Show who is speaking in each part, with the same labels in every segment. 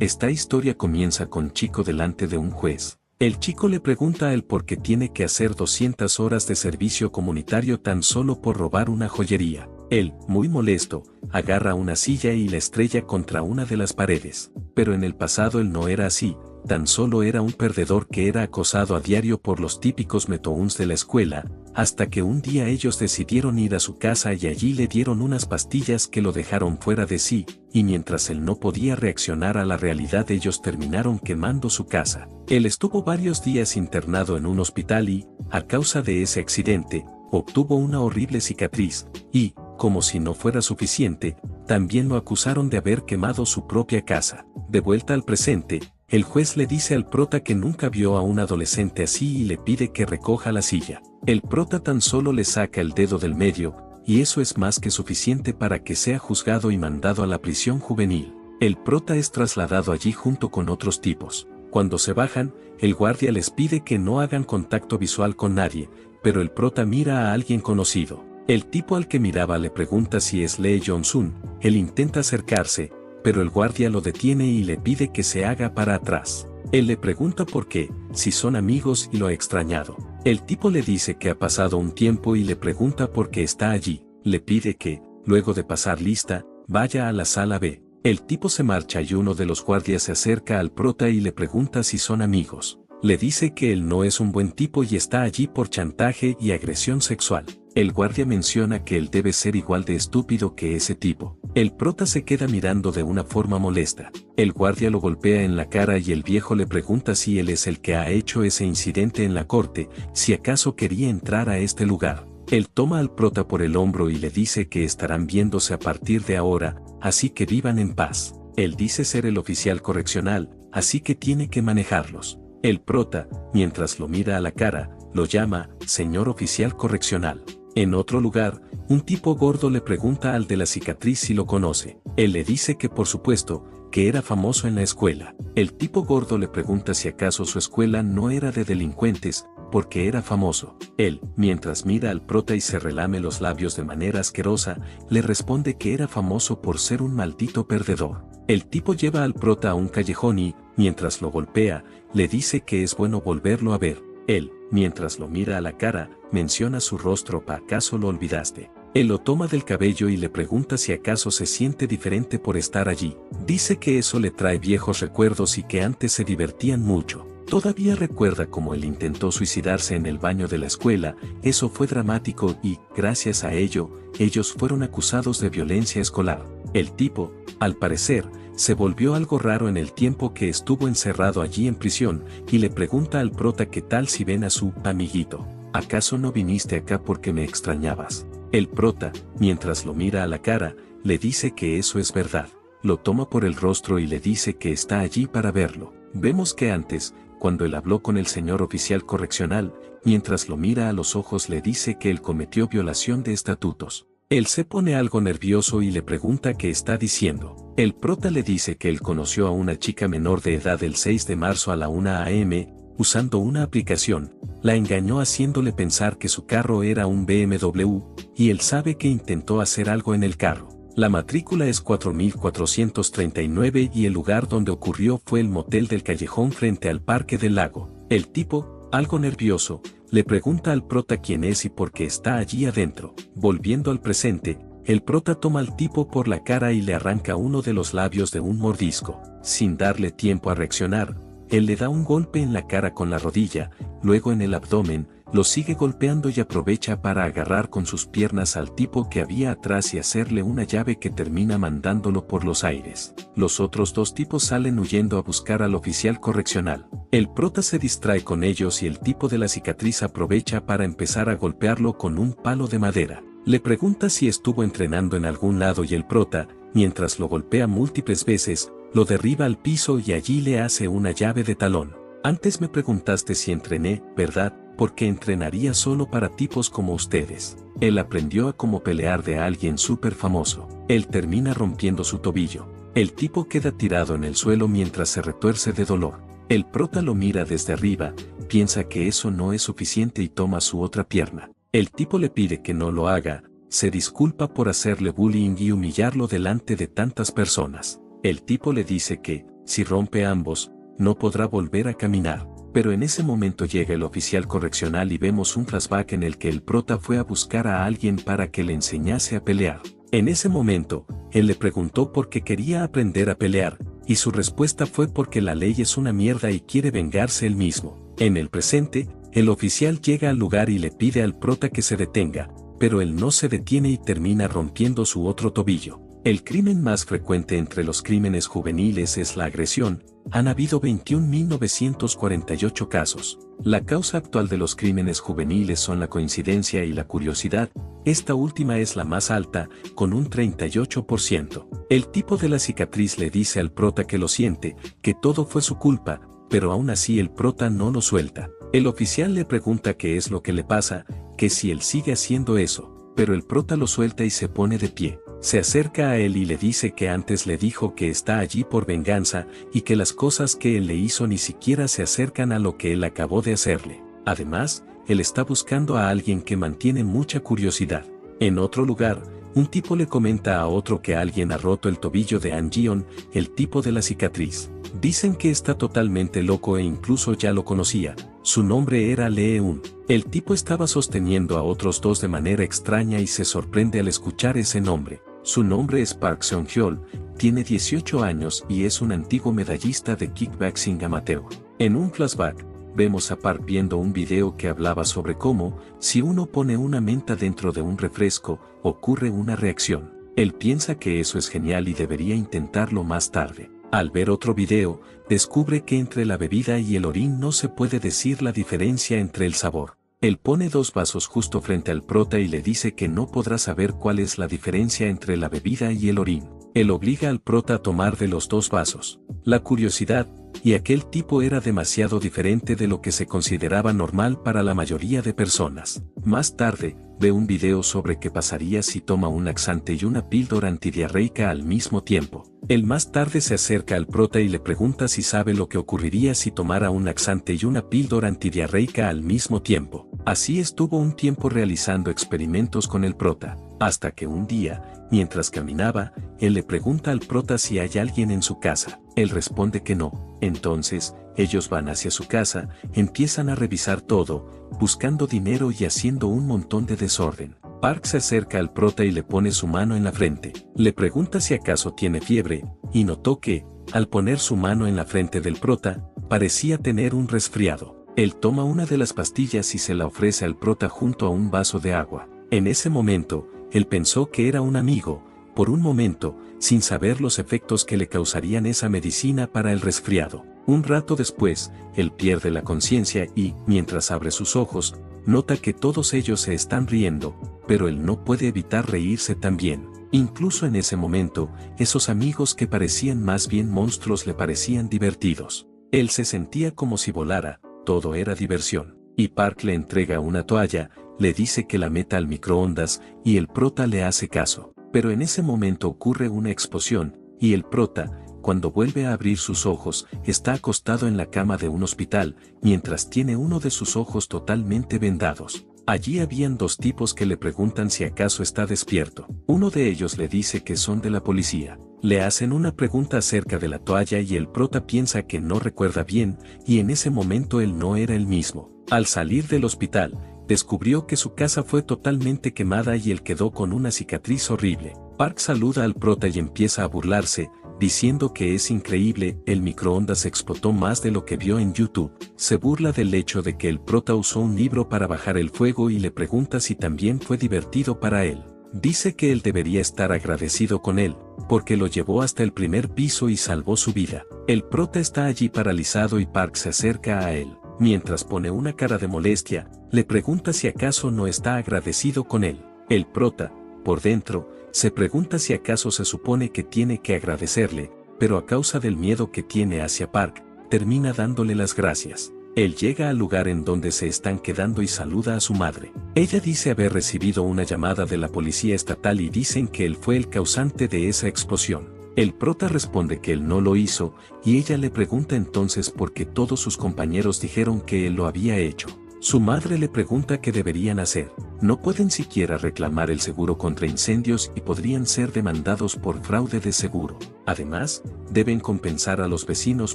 Speaker 1: Esta historia comienza con Chico delante de un juez. El chico le pregunta a él por qué tiene que hacer 200 horas de servicio comunitario tan solo por robar una joyería. Él, muy molesto, agarra una silla y la estrella contra una de las paredes. Pero en el pasado él no era así, tan solo era un perdedor que era acosado a diario por los típicos metouns de la escuela, hasta que un día ellos decidieron ir a su casa y allí le dieron unas pastillas que lo dejaron fuera de sí, y mientras él no podía reaccionar a la realidad ellos terminaron quemando su casa. Él estuvo varios días internado en un hospital y, a causa de ese accidente, obtuvo una horrible cicatriz, y, como si no fuera suficiente, también lo acusaron de haber quemado su propia casa. De vuelta al presente, el juez le dice al prota que nunca vio a un adolescente así y le pide que recoja la silla. El prota tan solo le saca el dedo del medio, y eso es más que suficiente para que sea juzgado y mandado a la prisión juvenil. El prota es trasladado allí junto con otros tipos. Cuando se bajan, el guardia les pide que no hagan contacto visual con nadie, pero el prota mira a alguien conocido. El tipo al que miraba le pregunta si es Lee Jong-sun. Él intenta acercarse, pero el guardia lo detiene y le pide que se haga para atrás. Él le pregunta por qué, si son amigos y lo ha extrañado. El tipo le dice que ha pasado un tiempo y le pregunta por qué está allí. Le pide que, luego de pasar lista, vaya a la sala B. El tipo se marcha y uno de los guardias se acerca al prota y le pregunta si son amigos. Le dice que él no es un buen tipo y está allí por chantaje y agresión sexual. El guardia menciona que él debe ser igual de estúpido que ese tipo. El prota se queda mirando de una forma molesta. El guardia lo golpea en la cara y el viejo le pregunta si él es el que ha hecho ese incidente en la corte, si acaso quería entrar a este lugar. Él toma al prota por el hombro y le dice que estarán viéndose a partir de ahora, así que vivan en paz. Él dice ser el oficial correccional, así que tiene que manejarlos. El prota, mientras lo mira a la cara, lo llama señor oficial correccional. En otro lugar, un tipo gordo le pregunta al de la cicatriz si lo conoce. Él le dice que por supuesto, que era famoso en la escuela. El tipo gordo le pregunta si acaso su escuela no era de delincuentes, porque era famoso. Él, mientras mira al prota y se relame los labios de manera asquerosa, le responde que era famoso por ser un maldito perdedor. El tipo lleva al prota a un callejón y, mientras lo golpea, le dice que es bueno volverlo a ver. Él, mientras lo mira a la cara, menciona su rostro. ¿Acaso lo olvidaste? Él lo toma del cabello y le pregunta si acaso se siente diferente por estar allí. Dice que eso le trae viejos recuerdos y que antes se divertían mucho. Todavía recuerda cómo él intentó suicidarse en el baño de la escuela. Eso fue dramático y, gracias a ello, ellos fueron acusados de violencia escolar. El tipo, al parecer, se volvió algo raro en el tiempo que estuvo encerrado allí en prisión, y le pregunta al prota qué tal si ven a su amiguito. ¿Acaso no viniste acá porque me extrañabas? El prota, mientras lo mira a la cara, le dice que eso es verdad. Lo toma por el rostro y le dice que está allí para verlo. Vemos que antes, cuando él habló con el señor oficial correccional, mientras lo mira a los ojos le dice que él cometió violación de estatutos. Él se pone algo nervioso y le pregunta qué está diciendo. El prota le dice que él conoció a una chica menor de edad el 6 de marzo a la 1 a.m., usando una aplicación. La engañó haciéndole pensar que su carro era un BMW, y él sabe que intentó hacer algo en el carro. La matrícula es 4439 y el lugar donde ocurrió fue el motel del callejón frente al Parque del Lago. El tipo, algo nervioso, le pregunta al prota quién es y por qué está allí adentro. Volviendo al presente, el prota toma al tipo por la cara y le arranca uno de los labios de un mordisco. Sin darle tiempo a reaccionar, él le da un golpe en la cara con la rodilla, luego en el abdomen, lo sigue golpeando y aprovecha para agarrar con sus piernas al tipo que había atrás y hacerle una llave que termina mandándolo por los aires. Los otros dos tipos salen huyendo a buscar al oficial correccional. El prota se distrae con ellos y el tipo de la cicatriz aprovecha para empezar a golpearlo con un palo de madera. Le pregunta si estuvo entrenando en algún lado y el prota, mientras lo golpea múltiples veces, lo derriba al piso y allí le hace una llave de talón. Antes me preguntaste si entrené, ¿verdad? Porque entrenaría solo para tipos como ustedes. Él aprendió a cómo pelear de alguien súper famoso. Él termina rompiendo su tobillo. El tipo queda tirado en el suelo mientras se retuerce de dolor. El prota lo mira desde arriba, piensa que eso no es suficiente y toma su otra pierna. El tipo le pide que no lo haga, se disculpa por hacerle bullying y humillarlo delante de tantas personas. El tipo le dice que, Si rompe ambos, no podrá volver a caminar. Pero en ese momento llega el oficial correccional y vemos un flashback en el que el prota fue a buscar a alguien para que le enseñase a pelear. En ese momento, él le preguntó por qué quería aprender a pelear, y su respuesta fue porque la ley es una mierda y quiere vengarse él mismo. En el presente, el oficial llega al lugar y le pide al prota que se detenga, pero él no se detiene y termina rompiendo su otro tobillo. El crimen más frecuente entre los crímenes juveniles es la agresión. Han habido 21.948 casos. La causa actual de los crímenes juveniles son la coincidencia y la curiosidad. Esta última es la más alta, con un 38%. El tipo de la cicatriz le dice al prota que lo siente, que todo fue su culpa, pero aún así el prota no lo suelta. El oficial le pregunta qué es lo que le pasa, que si él sigue haciendo eso, pero el prota lo suelta y se pone de pie. Se acerca a él y le dice que antes le dijo que está allí por venganza y que las cosas que él le hizo ni siquiera se acercan a lo que él acabó de hacerle. Además, él está buscando a alguien que mantiene mucha curiosidad. En otro lugar, un tipo le comenta a otro que alguien ha roto el tobillo de An Ji-on, el tipo de la cicatriz. Dicen que está totalmente loco e incluso ya lo conocía. Su nombre era Lee Eun. El tipo estaba sosteniendo a otros dos de manera extraña y se sorprende al escuchar ese nombre. Su nombre es Park Seong-hyol, tiene 18 años y es un antiguo medallista de kickboxing amateur. En un flashback, vemos a Park viendo un video que hablaba sobre cómo, si uno pone una menta dentro de un refresco, ocurre una reacción. Él piensa que eso es genial y debería intentarlo más tarde. Al ver otro video, descubre que entre la bebida y el orín no se puede decir la diferencia entre el sabor. Él pone dos vasos justo frente al prota y le dice que no podrá saber cuál es la diferencia entre la bebida y el orín. Él obliga al prota a tomar de los dos vasos. La curiosidad, y aquel tipo era demasiado diferente de lo que se consideraba normal para la mayoría de personas. Más tarde, ve un video sobre qué pasaría si toma un laxante y una píldora antidiarreica al mismo tiempo. Él más tarde se acerca al prota y le pregunta si sabe lo que ocurriría si tomara un laxante y una píldora antidiarreica al mismo tiempo. Así estuvo un tiempo realizando experimentos con el prota, hasta que un día, mientras caminaba, él le pregunta al prota si hay alguien en su casa. Él responde que no. Entonces, ellos van hacia su casa, empiezan a revisar todo, buscando dinero y haciendo un montón de desorden. Park se acerca al prota y le pone su mano en la frente. Le pregunta si acaso tiene fiebre, y notó que, al poner su mano en la frente del prota, parecía tener un resfriado. Él toma una de las pastillas y se la ofrece al prota junto a un vaso de agua. En ese momento, él pensó que era un amigo, por un momento, sin saber los efectos que le causarían esa medicina para el resfriado. Un rato después, él pierde la conciencia y, mientras abre sus ojos, nota que todos ellos se están riendo, pero él no puede evitar reírse también. Incluso en ese momento, esos amigos que parecían más bien monstruos le parecían divertidos. Él se sentía como si volara, todo era diversión. Y Park le entrega una toalla, le dice que la meta al microondas, y el prota le hace caso. Pero en ese momento ocurre una explosión, y el prota, cuando vuelve a abrir sus ojos, está acostado en la cama de un hospital, mientras tiene uno de sus ojos totalmente vendados. Allí habían dos tipos que le preguntan si acaso está despierto. Uno de ellos le dice que son de la policía. Le hacen una pregunta acerca de la toalla y el prota piensa que no recuerda bien, y en ese momento él no era el mismo. Al salir del hospital, descubrió que su casa fue totalmente quemada y él quedó con una cicatriz horrible. Park saluda al prota y empieza a burlarse, diciendo que es increíble, el microondas explotó más de lo que vio en YouTube. Se burla del hecho de que el prota usó un libro para bajar el fuego y le pregunta si también fue divertido para él. Dice que él debería estar agradecido con él, porque lo llevó hasta el primer piso y salvó su vida. El prota está allí paralizado y Park se acerca a él. Mientras pone una cara de molestia, le pregunta si acaso no está agradecido con él. El prota, por dentro, se pregunta si acaso se supone que tiene que agradecerle, pero a causa del miedo que tiene hacia Park, termina dándole las gracias. Él llega al lugar en donde se están quedando y saluda a su madre. Ella dice haber recibido una llamada de la policía estatal y dicen que él fue el causante de esa explosión. El prota responde que él no lo hizo, y ella le pregunta entonces por qué todos sus compañeros dijeron que él lo había hecho. Su madre le pregunta qué deberían hacer. No pueden siquiera reclamar el seguro contra incendios y podrían ser demandados por fraude de seguro. Además, deben compensar a los vecinos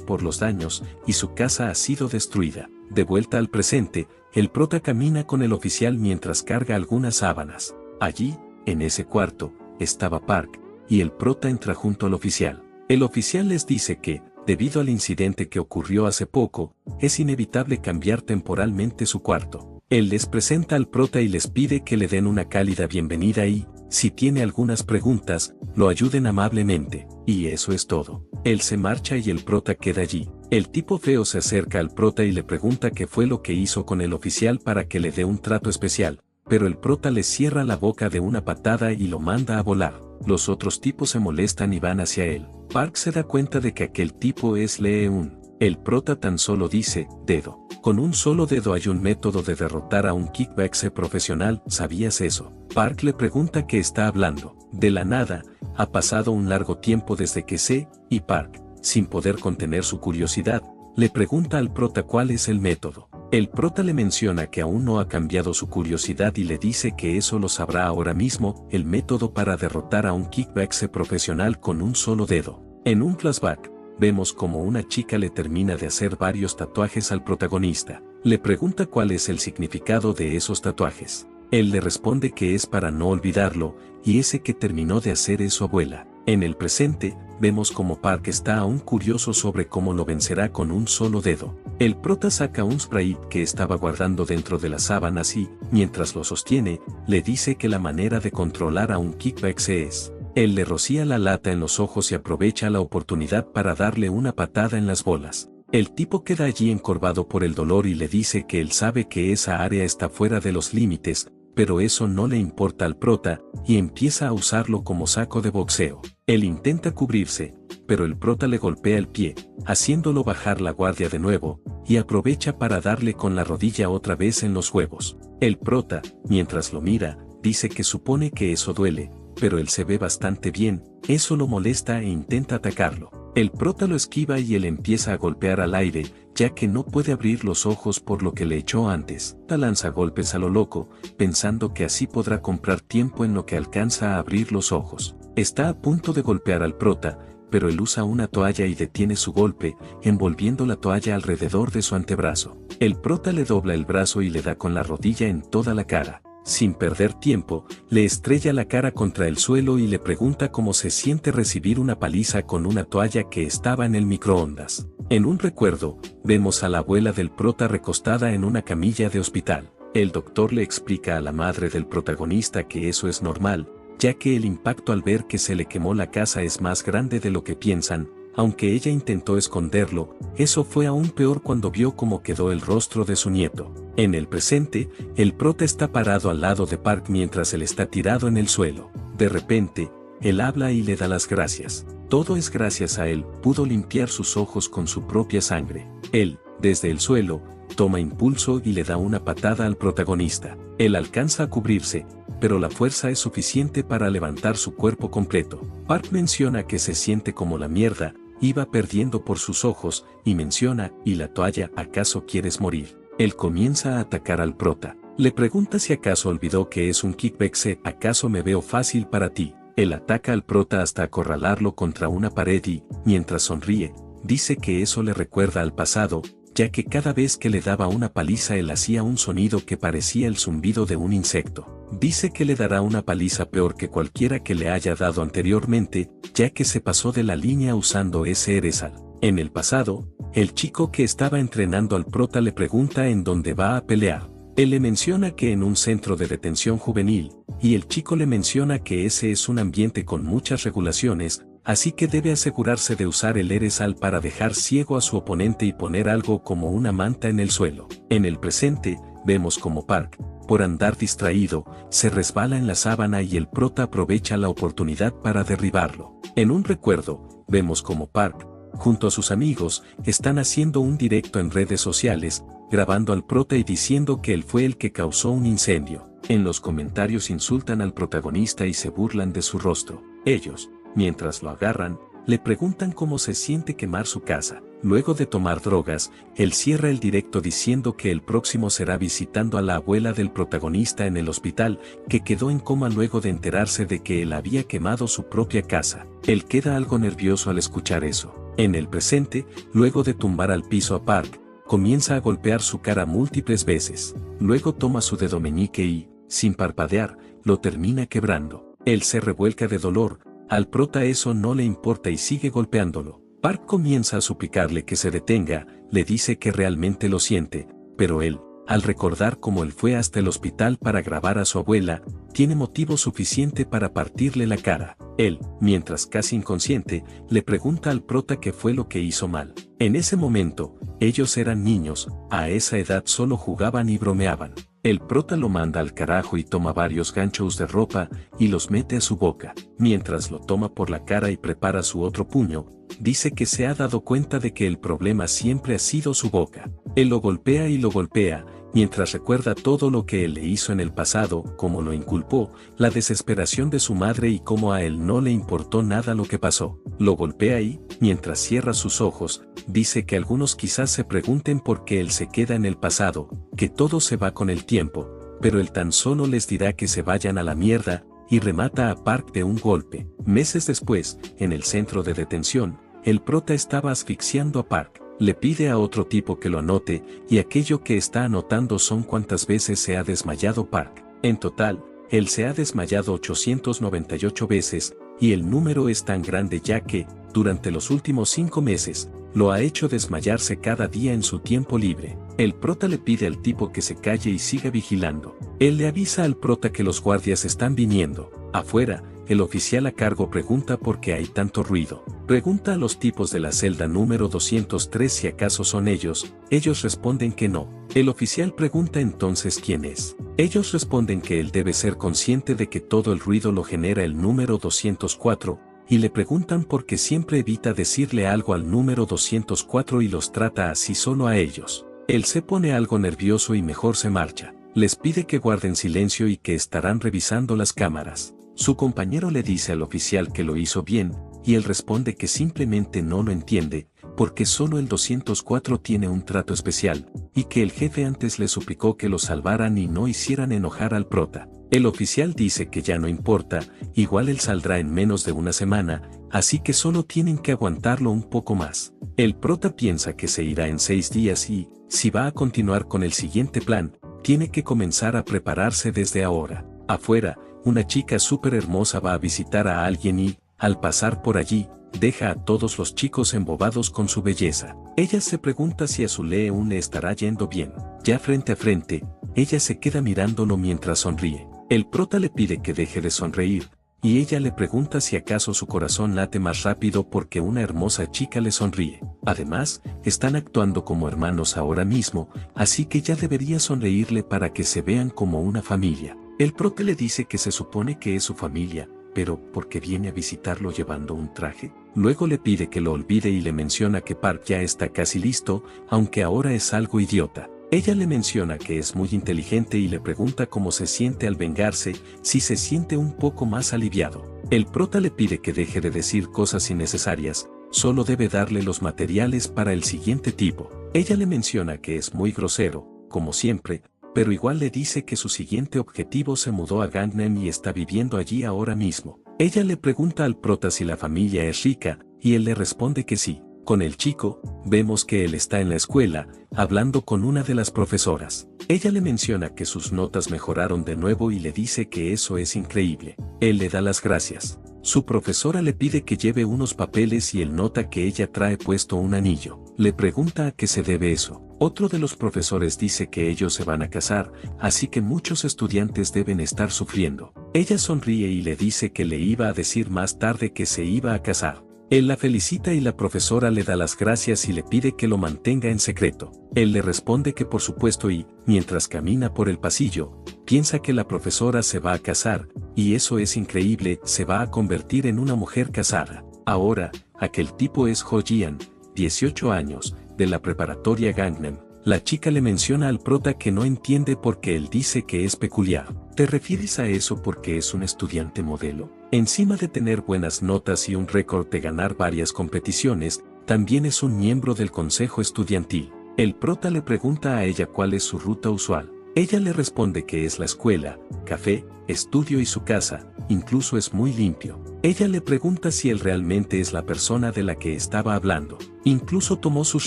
Speaker 1: por los daños y su casa ha sido destruida. De vuelta al presente, el prota camina con el oficial mientras carga algunas sábanas. Allí, en ese cuarto, estaba Park, y el prota entra junto al oficial. El oficial les dice que, debido al incidente que ocurrió hace poco, es inevitable cambiar temporalmente su cuarto. Él les presenta al prota y les pide que le den una cálida bienvenida y, si tiene algunas preguntas, lo ayuden amablemente. Y eso es todo. Él se marcha y el prota queda allí. El tipo feo se acerca al prota y le pregunta qué fue lo que hizo con el oficial para que le dé un trato especial, pero el prota le cierra la boca de una patada y lo manda a volar. Los otros tipos se molestan y van hacia él. Park se da cuenta de que aquel tipo es Lee-eun. El prota tan solo dice, dedo. Con un solo dedo hay un método de derrotar a un kickboxer profesional, ¿sabías eso? Park le pregunta qué está hablando. De la nada, ha pasado un largo tiempo desde que sé, y Park, sin poder contener su curiosidad, le pregunta al prota cuál es el método. El prota le menciona que aún no ha cambiado su curiosidad y le dice que eso lo sabrá ahora mismo, el método para derrotar a un kickboxer profesional con un solo dedo. En un flashback, vemos como una chica le termina de hacer varios tatuajes al protagonista. Le pregunta cuál es el significado de esos tatuajes. Él le responde que es para no olvidarlo, y ese que terminó de hacer es su abuela. En el presente, vemos como Park está aún curioso sobre cómo lo vencerá con un solo dedo. El prota saca un spray que estaba guardando dentro de las sábanas y, mientras lo sostiene, le dice que la manera de controlar a un kickboxer es. Él le rocía la lata en los ojos y aprovecha la oportunidad para darle una patada en las bolas. El tipo queda allí encorvado por el dolor y le dice que él sabe que esa área está fuera de los límites, pero eso no le importa al prota, y empieza a usarlo como saco de boxeo. Él intenta cubrirse, pero el prota le golpea el pie, haciéndolo bajar la guardia de nuevo, y aprovecha para darle con la rodilla otra vez en los huevos. El prota, mientras lo mira, dice que supone que eso duele, pero él se ve bastante bien, eso lo molesta e intenta atacarlo. El prota lo esquiva y él empieza a golpear al aire, ya que no puede abrir los ojos por lo que le echó antes. Lanza golpes a lo loco, pensando que así podrá comprar tiempo en lo que alcanza a abrir los ojos. Está a punto de golpear al prota, pero él usa una toalla y detiene su golpe, envolviendo la toalla alrededor de su antebrazo. El prota le dobla el brazo y le da con la rodilla en toda la cara. Sin perder tiempo, le estrella la cara contra el suelo y le pregunta cómo se siente recibir una paliza con una toalla que estaba en el microondas. En un recuerdo, vemos a la abuela del prota recostada en una camilla de hospital. El doctor le explica a la madre del protagonista que eso es normal, ya que el impacto al ver que se le quemó la casa es más grande de lo que piensan. Aunque ella intentó esconderlo, eso fue aún peor cuando vio cómo quedó el rostro de su nieto. En el presente, el prota está parado al lado de Park mientras él está tirado en el suelo. De repente, él habla y le da las gracias. Todo es gracias a él, pudo limpiar sus ojos con su propia sangre. Él, desde el suelo, toma impulso y le da una patada al protagonista. Él alcanza a cubrirse, pero la fuerza es suficiente para levantar su cuerpo completo. Park menciona que se siente como la mierda, iba perdiendo por sus ojos, y menciona, ¿y la toalla, acaso quieres morir? Él comienza a atacar al prota. Le pregunta si acaso olvidó que es un kickboxer, ¿acaso me veo fácil para ti? Él ataca al prota hasta acorralarlo contra una pared y, mientras sonríe, dice que eso le recuerda al pasado, ya que cada vez que le daba una paliza él hacía un sonido que parecía el zumbido de un insecto. Dice que le dará una paliza peor que cualquiera que le haya dado anteriormente, ya que se pasó de la línea usando ese Erezal. En el pasado, el chico que estaba entrenando al prota le pregunta en dónde va a pelear. Él le menciona que en un centro de detención juvenil, y el chico le menciona que ese es un ambiente con muchas regulaciones, así que debe asegurarse de usar el Erezal para dejar ciego a su oponente y poner algo como una manta en el suelo. En el presente, vemos como Park, por andar distraído, se resbala en la sábana y el prota aprovecha la oportunidad para derribarlo. En un recuerdo, vemos como Park, junto a sus amigos, están haciendo un directo en redes sociales, grabando al prota y diciendo que él fue el que causó un incendio. En los comentarios insultan al protagonista y se burlan de su rostro. Ellos, mientras lo agarran, le preguntan cómo se siente quemar su casa. Luego de tomar drogas, él cierra el directo diciendo que el próximo será visitando a la abuela del protagonista en el hospital, que quedó en coma luego de enterarse de que él había quemado su propia casa. Él queda algo nervioso al escuchar eso. En el presente, luego de tumbar al piso a Park, comienza a golpear su cara múltiples veces. Luego toma su dedo meñique y, sin parpadear, lo termina quebrando. Él se revuelca de dolor, al prota eso no le importa y sigue golpeándolo. Park comienza a suplicarle que se detenga, le dice que realmente lo siente, pero él, al recordar cómo él fue hasta el hospital para grabar a su abuela, tiene motivo suficiente para partirle la cara. Él, mientras casi inconsciente, le pregunta al prota qué fue lo que hizo mal. En ese momento, ellos eran niños, a esa edad solo jugaban y bromeaban. El prota lo manda al carajo y toma varios ganchos de ropa y los mete a su boca. Mientras lo toma por la cara y prepara su otro puño, dice que se ha dado cuenta de que el problema siempre ha sido su boca. Él lo golpea y lo golpea, mientras recuerda todo lo que él le hizo en el pasado, cómo lo inculpó, la desesperación de su madre y cómo a él no le importó nada lo que pasó. Lo golpea y, mientras cierra sus ojos, dice que algunos quizás se pregunten por qué él se queda en el pasado, que todo se va con el tiempo, pero él tan solo les dirá que se vayan a la mierda, y remata a Park de un golpe. Meses después, en el centro de detención, el prota estaba asfixiando a Park. Le pide a otro tipo que lo anote, y aquello que está anotando son cuántas veces se ha desmayado Park. En total, él se ha desmayado 898 veces, y el número es tan grande ya que, durante los últimos 5 meses, lo ha hecho desmayarse cada día en su tiempo libre. El prota le pide al tipo que se calle y siga vigilando. Él le avisa al prota que los guardias están viniendo. Afuera, el oficial a cargo pregunta por qué hay tanto ruido. Pregunta a los tipos de la celda número 203 si acaso son ellos. Ellos responden que no. El oficial pregunta entonces quién es. Ellos responden que él debe ser consciente de que todo el ruido lo genera el número 204, y le preguntan por qué siempre evita decirle algo al número 204 y los trata así solo a ellos. Él se pone algo nervioso y mejor se marcha. Les pide que guarden silencio y que estarán revisando las cámaras. Su compañero le dice al oficial que lo hizo bien, y él responde que simplemente no lo entiende, porque solo el 204 tiene un trato especial, y que el jefe antes le suplicó que lo salvaran y no hicieran enojar al prota. El oficial dice que ya no importa, igual él saldrá en menos de una semana, así que solo tienen que aguantarlo un poco más. El prota piensa que se irá en 6 días y, si va a continuar con el siguiente plan, tiene que comenzar a prepararse desde ahora. Afuera, una chica súper hermosa va a visitar a alguien y, al pasar por allí, deja a todos los chicos embobados con su belleza. Ella se pregunta si a su León le estará yendo bien. Ya frente a frente, ella se queda mirándolo mientras sonríe. El prota le pide que deje de sonreír, y ella le pregunta si acaso su corazón late más rápido porque una hermosa chica le sonríe. Además, están actuando como hermanos ahora mismo, así que ya debería sonreírle para que se vean como una familia. El prota le dice que se supone que es su familia, pero ¿por qué viene a visitarlo llevando un traje? Luego le pide que lo olvide y le menciona que Park ya está casi listo, aunque ahora es algo idiota. Ella le menciona que es muy inteligente y le pregunta cómo se siente al vengarse, si se siente un poco más aliviado. El prota le pide que deje de decir cosas innecesarias, solo debe darle los materiales para el siguiente tipo. Ella le menciona que es muy grosero, como siempre, pero igual le dice que su siguiente objetivo se mudó a Gangnam y está viviendo allí ahora mismo. Ella le pregunta al prota si la familia es rica, y él le responde que sí. Con el chico, vemos que él está en la escuela, hablando con una de las profesoras. Ella le menciona que sus notas mejoraron de nuevo y le dice que eso es increíble. Él le da las gracias. Su profesora le pide que lleve unos papeles y él nota que ella trae puesto un anillo. Le pregunta a qué se debe eso. Otro de los profesores dice que ellos se van a casar, así que muchos estudiantes deben estar sufriendo. Ella sonríe y le dice que le iba a decir más tarde que se iba a casar. Él la felicita y la profesora le da las gracias y le pide que lo mantenga en secreto. Él le responde que por supuesto y, mientras camina por el pasillo, piensa que la profesora se va a casar, y eso es increíble, se va a convertir en una mujer casada. Ahora, aquel tipo es Ho Jian, 18 años, de la preparatoria Gangnam. La chica le menciona al prota que no entiende porque él dice que es peculiar. ¿Te refieres a eso porque es un estudiante modelo? Encima de tener buenas notas y un récord de ganar varias competiciones, también es un miembro del consejo estudiantil. El prota le pregunta a ella cuál es su ruta usual. Ella le responde que es la escuela, café, estudio y su casa, incluso es muy limpio. Ella le pregunta si él realmente es la persona de la que estaba hablando. Incluso tomó sus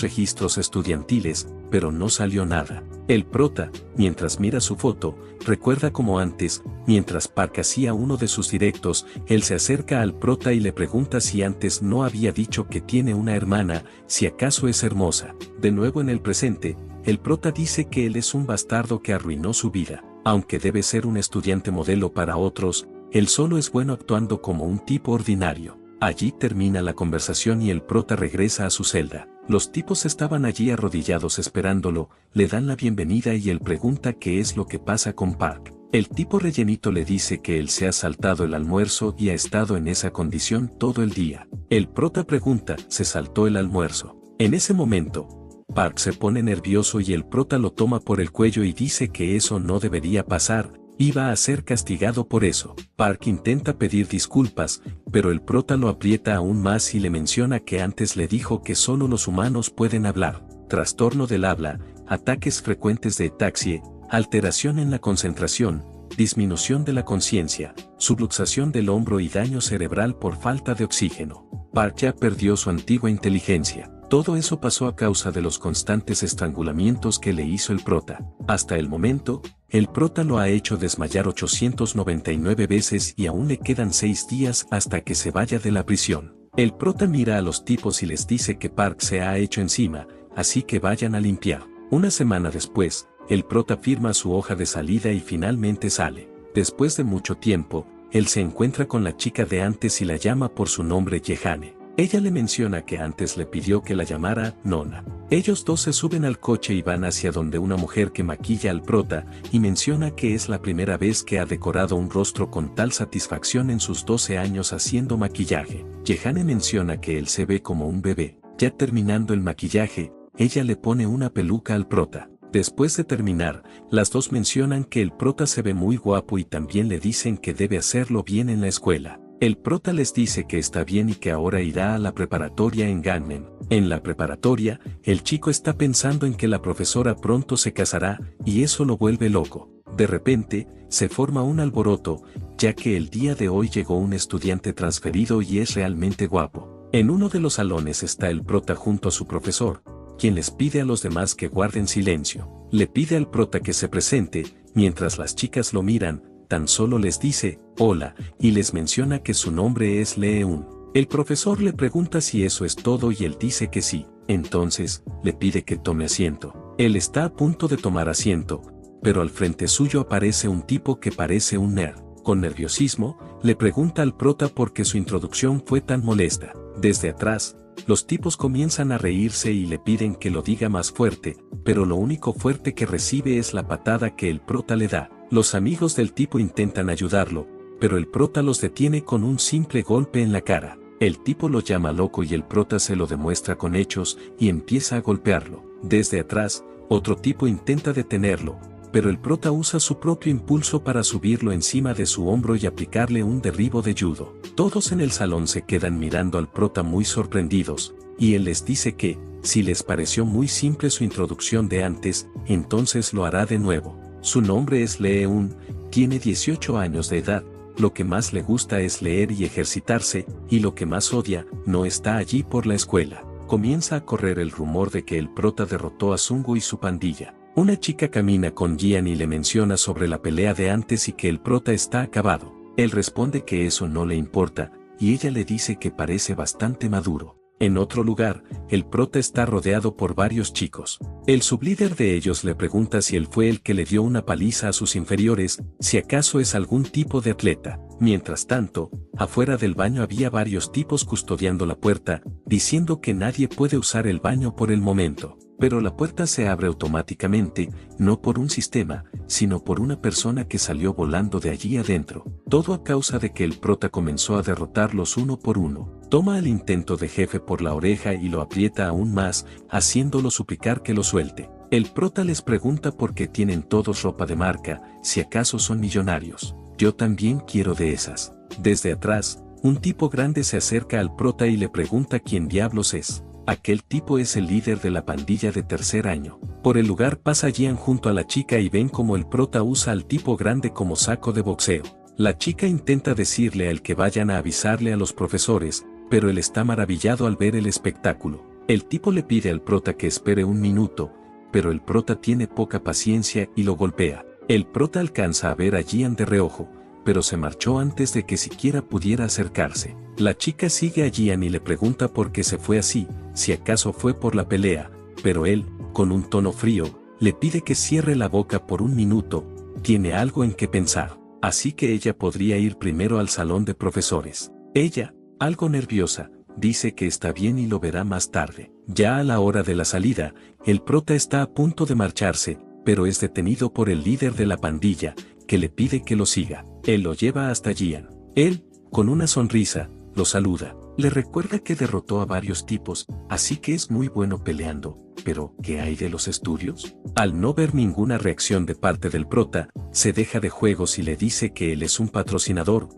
Speaker 1: registros estudiantiles, pero no salió nada. El prota, mientras mira su foto, recuerda como antes, mientras Park hacía uno de sus directos, él se acerca al prota y le pregunta si antes no había dicho que tiene una hermana, si acaso es hermosa. De nuevo en el presente, el prota dice que él es un bastardo que arruinó su vida. Aunque debe ser un estudiante modelo para otros, él solo es bueno actuando como un tipo ordinario. Allí termina la conversación y el prota regresa a su celda. Los tipos estaban allí arrodillados esperándolo, le dan la bienvenida y él pregunta qué es lo que pasa con Park. El tipo rellenito le dice que él se ha saltado el almuerzo y ha estado en esa condición todo el día. El prota pregunta, ¿se saltó el almuerzo? En ese momento, Park se pone nervioso y el prota lo toma por el cuello y dice que eso no debería pasar, iba a ser castigado por eso. Park intenta pedir disculpas, pero el prota lo aprieta aún más y le menciona que antes le dijo que solo los humanos pueden hablar. Trastorno del habla, ataques frecuentes de ataxia, alteración en la concentración, disminución de la conciencia, subluxación del hombro y daño cerebral por falta de oxígeno. Park ya perdió su antigua inteligencia. Todo eso pasó a causa de los constantes estrangulamientos que le hizo el prota. Hasta el momento, el prota lo ha hecho desmayar 899 veces y aún le quedan 6 días hasta que se vaya de la prisión. El prota mira a los tipos y les dice que Park se ha hecho encima, así que vayan a limpiar. Una semana después, el prota firma su hoja de salida y finalmente sale. Después de mucho tiempo, él se encuentra con la chica de antes y la llama por su nombre Jehane. Ella le menciona que antes le pidió que la llamara Nona. Ellos dos se suben al coche y van hacia donde una mujer que maquilla al prota y menciona que es la primera vez que ha decorado un rostro con tal satisfacción en sus 12 años haciendo maquillaje. Jehane menciona que él se ve como un bebé. Ya terminando el maquillaje, ella le pone una peluca al prota. Después de terminar, las dos mencionan que el prota se ve muy guapo y también le dicen que debe hacerlo bien en la escuela. El prota les dice que está bien y que ahora irá a la preparatoria en Gangneam. En la preparatoria, el chico está pensando en que la profesora pronto se casará, y eso lo vuelve loco. De repente, se forma un alboroto, ya que el día de hoy llegó un estudiante transferido y es realmente guapo. En uno de los salones está el prota junto a su profesor, quien les pide a los demás que guarden silencio. Le pide al prota que se presente, mientras las chicas lo miran, tan solo les dice, hola, y les menciona que su nombre es Lee-eun. El profesor le pregunta si eso es todo y él dice que sí, entonces, le pide que tome asiento. Él está a punto de tomar asiento, pero al frente suyo aparece un tipo que parece un nerd. Con nerviosismo, le pregunta al prota por qué su introducción fue tan molesta. Desde atrás, los tipos comienzan a reírse y le piden que lo diga más fuerte, pero lo único fuerte que recibe es la patada que el prota le da. Los amigos del tipo intentan ayudarlo, pero el prota los detiene con un simple golpe en la cara. El tipo lo llama loco y el prota se lo demuestra con hechos y empieza a golpearlo. Desde atrás, otro tipo intenta detenerlo, pero el prota usa su propio impulso para subirlo encima de su hombro y aplicarle un derribo de judo. Todos en el salón se quedan mirando al prota muy sorprendidos, y él les dice que, si les pareció muy simple su introducción de antes, entonces lo hará de nuevo. Su nombre es Lee-eun, tiene 18 años de edad, lo que más le gusta es leer y ejercitarse, y lo que más odia, no está allí por la escuela. Comienza a correr el rumor de que el prota derrotó a Sungu y su pandilla. Una chica camina con Jian y le menciona sobre la pelea de antes y que el prota está acabado. Él responde que eso no le importa, y ella le dice que parece bastante maduro. En otro lugar, el prota está rodeado por varios chicos. El sublíder de ellos le pregunta si él fue el que le dio una paliza a sus inferiores, si acaso es algún tipo de atleta. Mientras tanto, afuera del baño había varios tipos custodiando la puerta, diciendo que nadie puede usar el baño por el momento. Pero la puerta se abre automáticamente, no por un sistema, sino por una persona que salió volando de allí adentro. Todo a causa de que el prota comenzó a derrotarlos uno por uno. Toma al intento de jefe por la oreja y lo aprieta aún más, haciéndolo suplicar que lo suelte. El prota les pregunta por qué tienen todos ropa de marca, si acaso son millonarios. Yo también quiero de esas. Desde atrás, un tipo grande se acerca al prota y le pregunta quién diablos es. aquel tipo es el líder de la pandilla de tercer año. Por el lugar pasa Gian junto a la chica y ven como el prota usa al tipo grande como saco de boxeo. La chica intenta decirle a él que vayan a avisarle a los profesores, pero él está maravillado al ver el espectáculo. El tipo le pide al prota que espere un minuto, pero el prota tiene poca paciencia y lo golpea. El prota alcanza a ver a Gian de reojo, pero se marchó antes de que siquiera pudiera acercarse. La chica sigue a Gian y le pregunta por qué se fue así, si acaso fue por la pelea, pero él, con un tono frío, le pide que cierre la boca por un minuto, tiene algo en qué pensar, así que ella podría ir primero al salón de profesores. Ella, algo nerviosa, dice que está bien y lo verá más tarde. Ya a la hora de la salida, el prota está a punto de marcharse, pero es detenido por el líder de la pandilla, que le pide que lo siga. Él lo lleva hasta Gian. Él, con una sonrisa, lo saluda. Le recuerda que derrotó a varios tipos, así que es muy bueno peleando. Pero, ¿qué hay de los estudios? Al no ver ninguna reacción de parte del prota, se deja de juegos y le dice que él es un patrocinador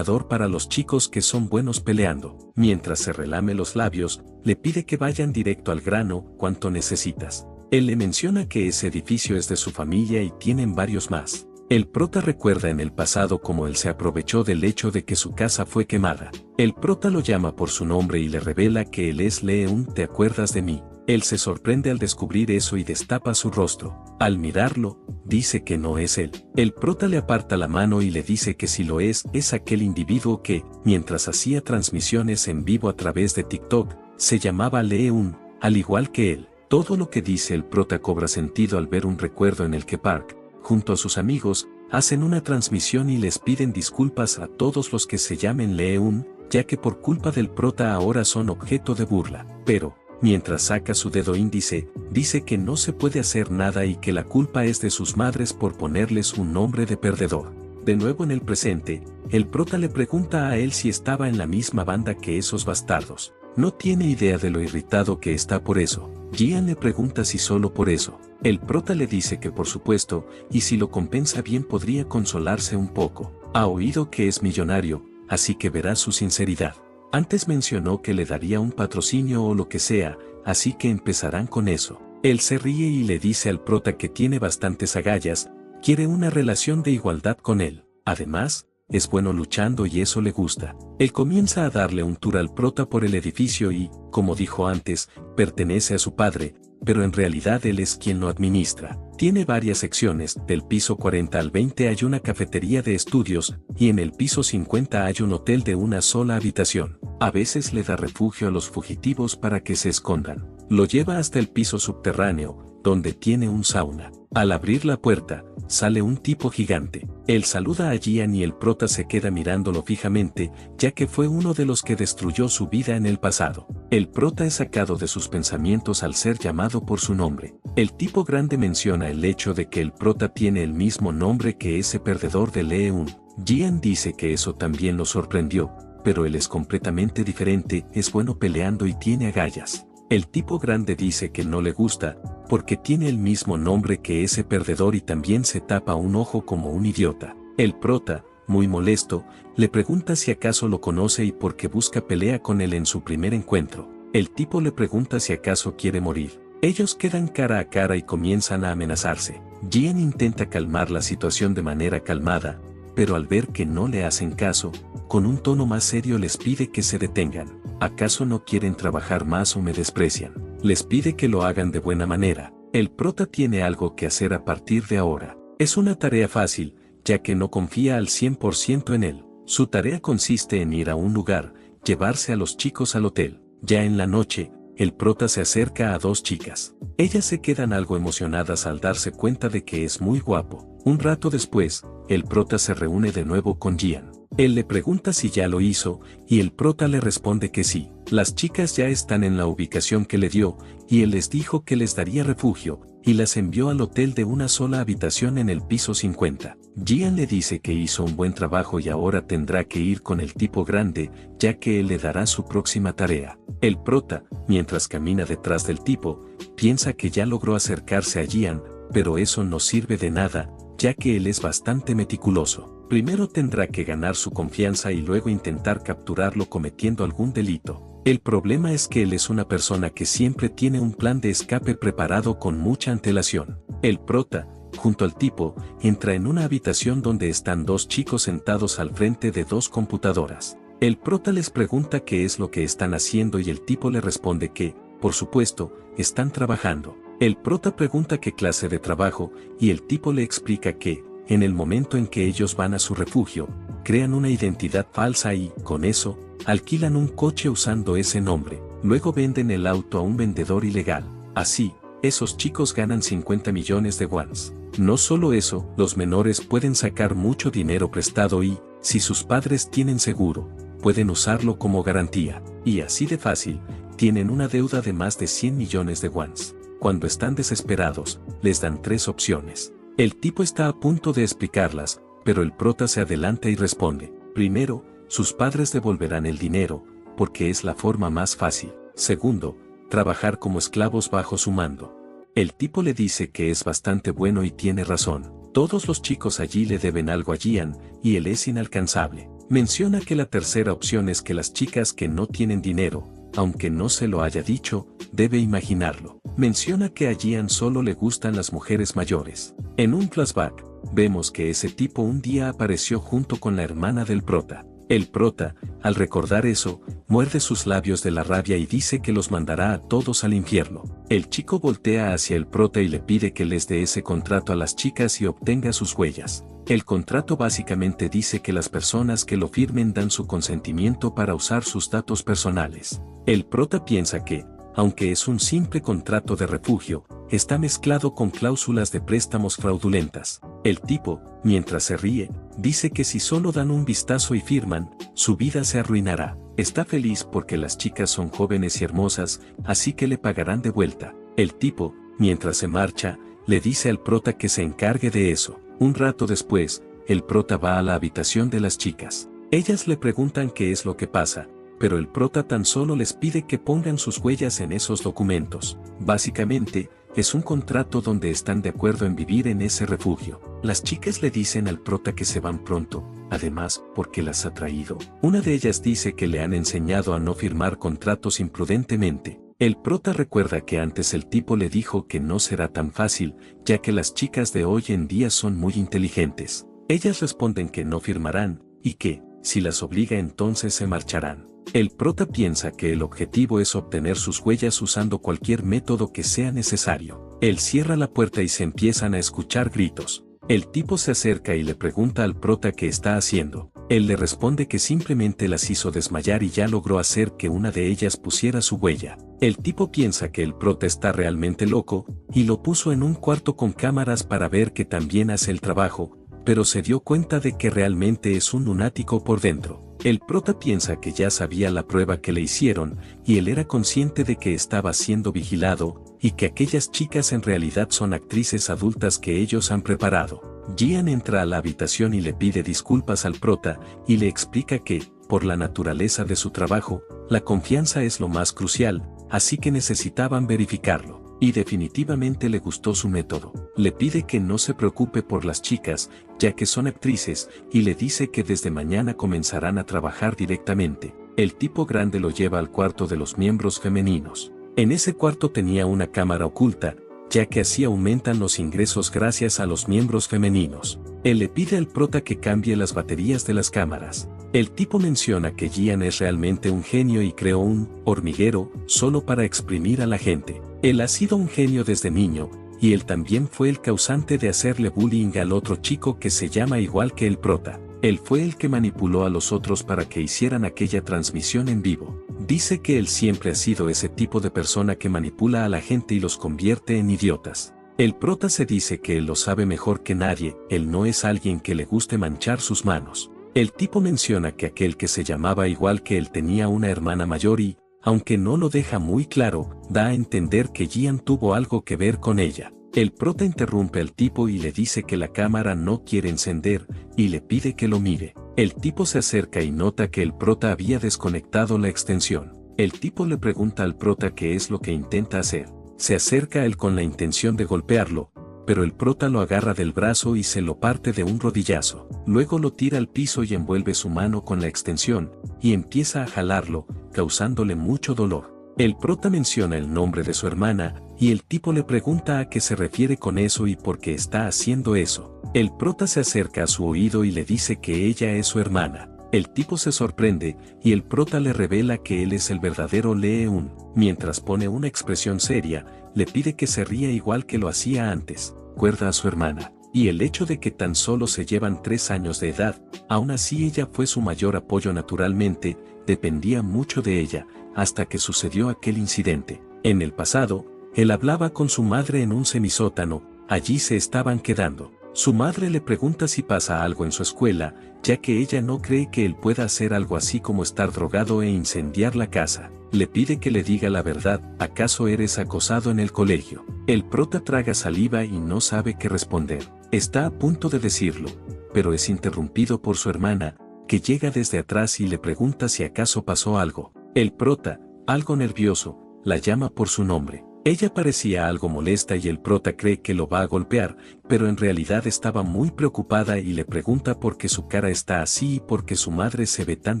Speaker 1: para los chicos que son buenos peleando. Mientras se relame los labios, le pide que vayan directo al grano, ¿cuánto necesitas? Él le menciona que ese edificio es de su familia y tienen varios más. El prota recuerda en el pasado cómo él se aprovechó del hecho de que su casa fue quemada. El prota lo llama por su nombre y le revela que él es Leeun, ¿te acuerdas de mí? Él se sorprende al descubrir eso y destapa su rostro. Al mirarlo, dice que no es él. El prota le aparta la mano y le dice que si lo es aquel individuo que, mientras hacía transmisiones en vivo a través de TikTok, se llamaba Leeun, al igual que él. Todo lo que dice el prota cobra sentido al ver un recuerdo en el que Park, junto a sus amigos, hacen una transmisión y les piden disculpas a todos los que se llamen Leeun, ya que por culpa del prota ahora son objeto de burla. Pero, mientras saca su dedo índice, dice que no se puede hacer nada y que la culpa es de sus madres por ponerles un nombre de perdedor. De nuevo en el presente, el prota le pregunta a él si estaba en la misma banda que esos bastardos. No tiene idea de lo irritado que está por eso. Gian le pregunta si solo por eso. El prota le dice que por supuesto, y si lo compensa bien podría consolarse un poco. Ha oído que es millonario, así que verá su sinceridad. Antes mencionó que le daría un patrocinio o lo que sea, así que empezarán con eso. Él se ríe y le dice al prota que tiene bastantes agallas, quiere una relación de igualdad con él. Además, es bueno luchando y eso le gusta. Él comienza a darle un tour al prota por el edificio y, como dijo antes, pertenece a su padre, pero en realidad él es quien lo administra. Tiene varias secciones, del piso 40 al 20 hay una cafetería de estudios, y en el piso 50 hay un hotel de una sola habitación. A veces le da refugio a los fugitivos para que se escondan. Lo lleva hasta el piso subterráneo, donde tiene un sauna. Al abrir la puerta, sale un tipo gigante. Él saluda a Gian y el prota se queda mirándolo fijamente, ya que fue uno de los que destruyó su vida en el pasado. El prota es sacado de sus pensamientos al ser llamado por su nombre. El tipo grande menciona el hecho de que el prota tiene el mismo nombre que ese perdedor de Leeun. Gian dice que eso también lo sorprendió, pero él es completamente diferente, es bueno peleando y tiene agallas. El tipo grande dice que no le gusta, porque tiene el mismo nombre que ese perdedor y también se tapa un ojo como un idiota. El prota, muy molesto, le pregunta si acaso lo conoce y por qué busca pelea con él en su primer encuentro. El tipo le pregunta si acaso quiere morir. Ellos quedan cara a cara y comienzan a amenazarse. Gian intenta calmar la situación de manera calmada, pero al ver que no le hacen caso, con un tono más serio les pide que se detengan. ¿Acaso no quieren trabajar más o me desprecian? Les pide que lo hagan de buena manera. El prota tiene algo que hacer a partir de ahora. Es una tarea fácil, ya que no confía al 100% en él. Su tarea consiste en ir a un lugar, llevarse a los chicos al hotel. Ya en la noche, el prota se acerca a dos chicas. Ellas se quedan algo emocionadas al darse cuenta de que es muy guapo. Un rato después, el prota se reúne de nuevo con Gian. Él le pregunta si ya lo hizo, y el prota le responde que sí. Las chicas ya están en la ubicación que le dio, y él les dijo que les daría refugio, y las envió al hotel de una sola habitación en el piso 50. Gian le dice que hizo un buen trabajo y ahora tendrá que ir con el tipo grande, ya que él le dará su próxima tarea. El prota, mientras camina detrás del tipo, piensa que ya logró acercarse a Gian, pero eso no sirve de nada, ya que él es bastante meticuloso. Primero tendrá que ganar su confianza y luego intentar capturarlo cometiendo algún delito. El problema es que él es una persona que siempre tiene un plan de escape preparado con mucha antelación. El prota, junto al tipo, entra en una habitación donde están dos chicos sentados al frente de dos computadoras. El prota les pregunta qué es lo que están haciendo y el tipo le responde que, por supuesto, están trabajando. El prota pregunta qué clase de trabajo y el tipo le explica que, en el momento en que ellos van a su refugio, crean una identidad falsa y, con eso, alquilan un coche usando ese nombre. Luego venden el auto a un vendedor ilegal. Así, esos chicos ganan 50 millones de wons. No solo eso, los menores pueden sacar mucho dinero prestado y, si sus padres tienen seguro, pueden usarlo como garantía. Y así de fácil, tienen una deuda de más de 100 millones de wons. Cuando están desesperados, les dan 3 opciones. El tipo está a punto de explicarlas, pero el prota se adelanta y responde. Primero, sus padres devolverán el dinero, porque es la forma más fácil. Segundo, trabajar como esclavos bajo su mando. El tipo le dice que es bastante bueno y tiene razón. Todos los chicos allí le deben algo a Gian, y él es inalcanzable. Menciona que la tercera opción es que las chicas que no tienen dinero, aunque no se lo haya dicho, debe imaginarlo. Menciona que a Gian solo le gustan las mujeres mayores. En un flashback, vemos que ese tipo un día apareció junto con la hermana del prota. El prota, al recordar eso, muerde sus labios de la rabia y dice que los mandará a todos al infierno. El chico voltea hacia el prota y le pide que les dé ese contrato a las chicas y obtenga sus huellas. El contrato básicamente dice que las personas que lo firmen dan su consentimiento para usar sus datos personales. El prota piensa que, aunque es un simple contrato de refugio, está mezclado con cláusulas de préstamos fraudulentas. El tipo, mientras se ríe, dice que si solo dan un vistazo y firman, su vida se arruinará. Está feliz porque las chicas son jóvenes y hermosas, así que le pagarán de vuelta. El tipo, mientras se marcha, le dice al prota que se encargue de eso. Un rato después, el prota va a la habitación de las chicas. Ellas le preguntan qué es lo que pasa, pero el prota tan solo les pide que pongan sus huellas en esos documentos. Básicamente, es un contrato donde están de acuerdo en vivir en ese refugio. Las chicas le dicen al prota que se van pronto, además, porque las ha traído. Una de ellas dice que le han enseñado a no firmar contratos imprudentemente. El prota recuerda que antes el tipo le dijo que no será tan fácil, ya que las chicas de hoy en día son muy inteligentes. Ellas responden que no firmarán, y que, si las obliga entonces se marcharán. El prota piensa que el objetivo es obtener sus huellas usando cualquier método que sea necesario. Él cierra la puerta y se empiezan a escuchar gritos. El tipo se acerca y le pregunta al prota qué está haciendo. Él le responde que simplemente las hizo desmayar y ya logró hacer que una de ellas pusiera su huella. El tipo piensa que el prota está realmente loco, y lo puso en un cuarto con cámaras para ver que también hace el trabajo, pero se dio cuenta de que realmente es un lunático por dentro. El prota piensa que ya sabía la prueba que le hicieron, y él era consciente de que estaba siendo vigilado, y que aquellas chicas en realidad son actrices adultas que ellos han preparado. Gian entra a la habitación y le pide disculpas al prota, y le explica que, por la naturaleza de su trabajo, la confianza es lo más crucial, así que necesitaban verificarlo. Y definitivamente le gustó su método. Le pide que no se preocupe por las chicas, ya que son actrices, y le dice que desde mañana comenzarán a trabajar directamente. El tipo grande lo lleva al cuarto de los miembros femeninos. En ese cuarto tenía una cámara oculta, ya que así aumentan los ingresos gracias a los miembros femeninos. Él le pide al prota que cambie las baterías de las cámaras. El tipo menciona que Gian es realmente un genio y creó un hormiguero solo para exprimir a la gente. Él ha sido un genio desde niño, y él también fue el causante de hacerle bullying al otro chico que se llama igual que el prota. Él fue el que manipuló a los otros para que hicieran aquella transmisión en vivo. Dice que él siempre ha sido ese tipo de persona que manipula a la gente y los convierte en idiotas. El prota se dice que él lo sabe mejor que nadie, él no es alguien que le guste manchar sus manos. El tipo menciona que aquel que se llamaba igual que él tenía una hermana mayor y, aunque no lo deja muy claro, da a entender que Gian tuvo algo que ver con ella. El prota interrumpe al tipo y le dice que la cámara no quiere encender, y le pide que lo mire. El tipo se acerca y nota que el prota había desconectado la extensión. El tipo le pregunta al prota qué es lo que intenta hacer. Se acerca a él con la intención de golpearlo, pero el prota lo agarra del brazo y se lo parte de un rodillazo. Luego lo tira al piso y envuelve su mano con la extensión, y empieza a jalarlo, causándole mucho dolor. El prota menciona el nombre de su hermana, y el tipo le pregunta a qué se refiere con eso y por qué está haciendo eso. El prota se acerca a su oído y le dice que ella es su hermana. El tipo se sorprende, y el prota le revela que él es el verdadero Lee Un. Mientras pone una expresión seria, le pide que se ría igual que lo hacía antes. Recuerda a su hermana, y el hecho de que tan solo se llevan 3 años de edad, aún así ella fue su mayor apoyo naturalmente, dependía mucho de ella, hasta que sucedió aquel incidente. En el pasado, él hablaba con su madre en un semisótano, allí se estaban quedando. Su madre le pregunta si pasa algo en su escuela, ya que ella no cree que él pueda hacer algo así como estar drogado e incendiar la casa. Le pide que le diga la verdad, ¿acaso eres acosado en el colegio? El prota traga saliva y no sabe qué responder. Está a punto de decirlo, pero es interrumpido por su hermana, que llega desde atrás y le pregunta si acaso pasó algo. El prota, algo nervioso, la llama por su nombre. Ella parecía algo molesta y el prota cree que lo va a golpear, pero en realidad estaba muy preocupada y le pregunta por qué su cara está así y por qué su madre se ve tan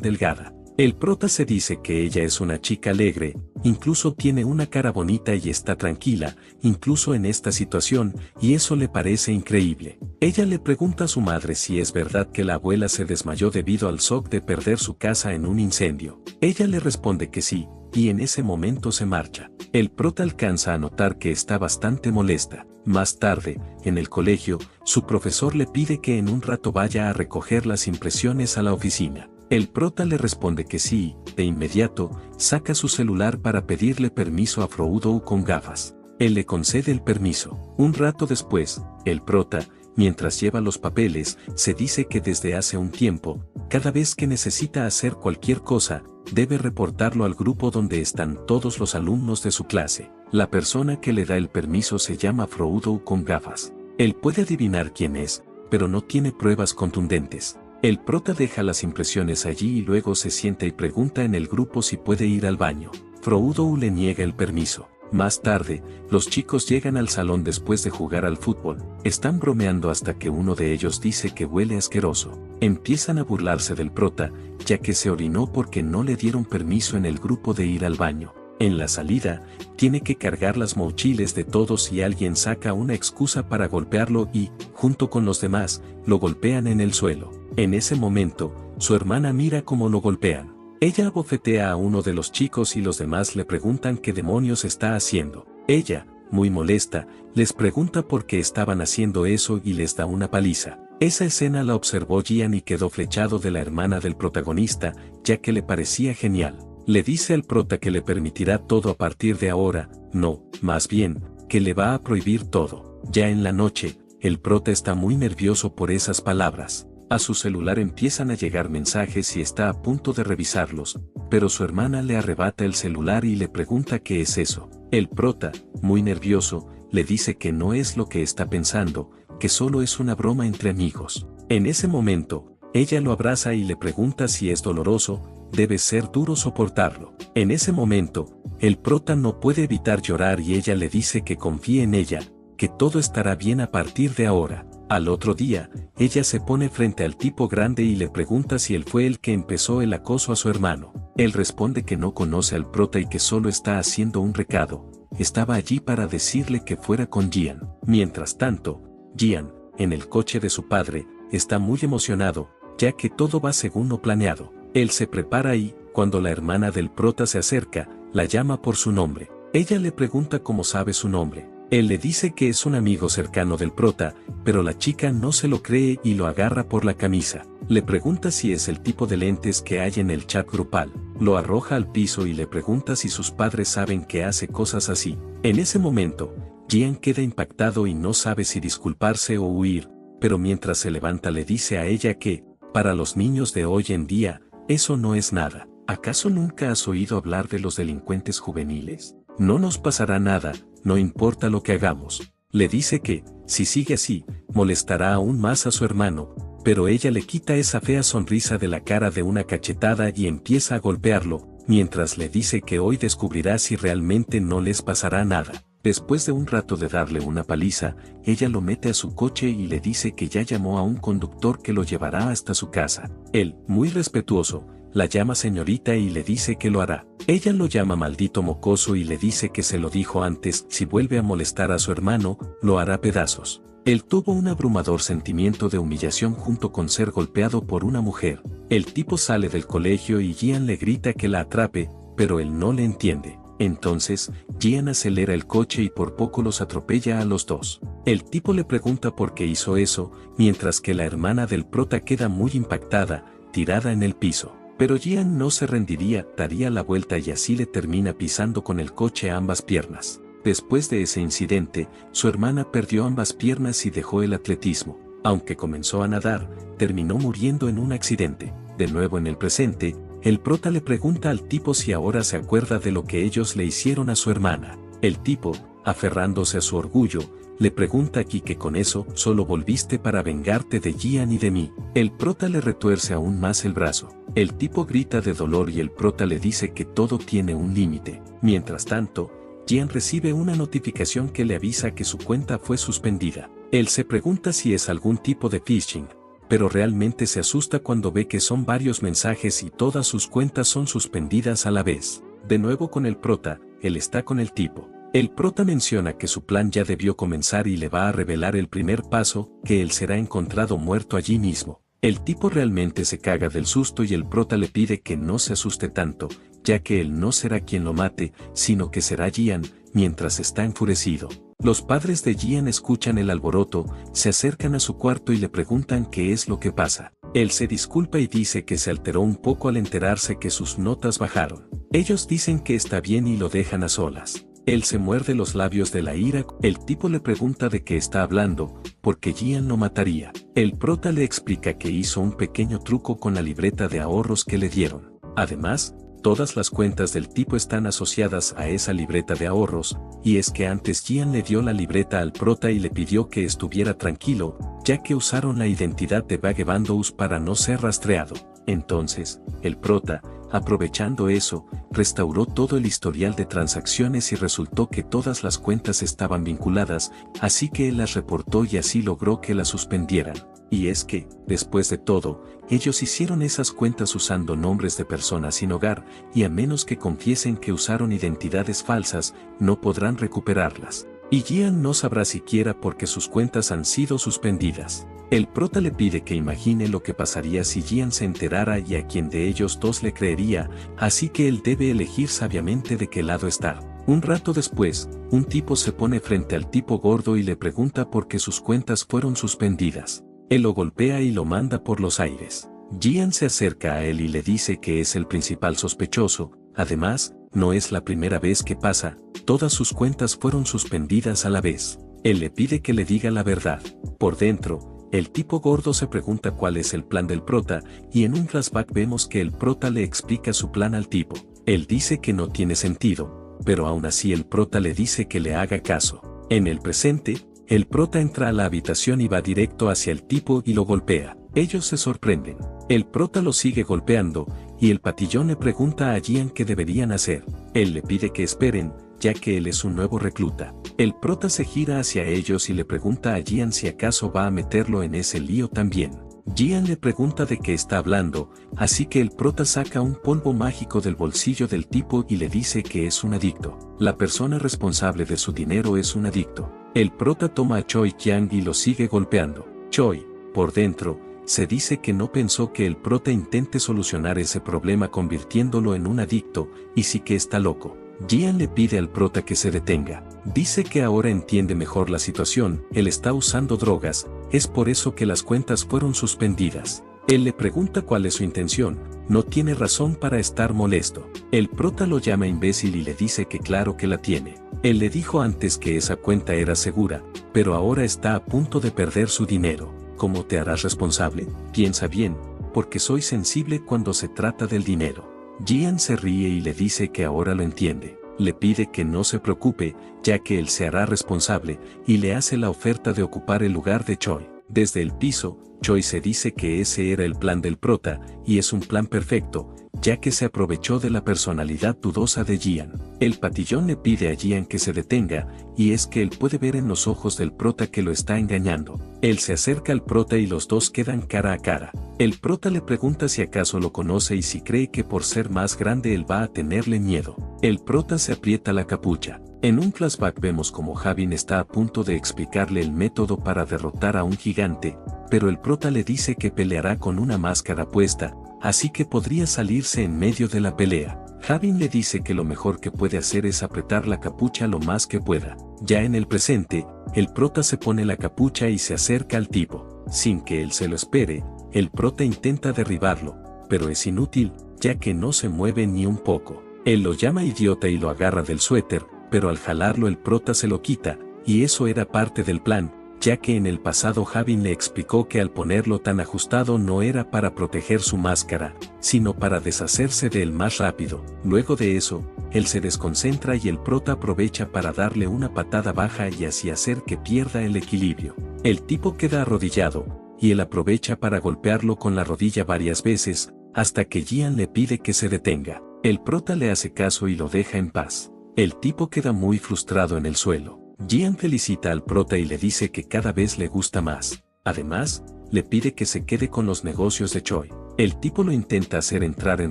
Speaker 1: delgada. El prota se dice que ella es una chica alegre, incluso tiene una cara bonita y está tranquila, incluso en esta situación, y eso le parece increíble. Ella le pregunta a su madre si es verdad que la abuela se desmayó debido al shock de perder su casa en un incendio. Ella le responde que sí, y en ese momento se marcha. El prota alcanza a notar que está bastante molesta. Más tarde, en el colegio, su profesor le pide que en un rato vaya a recoger las impresiones a la oficina. El prota le responde que sí, de inmediato, saca su celular para pedirle permiso a Frodo con gafas. Él le concede el permiso. Un rato después, el prota, mientras lleva los papeles, se dice que desde hace un tiempo, cada vez que necesita hacer cualquier cosa, debe reportarlo al grupo donde están todos los alumnos de su clase. La persona que le da el permiso se llama Frodo con gafas. Él puede adivinar quién es, pero no tiene pruebas contundentes. El prota deja las impresiones allí y luego se sienta y pregunta en el grupo si puede ir al baño. Frodo le niega el permiso. Más tarde, los chicos llegan al salón después de jugar al fútbol. Están bromeando hasta que uno de ellos dice que huele asqueroso. Empiezan a burlarse del prota, ya que se orinó porque no le dieron permiso en el grupo de ir al baño. En la salida, tiene que cargar las mochilas de todos y alguien saca una excusa para golpearlo y, junto con los demás, lo golpean en el suelo. En ese momento, su hermana mira cómo lo golpean. Ella abofetea a uno de los chicos y los demás le preguntan qué demonios está haciendo. Ella, muy molesta, les pregunta por qué estaban haciendo eso y les da una paliza. Esa escena la observó Gian y quedó flechado de la hermana del protagonista, ya que le parecía genial. Le dice al prota que le permitirá todo a partir de ahora, no, más bien, que le va a prohibir todo. Ya en la noche, el prota está muy nervioso por esas palabras. A su celular empiezan a llegar mensajes y está a punto de revisarlos, pero su hermana le arrebata el celular y le pregunta qué es eso. El prota, muy nervioso, le dice que no es lo que está pensando, que solo es una broma entre amigos. En ese momento, ella lo abraza y le pregunta si es doloroso, debe ser duro soportarlo. En ese momento, el prota no puede evitar llorar y ella le dice que confíe en ella, que todo estará bien a partir de ahora. Al otro día, ella se pone frente al tipo grande y le pregunta si él fue el que empezó el acoso a su hermano. Él responde que no conoce al prota y que solo está haciendo un recado. Estaba allí para decirle que fuera con Gian. Mientras tanto, Gian, en el coche de su padre, está muy emocionado, ya que todo va según lo planeado. Él se prepara y, cuando la hermana del prota se acerca, la llama por su nombre. Ella le pregunta cómo sabe su nombre. Él le dice que es un amigo cercano del prota, pero la chica no se lo cree y lo agarra por la camisa. Le pregunta si es el tipo de lentes que hay en el chat grupal. Lo arroja al piso y le pregunta si sus padres saben que hace cosas así. En ese momento, Gian queda impactado y no sabe si disculparse o huir, pero mientras se levanta le dice a ella que, para los niños de hoy en día, eso no es nada. ¿Acaso nunca has oído hablar de los delincuentes juveniles? No nos pasará nada, no importa lo que hagamos. Le dice que, si sigue así, molestará aún más a su hermano, pero ella le quita esa fea sonrisa de la cara de una cachetada y empieza a golpearlo, mientras le dice que hoy descubrirá si realmente no les pasará nada. Después de un rato de darle una paliza, ella lo mete a su coche y le dice que ya llamó a un conductor que lo llevará hasta su casa. Él, muy respetuoso, la llama señorita y le dice que lo hará. Ella lo llama maldito mocoso y le dice que se lo dijo antes, si vuelve a molestar a su hermano, lo hará pedazos. Él tuvo un abrumador sentimiento de humillación junto con ser golpeado por una mujer. El tipo sale del colegio y Gian le grita que la atrape, pero él no le entiende. Entonces, Gian acelera el coche y por poco los atropella a los dos. El tipo le pregunta por qué hizo eso, mientras que la hermana del prota queda muy impactada, tirada en el piso. Pero Gian no se rendiría, daría la vuelta y así le termina pisando con el coche a ambas piernas. Después de ese incidente, su hermana perdió ambas piernas y dejó el atletismo. Aunque comenzó a nadar, terminó muriendo en un accidente. De nuevo en el presente, el prota le pregunta al tipo si ahora se acuerda de lo que ellos le hicieron a su hermana. El tipo, aferrándose a su orgullo, le pregunta aquí que con eso solo volviste para vengarte de Gian y de mí. El prota le retuerce aún más el brazo. El tipo grita de dolor y el prota le dice que todo tiene un límite. Mientras tanto, Gian recibe una notificación que le avisa que su cuenta fue suspendida. Él se pregunta si es algún tipo de phishing, pero realmente se asusta cuando ve que son varios mensajes y todas sus cuentas son suspendidas a la vez. De nuevo con el prota, él está con el tipo. El prota menciona que su plan ya debió comenzar y le va a revelar el primer paso, que él será encontrado muerto allí mismo. El tipo realmente se caga del susto y el prota le pide que no se asuste tanto, ya que él no será quien lo mate, sino que será Gian, mientras está enfurecido. Los padres de Gian escuchan el alboroto, se acercan a su cuarto y le preguntan qué es lo que pasa. Él se disculpa y dice que se alteró un poco al enterarse que sus notas bajaron. Ellos dicen que está bien y lo dejan a solas. Él se muerde los labios de la ira. El tipo le pregunta de qué está hablando, porque Gian lo mataría. El prota le explica que hizo un pequeño truco con la libreta de ahorros que le dieron. Además, todas las cuentas del tipo están asociadas a esa libreta de ahorros, y es que antes Gian le dio la libreta al prota y le pidió que estuviera tranquilo, ya que usaron la identidad de Vagabandous para no ser rastreado. Entonces, el prota, aprovechando eso, restauró todo el historial de transacciones y resultó que todas las cuentas estaban vinculadas, así que él las reportó y así logró que las suspendieran. Y es que, después de todo, ellos hicieron esas cuentas usando nombres de personas sin hogar, y a menos que confiesen que usaron identidades falsas, no podrán recuperarlas. Y Gian no sabrá siquiera por qué sus cuentas han sido suspendidas. El prota le pide que imagine lo que pasaría si Gian se enterara y a quién de ellos dos le creería, así que él debe elegir sabiamente de qué lado estar. Un rato después, un tipo se pone frente al tipo gordo y le pregunta por qué sus cuentas fueron suspendidas. Él lo golpea y lo manda por los aires. Gian se acerca a él y le dice que es el principal sospechoso. Además, no es la primera vez que pasa, todas sus cuentas fueron suspendidas a la vez. Él le pide que le diga la verdad. Por dentro, el tipo gordo se pregunta cuál es el plan del prota, y en un flashback vemos que el prota le explica su plan al tipo. Él dice que no tiene sentido, pero aún así el prota le dice que le haga caso. En el presente, el prota entra a la habitación y va directo hacia el tipo y lo golpea. Ellos se sorprenden. El prota lo sigue golpeando, y el patillón le pregunta a Gian qué deberían hacer. Él le pide que esperen, ya que él es un nuevo recluta. El prota se gira hacia ellos y le pregunta a Gian si acaso va a meterlo en ese lío también. Gian le pregunta de qué está hablando, así que el prota saca un polvo mágico del bolsillo del tipo y le dice que es un adicto. La persona responsable de su dinero es un adicto. El prota toma a Choi Qiang y lo sigue golpeando. Choi, por dentro, se dice que no pensó que el prota intente solucionar ese problema convirtiéndolo en un adicto, y sí que está loco. Gian le pide al prota que se detenga. Dice que ahora entiende mejor la situación, él está usando drogas, es por eso que las cuentas fueron suspendidas. Él le pregunta cuál es su intención, no tiene razón para estar molesto. El prota lo llama imbécil y le dice que claro que la tiene. Él le dijo antes que esa cuenta era segura, pero ahora está a punto de perder su dinero. ¿Cómo te harás responsable? Piensa bien, porque soy sensible cuando se trata del dinero. Gian se ríe y le dice que ahora lo entiende. Le pide que no se preocupe, ya que él se hará responsable, y le hace la oferta de ocupar el lugar de Choi. Desde el piso, Choi se dice que ese era el plan del prota, y es un plan perfecto, ya que se aprovechó de la personalidad dudosa de Gian. El patillón le pide a Gian que se detenga, y es que él puede ver en los ojos del prota que lo está engañando. Él se acerca al prota y los dos quedan cara a cara. El prota le pregunta si acaso lo conoce y si cree que por ser más grande él va a tenerle miedo. El prota se aprieta la capucha. En un flashback vemos como Javin está a punto de explicarle el método para derrotar a un gigante, pero el prota le dice que peleará con una máscara puesta, así que podría salirse en medio de la pelea. Javin le dice que lo mejor que puede hacer es apretar la capucha lo más que pueda. Ya en el presente, el prota se pone la capucha y se acerca al tipo. Sin que él se lo espere, el prota intenta derribarlo, pero es inútil, ya que no se mueve ni un poco. Él lo llama idiota y lo agarra del suéter, pero al jalarlo el prota se lo quita, y eso era parte del plan, ya que en el pasado Javin le explicó que al ponerlo tan ajustado no era para proteger su máscara, sino para deshacerse de él más rápido. Luego de eso, él se desconcentra y el prota aprovecha para darle una patada baja y así hacer que pierda el equilibrio. El tipo queda arrodillado, y él aprovecha para golpearlo con la rodilla varias veces, hasta que Gian le pide que se detenga. El prota le hace caso y lo deja en paz. El tipo queda muy frustrado en el suelo. Gian felicita al prota y le dice que cada vez le gusta más. Además, le pide que se quede con los negocios de Choi. El tipo lo intenta hacer entrar en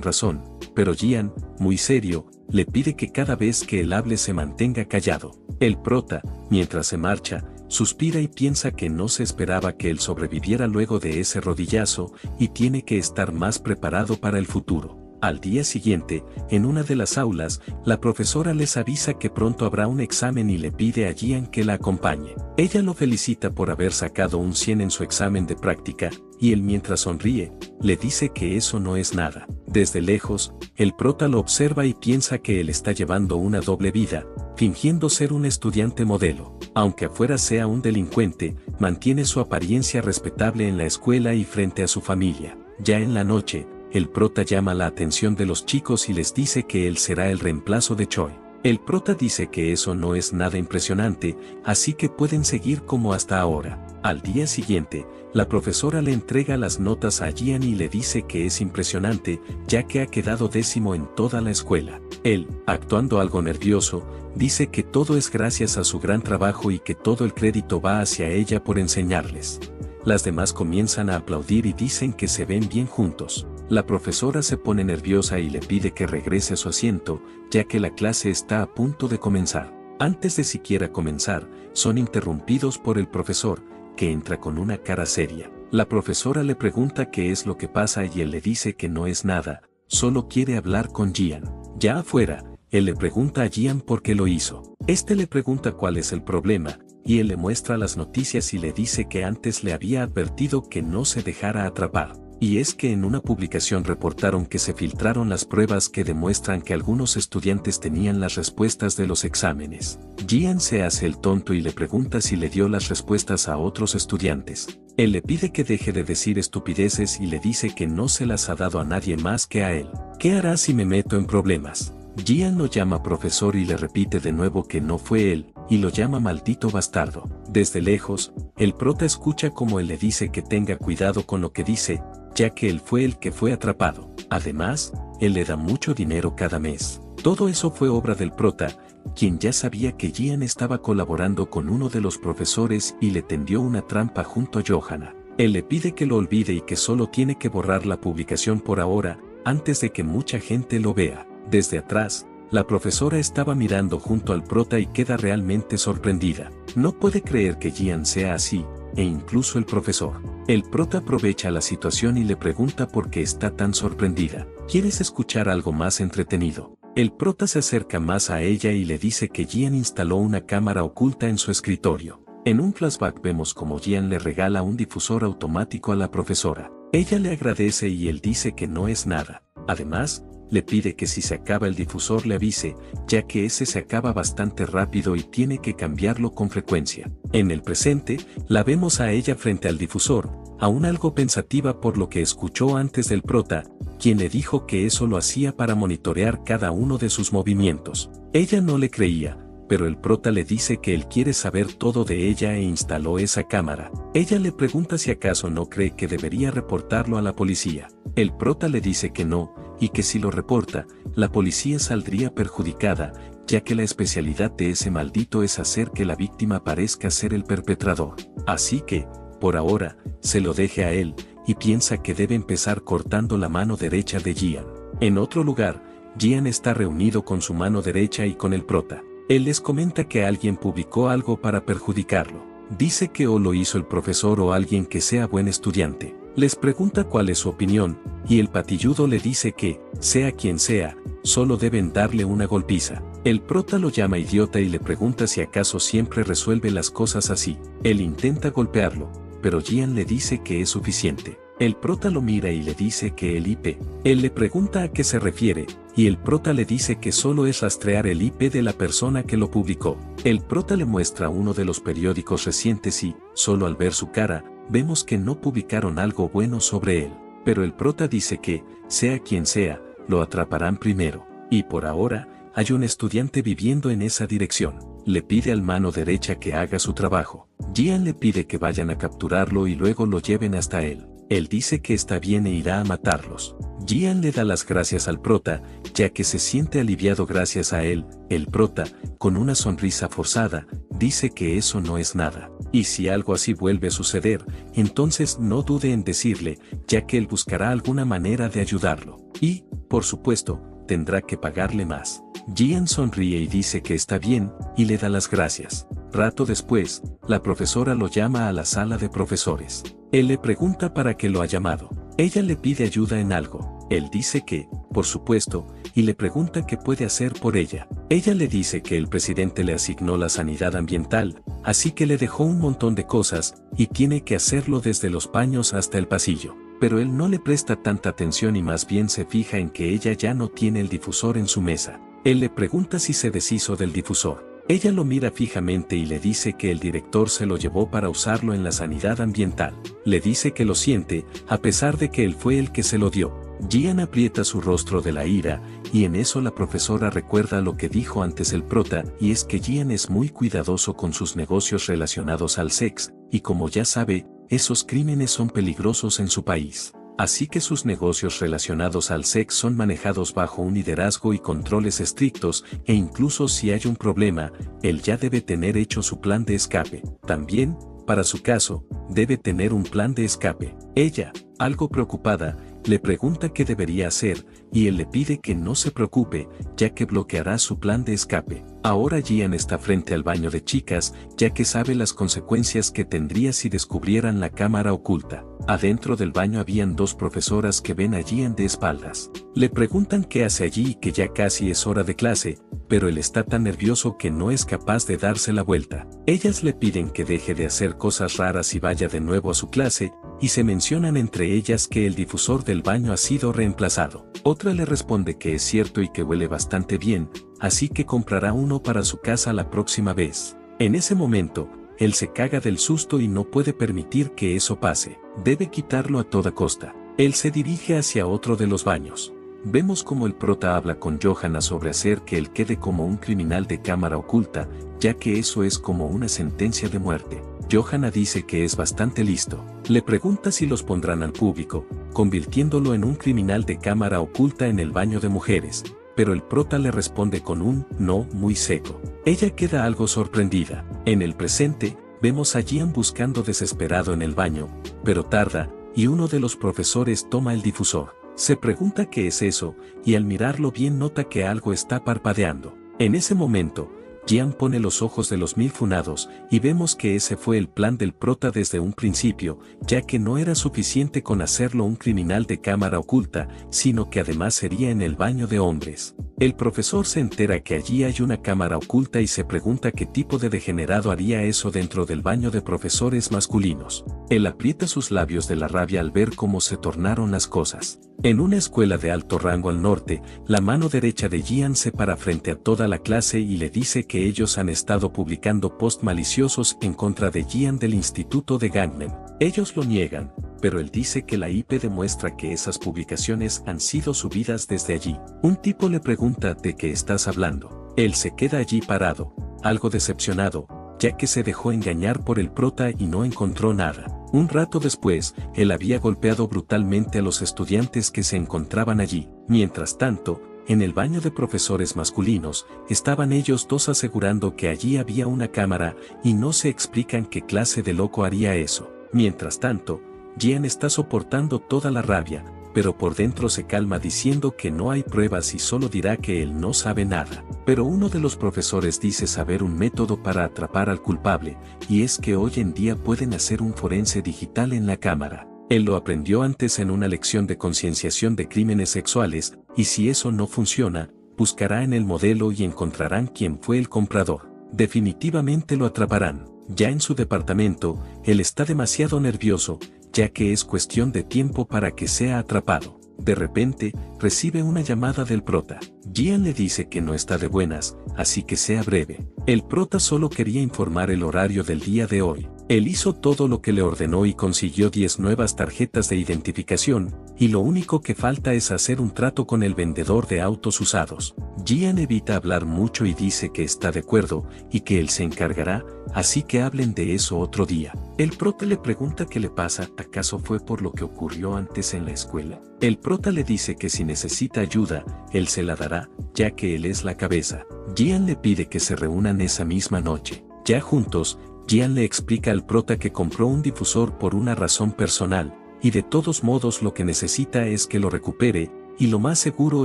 Speaker 1: razón, pero Gian, muy serio, le pide que cada vez que él hable se mantenga callado. El prota, mientras se marcha, suspira y piensa que no se esperaba que él sobreviviera luego de ese rodillazo y tiene que estar más preparado para el futuro. Al día siguiente, en una de las aulas, la profesora les avisa que pronto habrá un examen y le pide a Gian que la acompañe. Ella lo felicita por haber sacado un 100 en su examen de práctica, y él mientras sonríe, le dice que eso no es nada. Desde lejos, el prota lo observa y piensa que él está llevando una doble vida, fingiendo ser un estudiante modelo. Aunque afuera sea un delincuente, mantiene su apariencia respetable en la escuela y frente a su familia. Ya en la noche, el prota llama la atención de los chicos y les dice que él será el reemplazo de Choi. El prota dice que eso no es nada impresionante, así que pueden seguir como hasta ahora. Al día siguiente, la profesora le entrega las notas a Gian y le dice que es impresionante, ya que ha quedado 10º en toda la escuela. Él, actuando algo nervioso, dice que todo es gracias a su gran trabajo y que todo el crédito va hacia ella por enseñarles. Las demás comienzan a aplaudir y dicen que se ven bien juntos. La profesora se pone nerviosa y le pide que regrese a su asiento, ya que la clase está a punto de comenzar. Antes de siquiera comenzar, son interrumpidos por el profesor, que entra con una cara seria. La profesora le pregunta qué es lo que pasa y él le dice que no es nada, solo quiere hablar con Gian. Ya afuera, él le pregunta a Gian por qué lo hizo. Este le pregunta cuál es el problema, y él le muestra las noticias y le dice que antes le había advertido que no se dejara atrapar. Y es que en una publicación reportaron que se filtraron las pruebas que demuestran que algunos estudiantes tenían las respuestas de los exámenes. Gian se hace el tonto y le pregunta si le dio las respuestas a otros estudiantes. Él le pide que deje de decir estupideces y le dice que no se las ha dado a nadie más que a él. ¿Qué hará si me meto en problemas? Gian lo llama profesor y le repite de nuevo que no fue él, y lo llama maldito bastardo. Desde lejos, el prota escucha como él le dice que tenga cuidado con lo que dice, ya que él fue el que fue atrapado. Además, él le da mucho dinero cada mes. Todo eso fue obra del prota, quien ya sabía que Gian estaba colaborando con uno de los profesores y le tendió una trampa junto a Johanna. Él le pide que lo olvide y que solo tiene que borrar la publicación por ahora, antes de que mucha gente lo vea. Desde atrás, la profesora estaba mirando junto al prota y queda realmente sorprendida. No puede creer que Gian sea así, e incluso el profesor. El prota aprovecha la situación y le pregunta por qué está tan sorprendida. ¿Quieres escuchar algo más entretenido? El prota se acerca más a ella y le dice que Gian instaló una cámara oculta en su escritorio. En un flashback vemos como Gian le regala un difusor automático a la profesora. Ella le agradece y él dice que no es nada. Además, le pide que si se acaba el difusor le avise, ya que ese se acaba bastante rápido y tiene que cambiarlo con frecuencia. En el presente, la vemos a ella frente al difusor, aún algo pensativa por lo que escuchó antes del prota, quien le dijo que eso lo hacía para monitorear cada uno de sus movimientos. Ella no le creía, pero el prota le dice que él quiere saber todo de ella e instaló esa cámara. Ella le pregunta si acaso no cree que debería reportarlo a la policía. El prota le dice que no, y que si lo reporta, la policía saldría perjudicada, ya que la especialidad de ese maldito es hacer que la víctima parezca ser el perpetrador. Así que, por ahora, se lo deje a él, y piensa que debe empezar cortando la mano derecha de Gian. En otro lugar, Gian está reunido con su mano derecha y con el prota. Él les comenta que alguien publicó algo para perjudicarlo. Dice que o lo hizo el profesor o alguien que sea buen estudiante. Les pregunta cuál es su opinión, y el patilludo le dice que, sea quien sea, solo deben darle una golpiza. El prota lo llama idiota y le pregunta si acaso siempre resuelve las cosas así. Él intenta golpearlo, pero Gian le dice que es suficiente. El prota lo mira y le dice que el IP. Él le pregunta a qué se refiere, y el prota le dice que solo es rastrear el IP de la persona que lo publicó. El prota le muestra uno de los periódicos recientes y, solo al ver su cara, vemos que no publicaron algo bueno sobre él. Pero el prota dice que, sea quien sea, lo atraparán primero. Y por ahora, hay un estudiante viviendo en esa dirección. Le pide al mano derecha que haga su trabajo. Gian le pide que vayan a capturarlo y luego lo lleven hasta él. Él dice que está bien e irá a matarlos. Gian le da las gracias al prota, ya que se siente aliviado gracias a él. El prota, con una sonrisa forzada, dice que eso no es nada. Y si algo así vuelve a suceder, entonces no dude en decirle, ya que él buscará alguna manera de ayudarlo. Y, por supuesto, tendrá que pagarle más. Gian sonríe y dice que está bien, y le da las gracias. Rato después, la profesora lo llama a la sala de profesores. Él le pregunta para qué lo ha llamado. Ella le pide ayuda en algo. Él dice que, por supuesto, y le pregunta qué puede hacer por ella. Ella le dice que el presidente le asignó la sanidad ambiental, así que le dejó un montón de cosas, y tiene que hacerlo desde los baños hasta el pasillo. Pero él no le presta tanta atención y más bien se fija en que ella ya no tiene el difusor en su mesa. Él le pregunta si se deshizo del difusor. Ella lo mira fijamente y le dice que el director se lo llevó para usarlo en la sanidad ambiental. Le dice que lo siente, a pesar de que él fue el que se lo dio. Gian aprieta su rostro de la ira, y en eso la profesora recuerda lo que dijo antes el prota, y es que Gian es muy cuidadoso con sus negocios relacionados al sex, y como ya sabe, esos crímenes son peligrosos en su país. Así que sus negocios relacionados al sex son manejados bajo un liderazgo y controles estrictos, e incluso si hay un problema, él ya debe tener hecho su plan de escape. También, para su caso, debe tener un plan de escape. Ella, algo preocupada, le pregunta qué debería hacer, y él le pide que no se preocupe, ya que bloqueará su plan de escape. Ahora Gian está frente al baño de chicas, ya que sabe las consecuencias que tendría si descubrieran la cámara oculta. Adentro del baño habían dos profesoras que ven a Gian de espaldas. Le preguntan qué hace allí y que ya casi es hora de clase, pero él está tan nervioso que no es capaz de darse la vuelta. Ellas le piden que deje de hacer cosas raras y vaya de nuevo a su clase, y se mencionan entre ellas que el difusor del baño ha sido reemplazado. Otra le responde que es cierto y que huele bastante bien, así que comprará uno para su casa la próxima vez. En ese momento, él se caga del susto y no puede permitir que eso pase. Debe quitarlo a toda costa. Él se dirige hacia otro de los baños. Vemos como el prota habla con Johanna sobre hacer que él quede como un criminal de cámara oculta, ya que eso es como una sentencia de muerte. Johanna dice que es bastante listo. Le pregunta si los pondrán al público, convirtiéndolo en un criminal de cámara oculta en el baño de mujeres, pero el prota le responde con un no muy seco. Ella queda algo sorprendida. En el presente, vemos a Gian buscando desesperado en el baño, pero tarda, y uno de los profesores toma el difusor. Se pregunta qué es eso, y al mirarlo bien nota que algo está parpadeando. En ese momento, Gian pone los ojos de los 1000 funados, y vemos que ese fue el plan del prota desde un principio, ya que no era suficiente con hacerlo un criminal de cámara oculta, sino que además sería en el baño de hombres. El profesor se entera que allí hay una cámara oculta y se pregunta qué tipo de degenerado haría eso dentro del baño de profesores masculinos. Él aprieta sus labios de la rabia al ver cómo se tornaron las cosas. En una escuela de alto rango al norte, la mano derecha de Gian se para frente a toda la clase y le dice que ellos han estado publicando posts maliciosos en contra de Gian del Instituto de Gangmen. Ellos lo niegan, pero él dice que la IP demuestra que esas publicaciones han sido subidas desde allí. Un tipo le pregunta de qué estás hablando. Él se queda allí parado, algo decepcionado, ya que se dejó engañar por el prota y no encontró nada. Un rato después, él había golpeado brutalmente a los estudiantes que se encontraban allí. Mientras tanto, en el baño de profesores masculinos, estaban ellos dos asegurando que allí había una cámara y no se explican qué clase de loco haría eso. Mientras tanto, Jian está soportando toda la rabia, pero por dentro se calma diciendo que no hay pruebas y solo dirá que él no sabe nada. Pero uno de los profesores dice saber un método para atrapar al culpable, y es que hoy en día pueden hacer un forense digital en la cámara. Él lo aprendió antes en una lección de concienciación de crímenes sexuales, y si eso no funciona, buscará en el modelo y encontrarán quién fue el comprador. Definitivamente lo atraparán. Ya en su departamento, él está demasiado nervioso, ya que es cuestión de tiempo para que sea atrapado. De repente, recibe una llamada del prota. Jian le dice que no está de buenas, así que sea breve. El prota solo quería informar el horario del día de hoy. Él hizo todo lo que le ordenó y consiguió 10 nuevas tarjetas de identificación, y lo único que falta es hacer un trato con el vendedor de autos usados. Jian evita hablar mucho y dice que está de acuerdo, y que él se encargará, así que hablen de eso otro día. El prota le pregunta qué le pasa, ¿acaso fue por lo que ocurrió antes en la escuela? El prota le dice que si necesita ayuda, él se la dará, ya que él es la cabeza. Jian le pide que se reúnan esa misma noche. Ya juntos, Jian le explica al prota que compró un difusor por una razón personal, y de todos modos lo que necesita es que lo recupere, y lo más seguro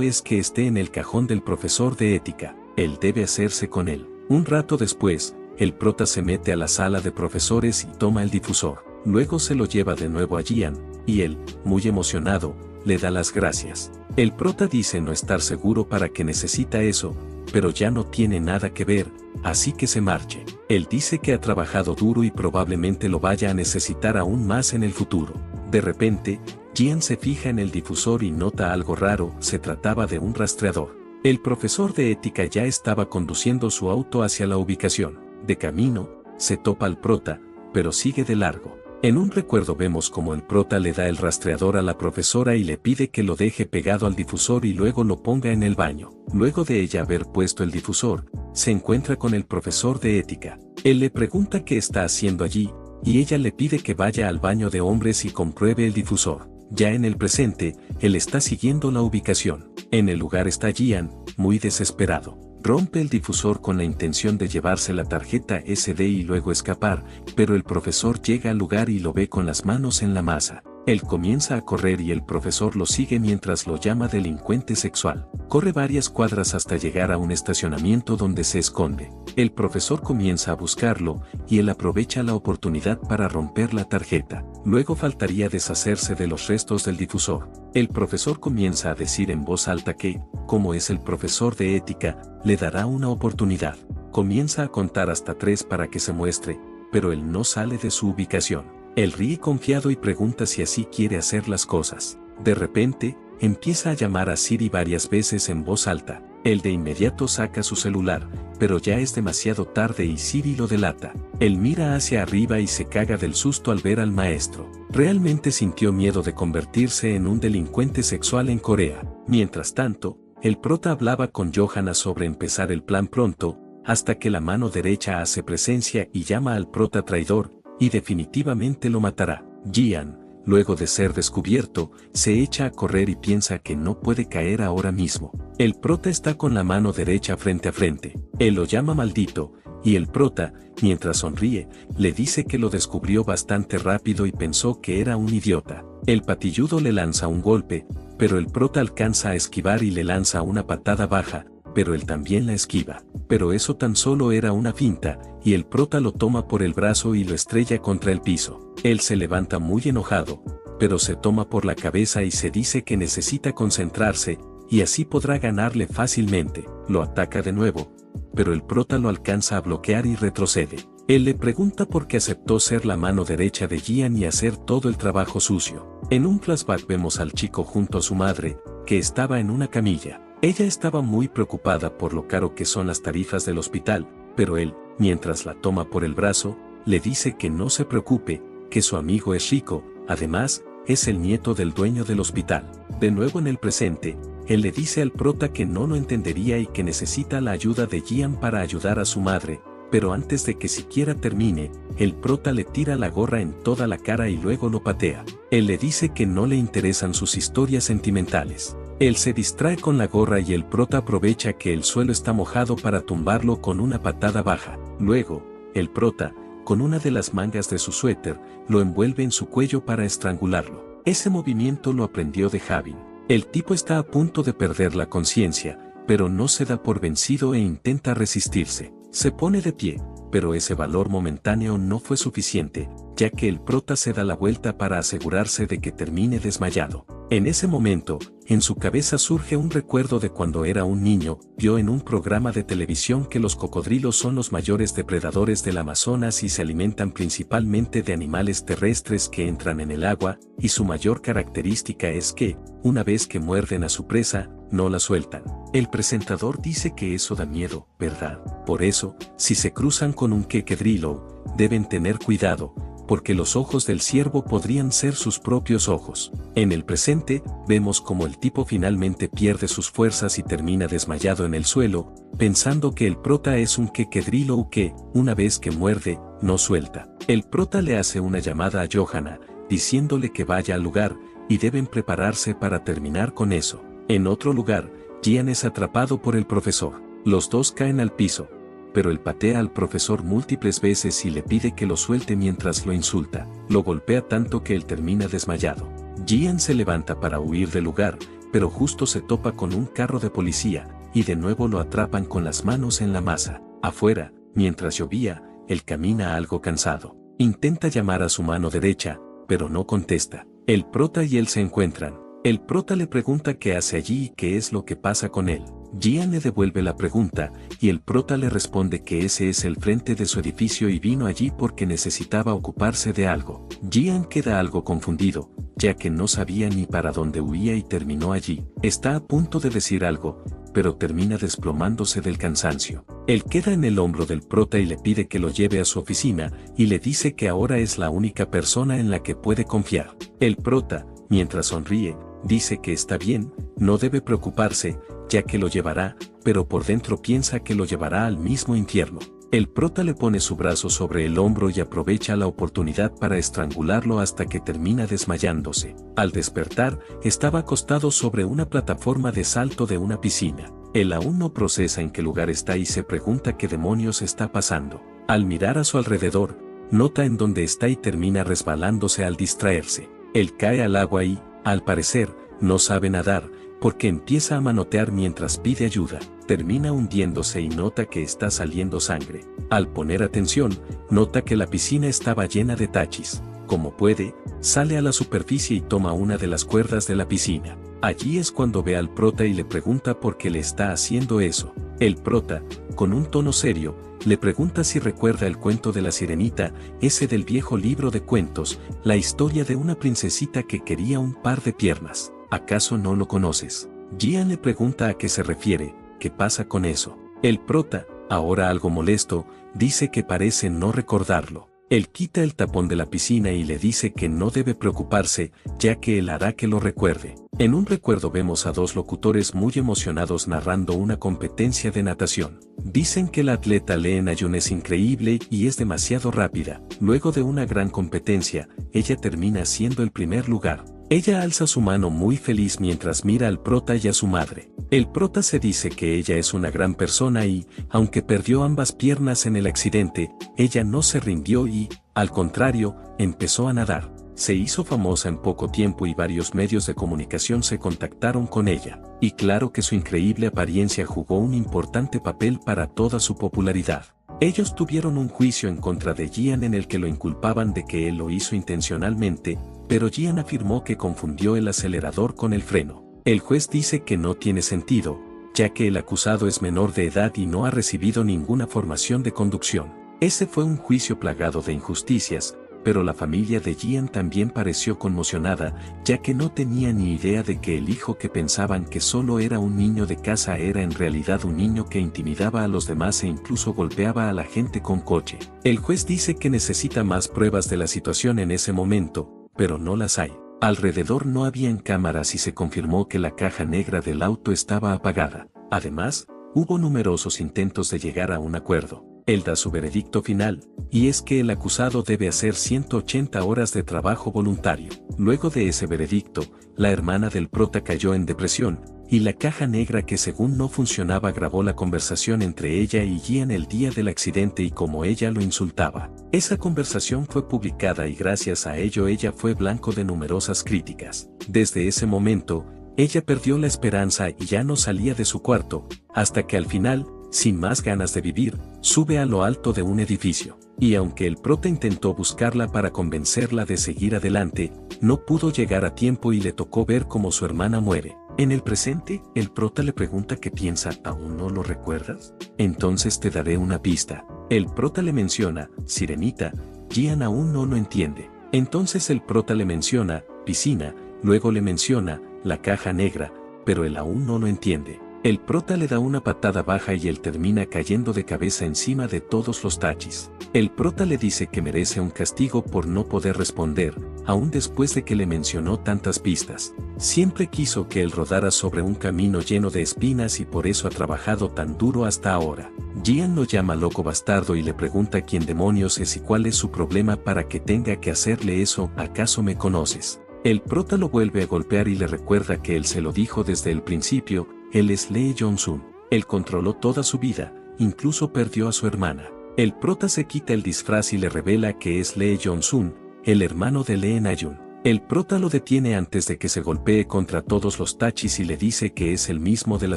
Speaker 1: es que esté en el cajón del profesor de ética. Él debe hacerse con él. Un rato después, el prota se mete a la sala de profesores y toma el difusor. Luego se lo lleva de nuevo a Jian, y él, muy emocionado, le da las gracias. El prota dice no estar seguro para qué necesita eso, pero ya no tiene nada que ver, así que se marche. Él dice que ha trabajado duro y probablemente lo vaya a necesitar aún más en el futuro. De repente, Jian se fija en el difusor y nota algo raro, se trataba de un rastreador. El profesor de ética ya estaba conduciendo su auto hacia la ubicación. De camino, se topa al prota, pero sigue de largo. En un recuerdo vemos como el prota le da el rastreador a la profesora y le pide que lo deje pegado al difusor y luego lo ponga en el baño. Luego de ella haber puesto el difusor, se encuentra con el profesor de ética. Él le pregunta qué está haciendo allí, y ella le pide que vaya al baño de hombres y compruebe el difusor. Ya en el presente, él está siguiendo la ubicación. En el lugar está Jian, muy desesperado. Rompe el difusor con la intención de llevarse la tarjeta SD y luego escapar, pero el profesor llega al lugar y lo ve con las manos en la masa. Él comienza a correr y el profesor lo sigue mientras lo llama delincuente sexual. Corre varias cuadras hasta llegar a un estacionamiento donde se esconde. El profesor comienza a buscarlo, y él aprovecha la oportunidad para romper la tarjeta. Luego faltaría deshacerse de los restos del difusor. El profesor comienza a decir en voz alta que, como es el profesor de ética, le dará una oportunidad. Comienza a contar hasta 3 para que se muestre, pero él no sale de su ubicación. Él ríe confiado y pregunta si así quiere hacer las cosas. De repente, empieza a llamar a Siri varias veces en voz alta. Él de inmediato saca su celular, pero ya es demasiado tarde y Siri lo delata. Él mira hacia arriba y se caga del susto al ver al maestro. Realmente sintió miedo de convertirse en un delincuente sexual en Corea. Mientras tanto, el prota hablaba con Johanna sobre empezar el plan pronto, hasta que la mano derecha hace presencia y llama al prota traidor, y definitivamente lo matará. Jian, luego de ser descubierto, se echa a correr y piensa que no puede caer ahora mismo. El prota está con la mano derecha frente a frente. Él lo llama maldito, y el prota, mientras sonríe, le dice que lo descubrió bastante rápido y pensó que era un idiota. El patilludo le lanza un golpe, pero el prota alcanza a esquivar y le lanza una patada baja, pero él también la esquiva. Pero eso tan solo era una finta, y el prota lo toma por el brazo y lo estrella contra el piso. Él se levanta muy enojado, pero se toma por la cabeza y se dice que necesita concentrarse, y así podrá ganarle fácilmente. Lo ataca de nuevo, pero el prota lo alcanza a bloquear y retrocede. Él le pregunta por qué aceptó ser la mano derecha de Jian y hacer todo el trabajo sucio. En un flashback vemos al chico junto a su madre, que estaba en una camilla. Ella estaba muy preocupada por lo caro que son las tarifas del hospital, pero él, mientras la toma por el brazo, le dice que no se preocupe, que su amigo es rico, además, es el nieto del dueño del hospital. De nuevo en el presente, él le dice al prota que no lo entendería y que necesita la ayuda de Jian para ayudar a su madre, pero antes de que siquiera termine, el prota le tira la gorra en toda la cara y luego lo patea. Él le dice que no le interesan sus historias sentimentales. Él se distrae con la gorra y el prota aprovecha que el suelo está mojado para tumbarlo con una patada baja. Luego, el prota, con una de las mangas de su suéter, lo envuelve en su cuello para estrangularlo. Ese movimiento lo aprendió de Javin. El tipo está a punto de perder la conciencia, pero no se da por vencido e intenta resistirse. Se pone de pie, pero ese valor momentáneo no fue suficiente, ya que el prota se da la vuelta para asegurarse de que termine desmayado. En ese momento, en su cabeza surge un recuerdo de cuando era un niño, vio en un programa de televisión que los cocodrilos son los mayores depredadores del Amazonas y se alimentan principalmente de animales terrestres que entran en el agua, y su mayor característica es que, una vez que muerden a su presa, no la sueltan. El presentador dice que eso da miedo, ¿verdad? Por eso, si se cruzan con un cocodrilo, deben tener cuidado, porque los ojos del ciervo podrían ser sus propios ojos. En el presente, vemos como el tipo finalmente pierde sus fuerzas y termina desmayado en el suelo, pensando que el prota es un cocodrilo que, una vez que muerde, no suelta. El prota le hace una llamada a Johanna, diciéndole que vaya al lugar, y deben prepararse para terminar con eso. En otro lugar, Gian es atrapado por el profesor. Los dos caen al piso, pero él patea al profesor múltiples veces y le pide que lo suelte mientras lo insulta. Lo golpea tanto que él termina desmayado. Gian se levanta para huir del lugar, pero justo se topa con un carro de policía, y de nuevo lo atrapan con las manos en la masa. Afuera, mientras llovía, él camina algo cansado. Intenta llamar a su mano derecha, pero no contesta. El prota y él se encuentran. El prota le pregunta qué hace allí y qué es lo que pasa con él. Gian le devuelve la pregunta, y el prota le responde que ese es el frente de su edificio y vino allí porque necesitaba ocuparse de algo. Gian queda algo confundido, ya que no sabía ni para dónde huía y terminó allí. Está a punto de decir algo, pero termina desplomándose del cansancio. Él queda en el hombro del prota y le pide que lo lleve a su oficina, y le dice que ahora es la única persona en la que puede confiar. El prota, mientras sonríe, dice que está bien, no debe preocuparse, ya que lo llevará, pero por dentro piensa que lo llevará al mismo infierno. El prota le pone su brazo sobre el hombro y aprovecha la oportunidad para estrangularlo hasta que termina desmayándose. Al despertar, estaba acostado sobre una plataforma de salto de una piscina. Él aún no procesa en qué lugar está y se pregunta qué demonios está pasando. Al mirar a su alrededor, nota en dónde está y termina resbalándose al distraerse. Él cae al agua y, al parecer, no sabe nadar, porque empieza a manotear mientras pide ayuda. Termina hundiéndose y nota que está saliendo sangre. Al poner atención, nota que la piscina estaba llena de tachis. Como puede, sale a la superficie y toma una de las cuerdas de la piscina. Allí es cuando ve al prota y le pregunta por qué le está haciendo eso. El prota, con un tono serio, le pregunta si recuerda el cuento de la sirenita, ese del viejo libro de cuentos, la historia de una princesita que quería un par de piernas. ¿Acaso no lo conoces? Gian le pregunta a qué se refiere, ¿qué pasa con eso? El prota, ahora algo molesto, dice que parece no recordarlo. Él quita el tapón de la piscina y le dice que no debe preocuparse, ya que él hará que lo recuerde. En un recuerdo vemos a dos locutores muy emocionados narrando una competencia de natación. Dicen que la atleta Lee Ayun es increíble y es demasiado rápida. Luego de una gran competencia, ella termina siendo el primer lugar. Ella alza su mano muy feliz mientras mira al prota y a su madre. El prota se dice que ella es una gran persona y, aunque perdió ambas piernas en el accidente, ella no se rindió y, al contrario, empezó a nadar. Se hizo famosa en poco tiempo y varios medios de comunicación se contactaron con ella. Y claro que su increíble apariencia jugó un importante papel para toda su popularidad. Ellos tuvieron un juicio en contra de Gian en el que lo inculpaban de que él lo hizo intencionalmente, pero Gian afirmó que confundió el acelerador con el freno. El juez dice que no tiene sentido, ya que el acusado es menor de edad y no ha recibido ninguna formación de conducción. Ese fue un juicio plagado de injusticias, pero la familia de Gian también pareció conmocionada, ya que no tenía ni idea de que el hijo que pensaban que solo era un niño de casa era en realidad un niño que intimidaba a los demás e incluso golpeaba a la gente con coche. El juez dice que necesita más pruebas de la situación en ese momento, pero no las hay. Alrededor no habían cámaras y se confirmó que la caja negra del auto estaba apagada. Además, hubo numerosos intentos de llegar a un acuerdo. Él da su veredicto final, y es que el acusado debe hacer 180 horas de trabajo voluntario. Luego de ese veredicto, la hermana del prota cayó en depresión, y la caja negra que según no funcionaba grabó la conversación entre ella y Gian el día del accidente y cómo ella lo insultaba. Esa conversación fue publicada y gracias a ello ella fue blanco de numerosas críticas. Desde ese momento, ella perdió la esperanza y ya no salía de su cuarto, hasta que al final, sin más ganas de vivir, sube a lo alto de un edificio. Y aunque el prota intentó buscarla para convencerla de seguir adelante, no pudo llegar a tiempo y le tocó ver cómo su hermana muere. En el presente, el prota le pregunta qué piensa, ¿aún no lo recuerdas? Entonces te daré una pista. El prota le menciona, Sirenita, Gian aún no lo entiende. Entonces el prota le menciona, piscina, luego le menciona, la caja negra, pero él aún no lo entiende. El prota le da una patada baja y él termina cayendo de cabeza encima de todos los tachis. El prota le dice que merece un castigo por no poder responder, aún después de que le mencionó tantas pistas. Siempre quiso que él rodara sobre un camino lleno de espinas y por eso ha trabajado tan duro hasta ahora. Gian lo llama loco bastardo y le pregunta quién demonios es y cuál es su problema para que tenga que hacerle eso, ¿acaso me conoces? El prota lo vuelve a golpear y le recuerda que él se lo dijo desde el principio, él es Lee Jong-sun. Él controló toda su vida, incluso perdió a su hermana. El prota se quita el disfraz y le revela que es Lee Jong-sun, el hermano de Lee Na-jun. El prota lo detiene antes de que se golpee contra todos los tachis y le dice que es el mismo de la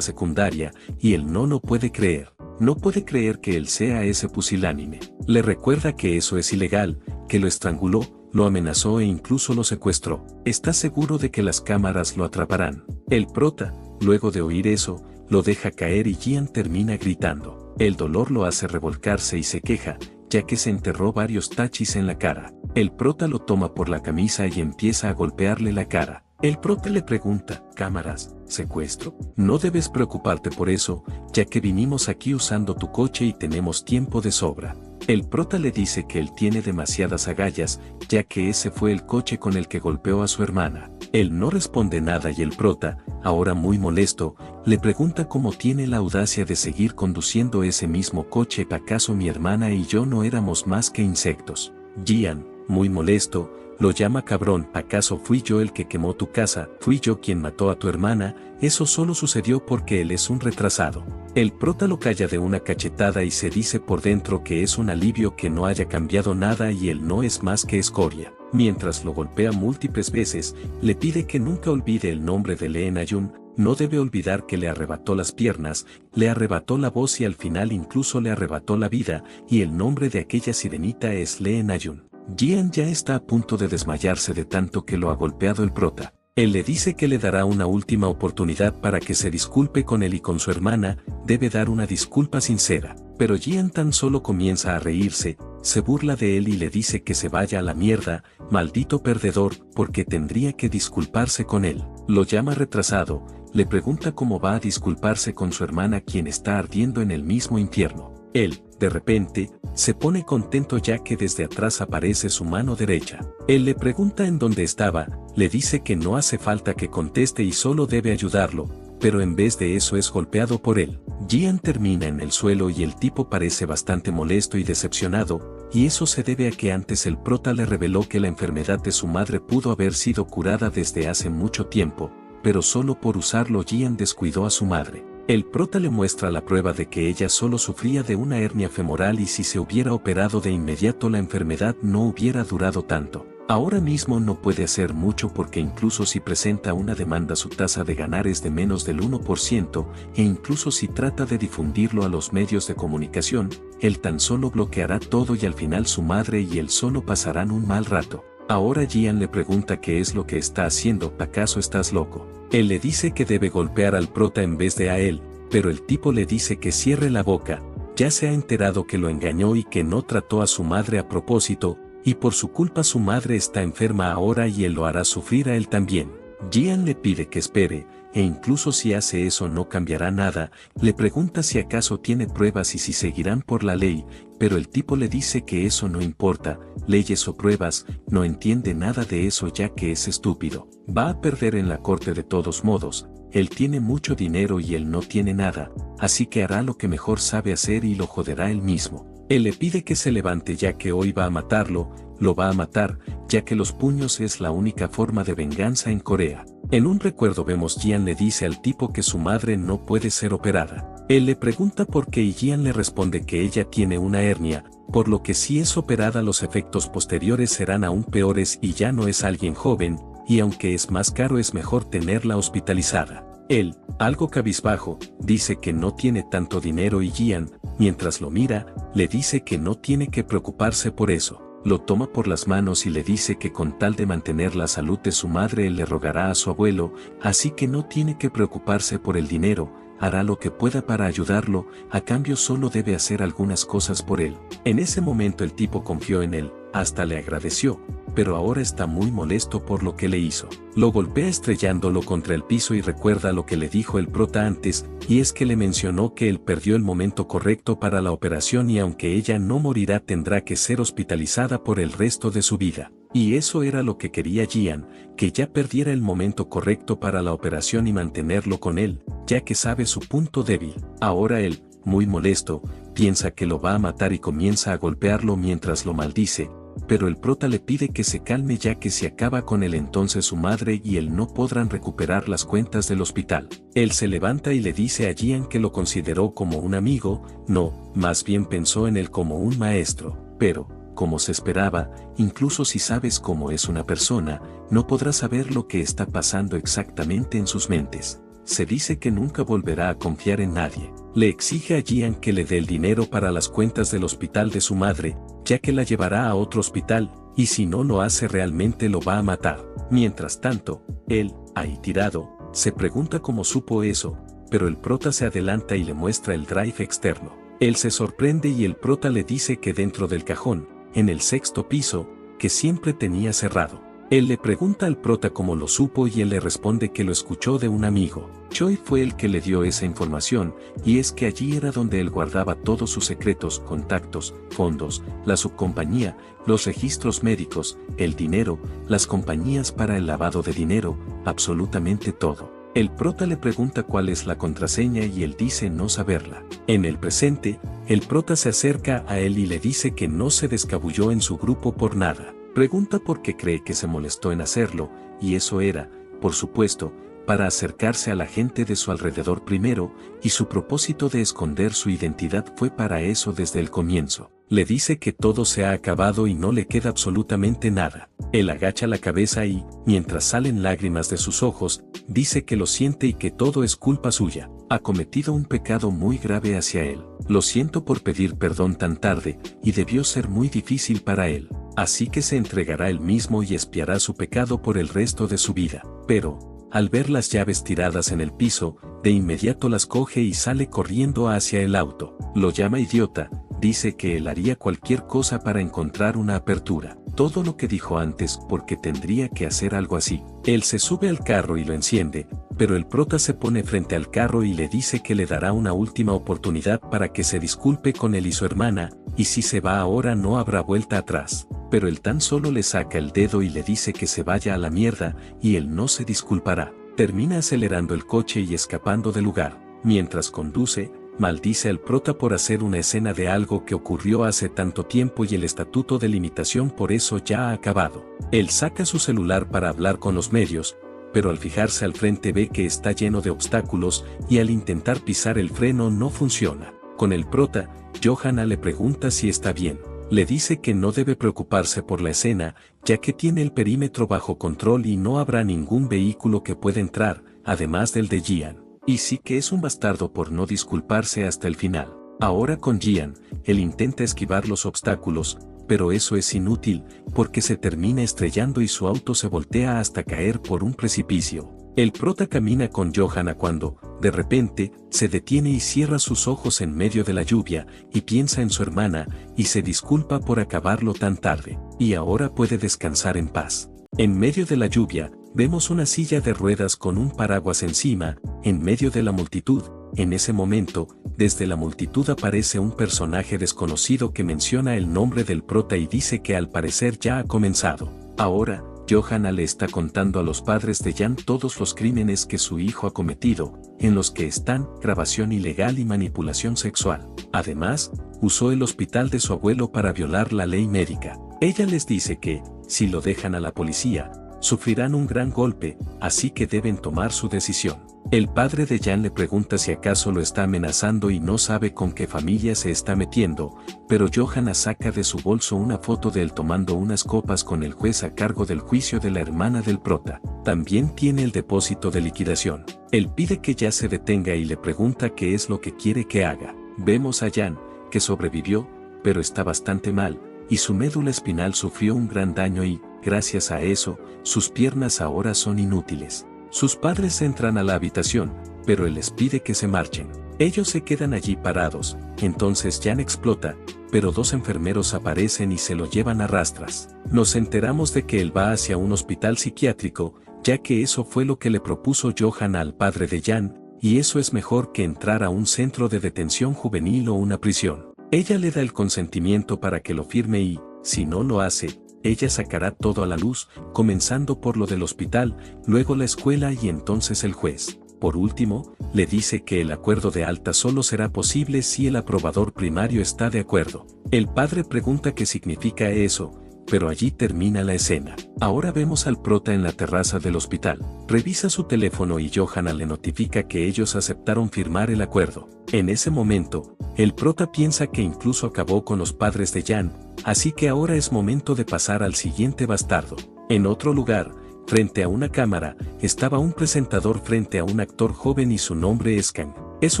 Speaker 1: secundaria, y él no lo puede creer. No puede creer que él sea ese pusilánime. Le recuerda que eso es ilegal, que lo estranguló, lo amenazó e incluso lo secuestró. Está seguro de que las cámaras lo atraparán. El prota, luego de oír eso, lo deja caer y Gian termina gritando. El dolor lo hace revolcarse y se queja, ya que se enterró varios tachis en la cara. El prota lo toma por la camisa y empieza a golpearle la cara. El prota le pregunta, ¿cámaras, secuestro? No debes preocuparte por eso, ya que vinimos aquí usando tu coche y tenemos tiempo de sobra. El prota le dice que él tiene demasiadas agallas, ya que ese fue el coche con el que golpeó a su hermana. Él no responde nada y el prota, ahora muy molesto, le pregunta cómo tiene la audacia de seguir conduciendo ese mismo coche. ¿Acaso mi hermana y yo no éramos más que insectos? Gian, muy molesto, lo llama cabrón. ¿Acaso fui yo el que quemó tu casa? ¿Fui yo quien mató a tu hermana? Eso solo sucedió porque él es un retrasado. El prota lo calla de una cachetada y se dice por dentro que es un alivio que no haya cambiado nada y él no es más que escoria. Mientras lo golpea múltiples veces, le pide que nunca olvide el nombre de Lee Na-jun, no debe olvidar que le arrebató las piernas, le arrebató la voz y al final incluso le arrebató la vida, y el nombre de aquella sirenita es Lee Na-jun. Gian ya está a punto de desmayarse de tanto que lo ha golpeado el prota. Él le dice que le dará una última oportunidad para que se disculpe con él y con su hermana, debe dar una disculpa sincera. Pero Gian tan solo comienza a reírse, se burla de él y le dice que se vaya a la mierda, maldito perdedor, porque tendría que disculparse con él. Lo llama retrasado, le pregunta cómo va a disculparse con su hermana quien está ardiendo en el mismo infierno. Él, de repente, se pone contento ya que desde atrás aparece su mano derecha. Él le pregunta en dónde estaba, le dice que no hace falta que conteste y solo debe ayudarlo, pero en vez de eso es golpeado por él. Gian termina en el suelo y el tipo parece bastante molesto y decepcionado, y eso se debe a que antes el prota le reveló que la enfermedad de su madre pudo haber sido curada desde hace mucho tiempo, pero solo por usarlo Gian descuidó a su madre. El prota le muestra la prueba de que ella solo sufría de una hernia femoral y si se hubiera operado de inmediato la enfermedad no hubiera durado tanto. Ahora mismo no puede hacer mucho porque incluso si presenta una demanda su tasa de ganar es de menos del 1% e incluso si trata de difundirlo a los medios de comunicación, él tan solo bloqueará todo y al final su madre y él solo pasarán un mal rato. Ahora Gian le pregunta qué es lo que está haciendo, ¿acaso estás loco? Él le dice que debe golpear al prota en vez de a él, pero el tipo le dice que cierre la boca, ya se ha enterado que lo engañó y que no trató a su madre a propósito, y por su culpa su madre está enferma ahora y él lo hará sufrir a él también. Gian le pide que espere, e incluso si hace eso no cambiará nada, le pregunta si acaso tiene pruebas y si seguirán por la ley, pero el tipo le dice que eso no importa, leyes o pruebas, no entiende nada de eso ya que es estúpido. Va a perder en la corte de todos modos, él tiene mucho dinero y él no tiene nada, así que hará lo que mejor sabe hacer y lo joderá él mismo. Él le pide que se levante ya que hoy va a matarlo, lo va a matar, ya que los puños es la única forma de venganza en Corea. En un recuerdo vemos Jian le dice al tipo que su madre no puede ser operada. Él le pregunta por qué y Jian le responde que ella tiene una hernia, por lo que si es operada los efectos posteriores serán aún peores y ya no es alguien joven, y aunque es más caro es mejor tenerla hospitalizada. Él, algo cabizbajo, dice que no tiene tanto dinero y Jian, mientras lo mira, le dice que no tiene que preocuparse por eso. Lo toma por las manos y le dice que con tal de mantener la salud de su madre él le rogará a su abuelo, así que no tiene que preocuparse por el dinero, hará lo que pueda para ayudarlo, a cambio solo debe hacer algunas cosas por él. En ese momento el tipo confió en él, hasta le agradeció, pero ahora está muy molesto por lo que le hizo. Lo golpea estrellándolo contra el piso y recuerda lo que le dijo el prota antes, y es que le mencionó que él perdió el momento correcto para la operación y aunque ella no morirá tendrá que ser hospitalizada por el resto de su vida. Y eso era lo que quería Jian, que ya perdiera el momento correcto para la operación y mantenerlo con él, ya que sabe su punto débil. Ahora él, muy molesto, piensa que lo va a matar y comienza a golpearlo mientras lo maldice, pero el prota le pide que se calme ya que si acaba con él entonces su madre y él no podrán recuperar las cuentas del hospital. Él se levanta y le dice a Jian que lo consideró como un amigo, no, más bien pensó en él como un maestro, pero, como se esperaba, incluso si sabes cómo es una persona, no podrás saber lo que está pasando exactamente en sus mentes. Se dice que nunca volverá a confiar en nadie. Le exige a Jian que le dé el dinero para las cuentas del hospital de su madre, ya que la llevará a otro hospital, y si no lo hace realmente lo va a matar. Mientras tanto, él, ahí tirado, se pregunta cómo supo eso, pero el prota se adelanta y le muestra el drive externo. Él se sorprende y el prota le dice que dentro del cajón, en el 6º piso, que siempre tenía cerrado. Él le pregunta al prota cómo lo supo y él le responde que lo escuchó de un amigo. Choi fue el que le dio esa información, y es que allí era donde él guardaba todos sus secretos, contactos, fondos, la subcompañía, los registros médicos, el dinero, las compañías para el lavado de dinero, absolutamente todo. El prota le pregunta cuál es la contraseña y él dice no saberla. En el presente, el prota se acerca a él y le dice que no se descabulló en su grupo por nada. Pregunta por qué cree que se molestó en hacerlo, y eso era, por supuesto, para acercarse a la gente de su alrededor primero, y su propósito de esconder su identidad fue para eso desde el comienzo. Le dice que todo se ha acabado y no le queda absolutamente nada. Él agacha la cabeza y, mientras salen lágrimas de sus ojos, dice que lo siente y que todo es culpa suya. Ha cometido un pecado muy grave hacia él. Lo siento por pedir perdón tan tarde, y debió ser muy difícil para él. Así que se entregará él mismo y expiará su pecado por el resto de su vida. Pero, al ver las llaves tiradas en el piso, de inmediato las coge y sale corriendo hacia el auto. Lo llama idiota, dice que él haría cualquier cosa para encontrar una apertura. Todo lo que dijo antes porque tendría que hacer algo así. Él se sube al carro y lo enciende, pero el prota se pone frente al carro y le dice que le dará una última oportunidad para que se disculpe con él y su hermana, y si se va ahora no habrá vuelta atrás. Pero él tan solo le saca el dedo y le dice que se vaya a la mierda, y él no se disculpará. Termina acelerando el coche y escapando del lugar. Mientras conduce, maldice al prota por hacer una escena de algo que ocurrió hace tanto tiempo y el estatuto de limitación por eso ya ha acabado. Él saca su celular para hablar con los medios, pero al fijarse al frente ve que está lleno de obstáculos y al intentar pisar el freno no funciona. Con el prota, Johanna le pregunta si está bien. Le dice que no debe preocuparse por la escena, ya que tiene el perímetro bajo control y no habrá ningún vehículo que pueda entrar, además del de Jian. Y sí que es un bastardo por no disculparse hasta el final. Ahora con Jian, él intenta esquivar los obstáculos, pero eso es inútil, porque se termina estrellando y su auto se voltea hasta caer por un precipicio. El prota camina con Johanna cuando, de repente, se detiene y cierra sus ojos en medio de la lluvia, y piensa en su hermana, y se disculpa por acabarlo tan tarde, y ahora puede descansar en paz. En medio de la lluvia, vemos una silla de ruedas con un paraguas encima, en medio de la multitud. En ese momento, desde la multitud aparece un personaje desconocido que menciona el nombre del prota y dice que al parecer ya ha comenzado. Ahora, Johanna le está contando a los padres de Jan todos los crímenes que su hijo ha cometido, en los que están grabación ilegal y manipulación sexual. Además, usó el hospital de su abuelo para violar la ley médica. Ella les dice que, si lo dejan a la policía, sufrirán un gran golpe, así que deben tomar su decisión. El padre de Jan le pregunta si acaso lo está amenazando y no sabe con qué familia se está metiendo, pero Johanna saca de su bolso una foto de él tomando unas copas con el juez a cargo del juicio de la hermana del prota. También tiene el depósito de liquidación. Él pide que ya se detenga y le pregunta qué es lo que quiere que haga. Vemos a Jan, que sobrevivió, pero está bastante mal, y su médula espinal sufrió un gran daño y, gracias a eso, sus piernas ahora son inútiles. Sus padres entran a la habitación, pero él les pide que se marchen. Ellos se quedan allí parados, entonces Jan explota, pero dos enfermeros aparecen y se lo llevan a rastras. Nos enteramos de que él va hacia un hospital psiquiátrico, ya que eso fue lo que le propuso Johanna al padre de Jan, y eso es mejor que entrar a un centro de detención juvenil o una prisión. Ella le da el consentimiento para que lo firme y, si no lo hace, ella sacará todo a la luz, comenzando por lo del hospital, luego la escuela y entonces el juez. Por último, le dice que el acuerdo de alta solo será posible si el aprobador primario está de acuerdo. El padre pregunta qué significa eso, pero allí termina la escena. Ahora vemos al prota en la terraza del hospital. Revisa su teléfono y Johanna le notifica que ellos aceptaron firmar el acuerdo. En ese momento, el prota piensa que incluso acabó con los padres de Jan, así que ahora es momento de pasar al siguiente bastardo. En otro lugar, frente a una cámara, estaba un presentador frente a un actor joven y su nombre es Kang. Es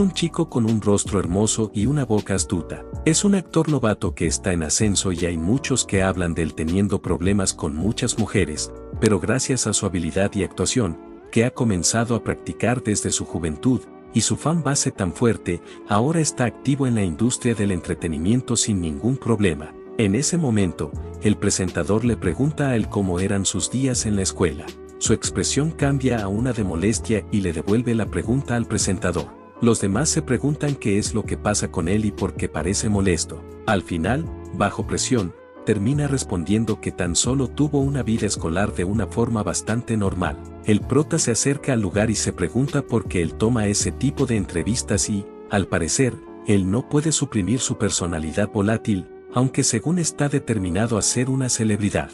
Speaker 1: un chico con un rostro hermoso y una boca astuta. Es un actor novato que está en ascenso y hay muchos que hablan de él teniendo problemas con muchas mujeres, pero gracias a su habilidad y actuación, que ha comenzado a practicar desde su juventud, y su fan base tan fuerte, ahora está activo en la industria del entretenimiento sin ningún problema. En ese momento, el presentador le pregunta a él cómo eran sus días en la escuela. Su expresión cambia a una de molestia y le devuelve la pregunta al presentador. Los demás se preguntan qué es lo que pasa con él y por qué parece molesto. Al final, bajo presión, termina respondiendo que tan solo tuvo una vida escolar de una forma bastante normal. El prota se acerca al lugar y se pregunta por qué él toma ese tipo de entrevistas y, al parecer, él no puede suprimir su personalidad volátil, aunque según está determinado a ser una celebridad.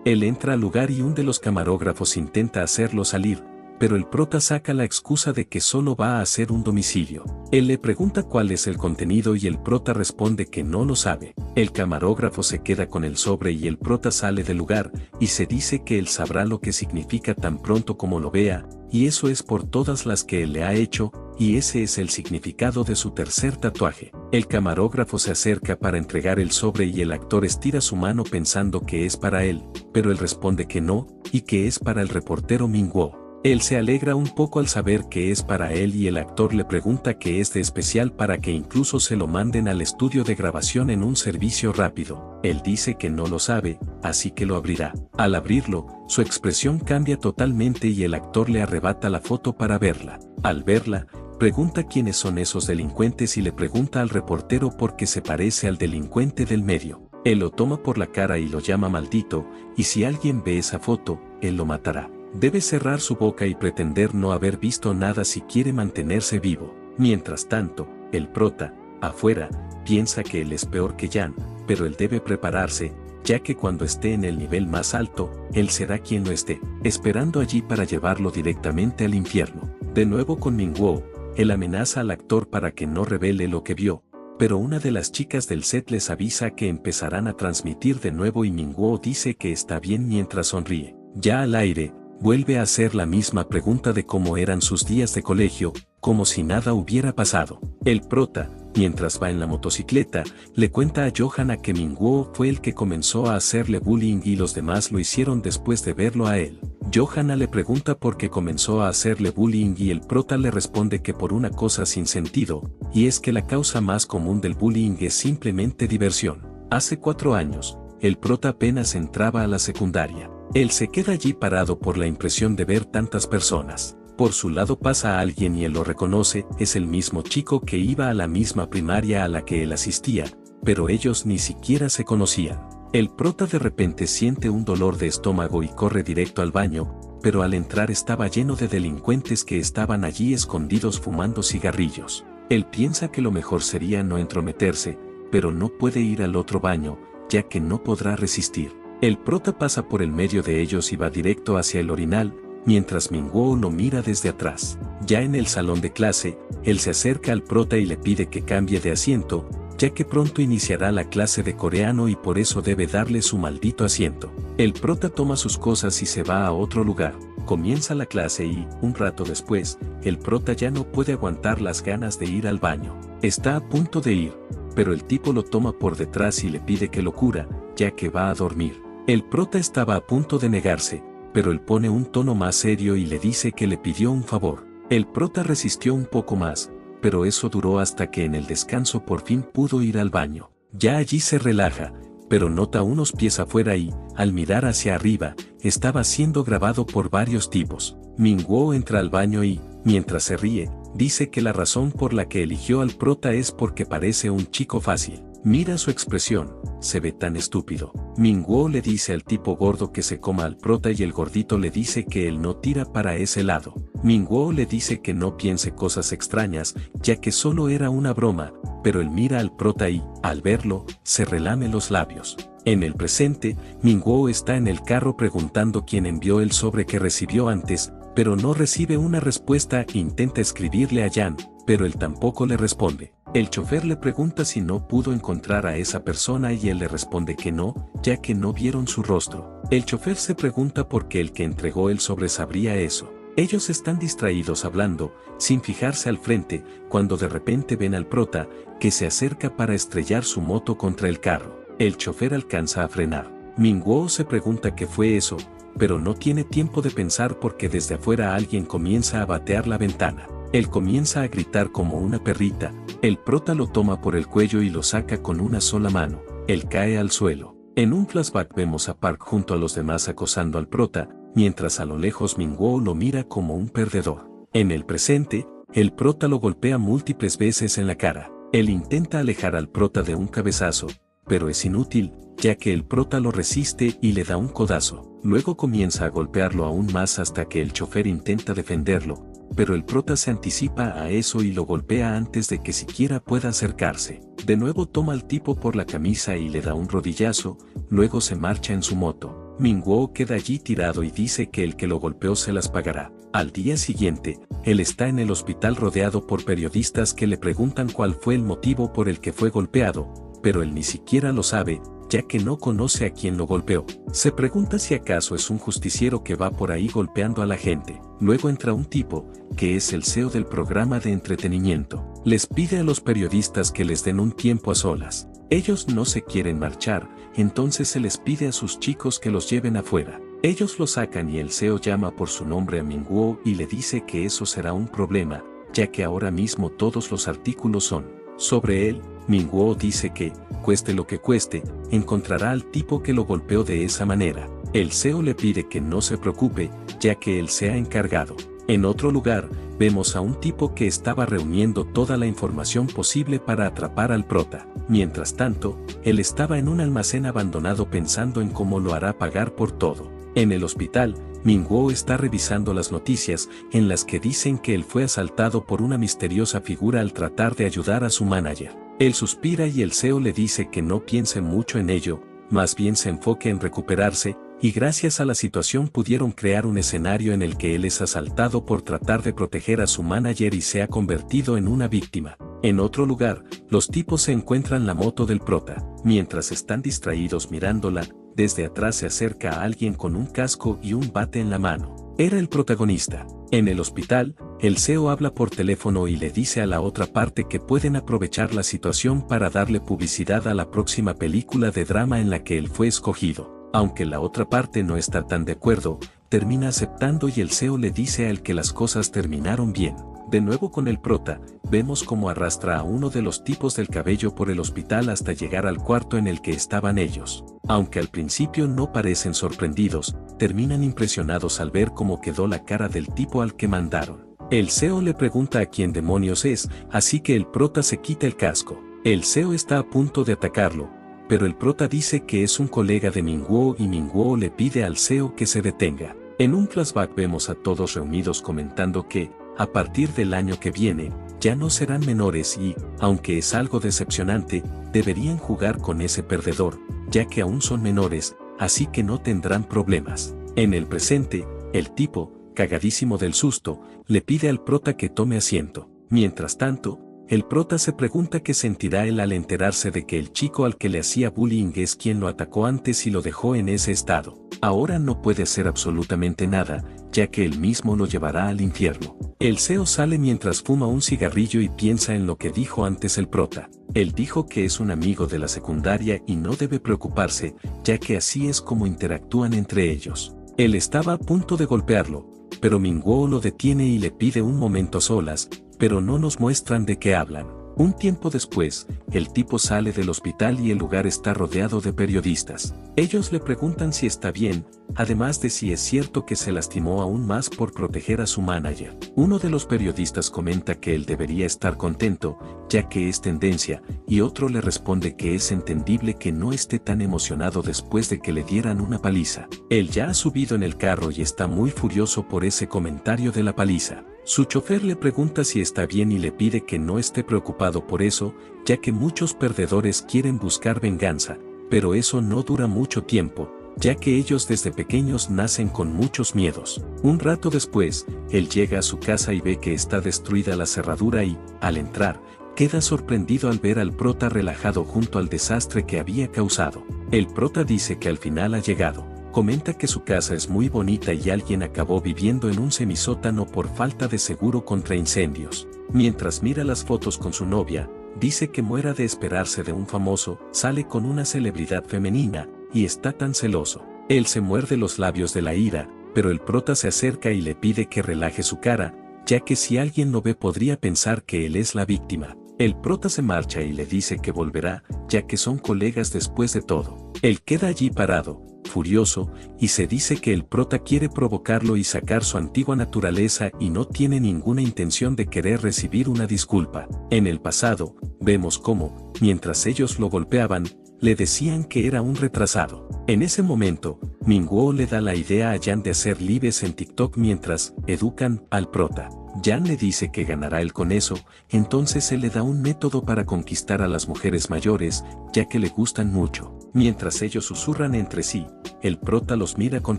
Speaker 1: Él entra al lugar y un de los camarógrafos intenta hacerlo salir, pero el prota saca la excusa de que solo va a hacer un domicilio. Él le pregunta cuál es el contenido y el prota responde que no lo sabe. El camarógrafo se queda con el sobre y el prota sale del lugar, y se dice que él sabrá lo que significa tan pronto como lo vea, y eso es por todas las que él le ha hecho, y ese es el significado de su tercer tatuaje. El camarógrafo se acerca para entregar el sobre y el actor estira su mano pensando que es para él, pero él responde que no, y que es para el reportero Minguo. Él se alegra un poco al saber que es para él y el actor le pregunta qué es de especial para que incluso se lo manden al estudio de grabación en un servicio rápido. Él dice que no lo sabe, así que lo abrirá. Al abrirlo, su expresión cambia totalmente y el actor le arrebata la foto para verla. Al verla, pregunta quiénes son esos delincuentes y le pregunta al reportero por qué se parece al delincuente del medio. Él lo toma por la cara y lo llama maldito, y si alguien ve esa foto, él lo matará. Debe cerrar su boca y pretender no haber visto nada si quiere mantenerse vivo. Mientras tanto, el prota, afuera, piensa que él es peor que Jan, pero él debe prepararse, ya que cuando esté en el nivel más alto, él será quien lo esté, esperando allí para llevarlo directamente al infierno. De nuevo con Minguo, él amenaza al actor para que no revele lo que vio, pero una de las chicas del set les avisa que empezarán a transmitir de nuevo y Minguo dice que está bien mientras sonríe. Ya al aire, vuelve a hacer la misma pregunta de cómo eran sus días de colegio, como si nada hubiera pasado. El prota, mientras va en la motocicleta, le cuenta a Johanna que Minguo fue el que comenzó a hacerle bullying y los demás lo hicieron después de verlo a él. Johanna le pregunta por qué comenzó a hacerle bullying y el prota le responde que por una cosa sin sentido, y es que la causa más común del bullying es simplemente diversión. Hace 4 años, el prota apenas entraba a la secundaria. Él se queda allí parado por la impresión de ver tantas personas. Por su lado pasa a alguien y él lo reconoce, es el mismo chico que iba a la misma primaria a la que él asistía, pero ellos ni siquiera se conocían. El prota de repente siente un dolor de estómago y corre directo al baño, pero al entrar estaba lleno de delincuentes que estaban allí escondidos fumando cigarrillos. Él piensa que lo mejor sería no entrometerse, pero no puede ir al otro baño, ya que no podrá resistir. El prota pasa por el medio de ellos y va directo hacia el orinal, mientras Minguo lo mira desde atrás. Ya en el salón de clase, él se acerca al prota y le pide que cambie de asiento, ya que pronto iniciará la clase de coreano y por eso debe darle su maldito asiento. El prota toma sus cosas y se va a otro lugar. Comienza la clase y, un rato después, el prota ya no puede aguantar las ganas de ir al baño. Está a punto de ir, pero el tipo lo toma por detrás y le pide que lo cura, ya que va a dormir. El prota estaba a punto de negarse, pero él pone un tono más serio y le dice que le pidió un favor. El prota resistió un poco más, pero eso duró hasta que en el descanso por fin pudo ir al baño. Ya allí se relaja, pero nota unos pies afuera y, al mirar hacia arriba, estaba siendo grabado por varios tipos. Minguo entra al baño y, mientras se ríe, dice que la razón por la que eligió al prota es porque parece un chico fácil. Mira su expresión, se ve tan estúpido. Minguo le dice al tipo gordo que se coma al prota y el gordito le dice que él no tira para ese lado. Minguo le dice que no piense cosas extrañas, ya que solo era una broma, pero él mira al prota y, al verlo, se relame los labios. En el presente, Minguo está en el carro preguntando quién envió el sobre que recibió antes, pero no recibe una respuesta. Intenta escribirle a Yan, pero él tampoco le responde. El chofer le pregunta si no pudo encontrar a esa persona y él le responde que no, ya que no vieron su rostro. El chofer se pregunta por qué el que entregó el sobre sabría eso. Ellos están distraídos hablando, sin fijarse al frente, cuando de repente ven al prota, que se acerca para estrellar su moto contra el carro. El chofer alcanza a frenar. Minguo se pregunta qué fue eso, pero no tiene tiempo de pensar porque desde afuera alguien comienza a batear la ventana. Él comienza a gritar como una perrita. El prota lo toma por el cuello y lo saca con una sola mano. Él cae al suelo. En un flashback vemos a Park junto a los demás acosando al prota, mientras a lo lejos Minguo lo mira como un perdedor. En el presente, el prota lo golpea múltiples veces en la cara. Él intenta alejar al prota de un cabezazo, pero es inútil, ya que el prota lo resiste y le da un codazo. Luego comienza a golpearlo aún más hasta que el chofer intenta defenderlo, pero el prota se anticipa a eso y lo golpea antes de que siquiera pueda acercarse. De nuevo toma al tipo por la camisa y le da un rodillazo, luego se marcha en su moto. Minguo queda allí tirado y dice que el que lo golpeó se las pagará. Al día siguiente, él está en el hospital rodeado por periodistas que le preguntan cuál fue el motivo por el que fue golpeado, pero él ni siquiera lo sabe, ya que no conoce a quién lo golpeó. Se pregunta si acaso es un justiciero que va por ahí golpeando a la gente. Luego entra un tipo, que es el CEO del programa de entretenimiento. Les pide a los periodistas que les den un tiempo a solas. Ellos no se quieren marchar, entonces se les pide a sus chicos que los lleven afuera. Ellos lo sacan y el CEO llama por su nombre a Minguo y le dice que eso será un problema, ya que ahora mismo todos los artículos son sobre él. Minguo dice que, cueste lo que cueste, encontrará al tipo que lo golpeó de esa manera. El CEO le pide que no se preocupe, ya que él se ha encargado. En otro lugar, vemos a un tipo que estaba reuniendo toda la información posible para atrapar al prota. Mientras tanto, él estaba en un almacén abandonado pensando en cómo lo hará pagar por todo. En el hospital, Minguo está revisando las noticias en las que dicen que él fue asaltado por una misteriosa figura al tratar de ayudar a su manager. Él suspira y el CEO le dice que no piense mucho en ello, más bien se enfoque en recuperarse, y gracias a la situación pudieron crear un escenario en el que él es asaltado por tratar de proteger a su manager y se ha convertido en una víctima. En otro lugar, los tipos se encuentran la moto del prota. Mientras están distraídos mirándola, desde atrás se acerca a alguien con un casco y un bate en la mano. Era el protagonista. En el hospital, el CEO habla por teléfono y le dice a la otra parte que pueden aprovechar la situación para darle publicidad a la próxima película de drama en la que él fue escogido. Aunque la otra parte no está tan de acuerdo, termina aceptando y el CEO le dice a él que las cosas terminaron bien. De nuevo con el prota, vemos cómo arrastra a uno de los tipos del cabello por el hospital hasta llegar al cuarto en el que estaban ellos. Aunque al principio no parecen sorprendidos, terminan impresionados al ver cómo quedó la cara del tipo al que mandaron. El CEO le pregunta a quién demonios es, así que el prota se quita el casco. El CEO está a punto de atacarlo, pero el prota dice que es un colega de Minguo y Minguo le pide al CEO que se detenga. En un flashback vemos a todos reunidos comentando que, a partir del año que viene, ya no serán menores y, aunque es algo decepcionante, deberían jugar con ese perdedor, ya que aún son menores, así que no tendrán problemas. En el presente, el tipo, cagadísimo del susto, le pide al prota que tome asiento. Mientras tanto, el prota se pregunta qué sentirá él al enterarse de que el chico al que le hacía bullying es quien lo atacó antes y lo dejó en ese estado. Ahora no puede hacer absolutamente nada, ya que él mismo lo llevará al infierno. El CEO sale mientras fuma un cigarrillo y piensa en lo que dijo antes el prota. Él dijo que es un amigo de la secundaria y no debe preocuparse, ya que así es como interactúan entre ellos. Él estaba a punto de golpearlo, pero Minguo lo detiene y le pide un momento a solas, pero no nos muestran de qué hablan. Un tiempo después, el tipo sale del hospital y el lugar está rodeado de periodistas. Ellos le preguntan si está bien, además de si es cierto que se lastimó aún más por proteger a su manager. Uno de los periodistas comenta que él debería estar contento, ya que es tendencia, y otro le responde que es entendible que no esté tan emocionado después de que le dieran una paliza. Él ya ha subido en el carro y está muy furioso por ese comentario de la paliza. Su chofer le pregunta si está bien y le pide que no esté preocupado por eso, ya que muchos perdedores quieren buscar venganza, pero eso no dura mucho tiempo, ya que ellos desde pequeños nacen con muchos miedos. Un rato después, él llega a su casa y ve que está destruida la cerradura y, al entrar, queda sorprendido al ver al prota relajado junto al desastre que había causado. El prota dice que al final ha llegado. Comenta que su casa es muy bonita y alguien acabó viviendo en un semisótano por falta de seguro contra incendios. Mientras mira las fotos con su novia, dice que muera de esperarse de un famoso, sale con una celebridad femenina, y está tan celoso. Él se muerde los labios de la ira, pero el prota se acerca y le pide que relaje su cara, ya que si alguien lo ve podría pensar que él es la víctima. El prota se marcha y le dice que volverá, ya que son colegas después de todo. Él queda allí parado, furioso, y se dice que el prota quiere provocarlo y sacar su antigua naturaleza y no tiene ninguna intención de querer recibir una disculpa. En el pasado, vemos cómo, mientras ellos lo golpeaban, le decían que era un retrasado. En ese momento, Minguo le da la idea a Jan de hacer lives en TikTok mientras educan al prota. Jan le dice que ganará él con eso, entonces él le da un método para conquistar a las mujeres mayores, ya que le gustan mucho. Mientras ellos susurran entre sí, el prota los mira con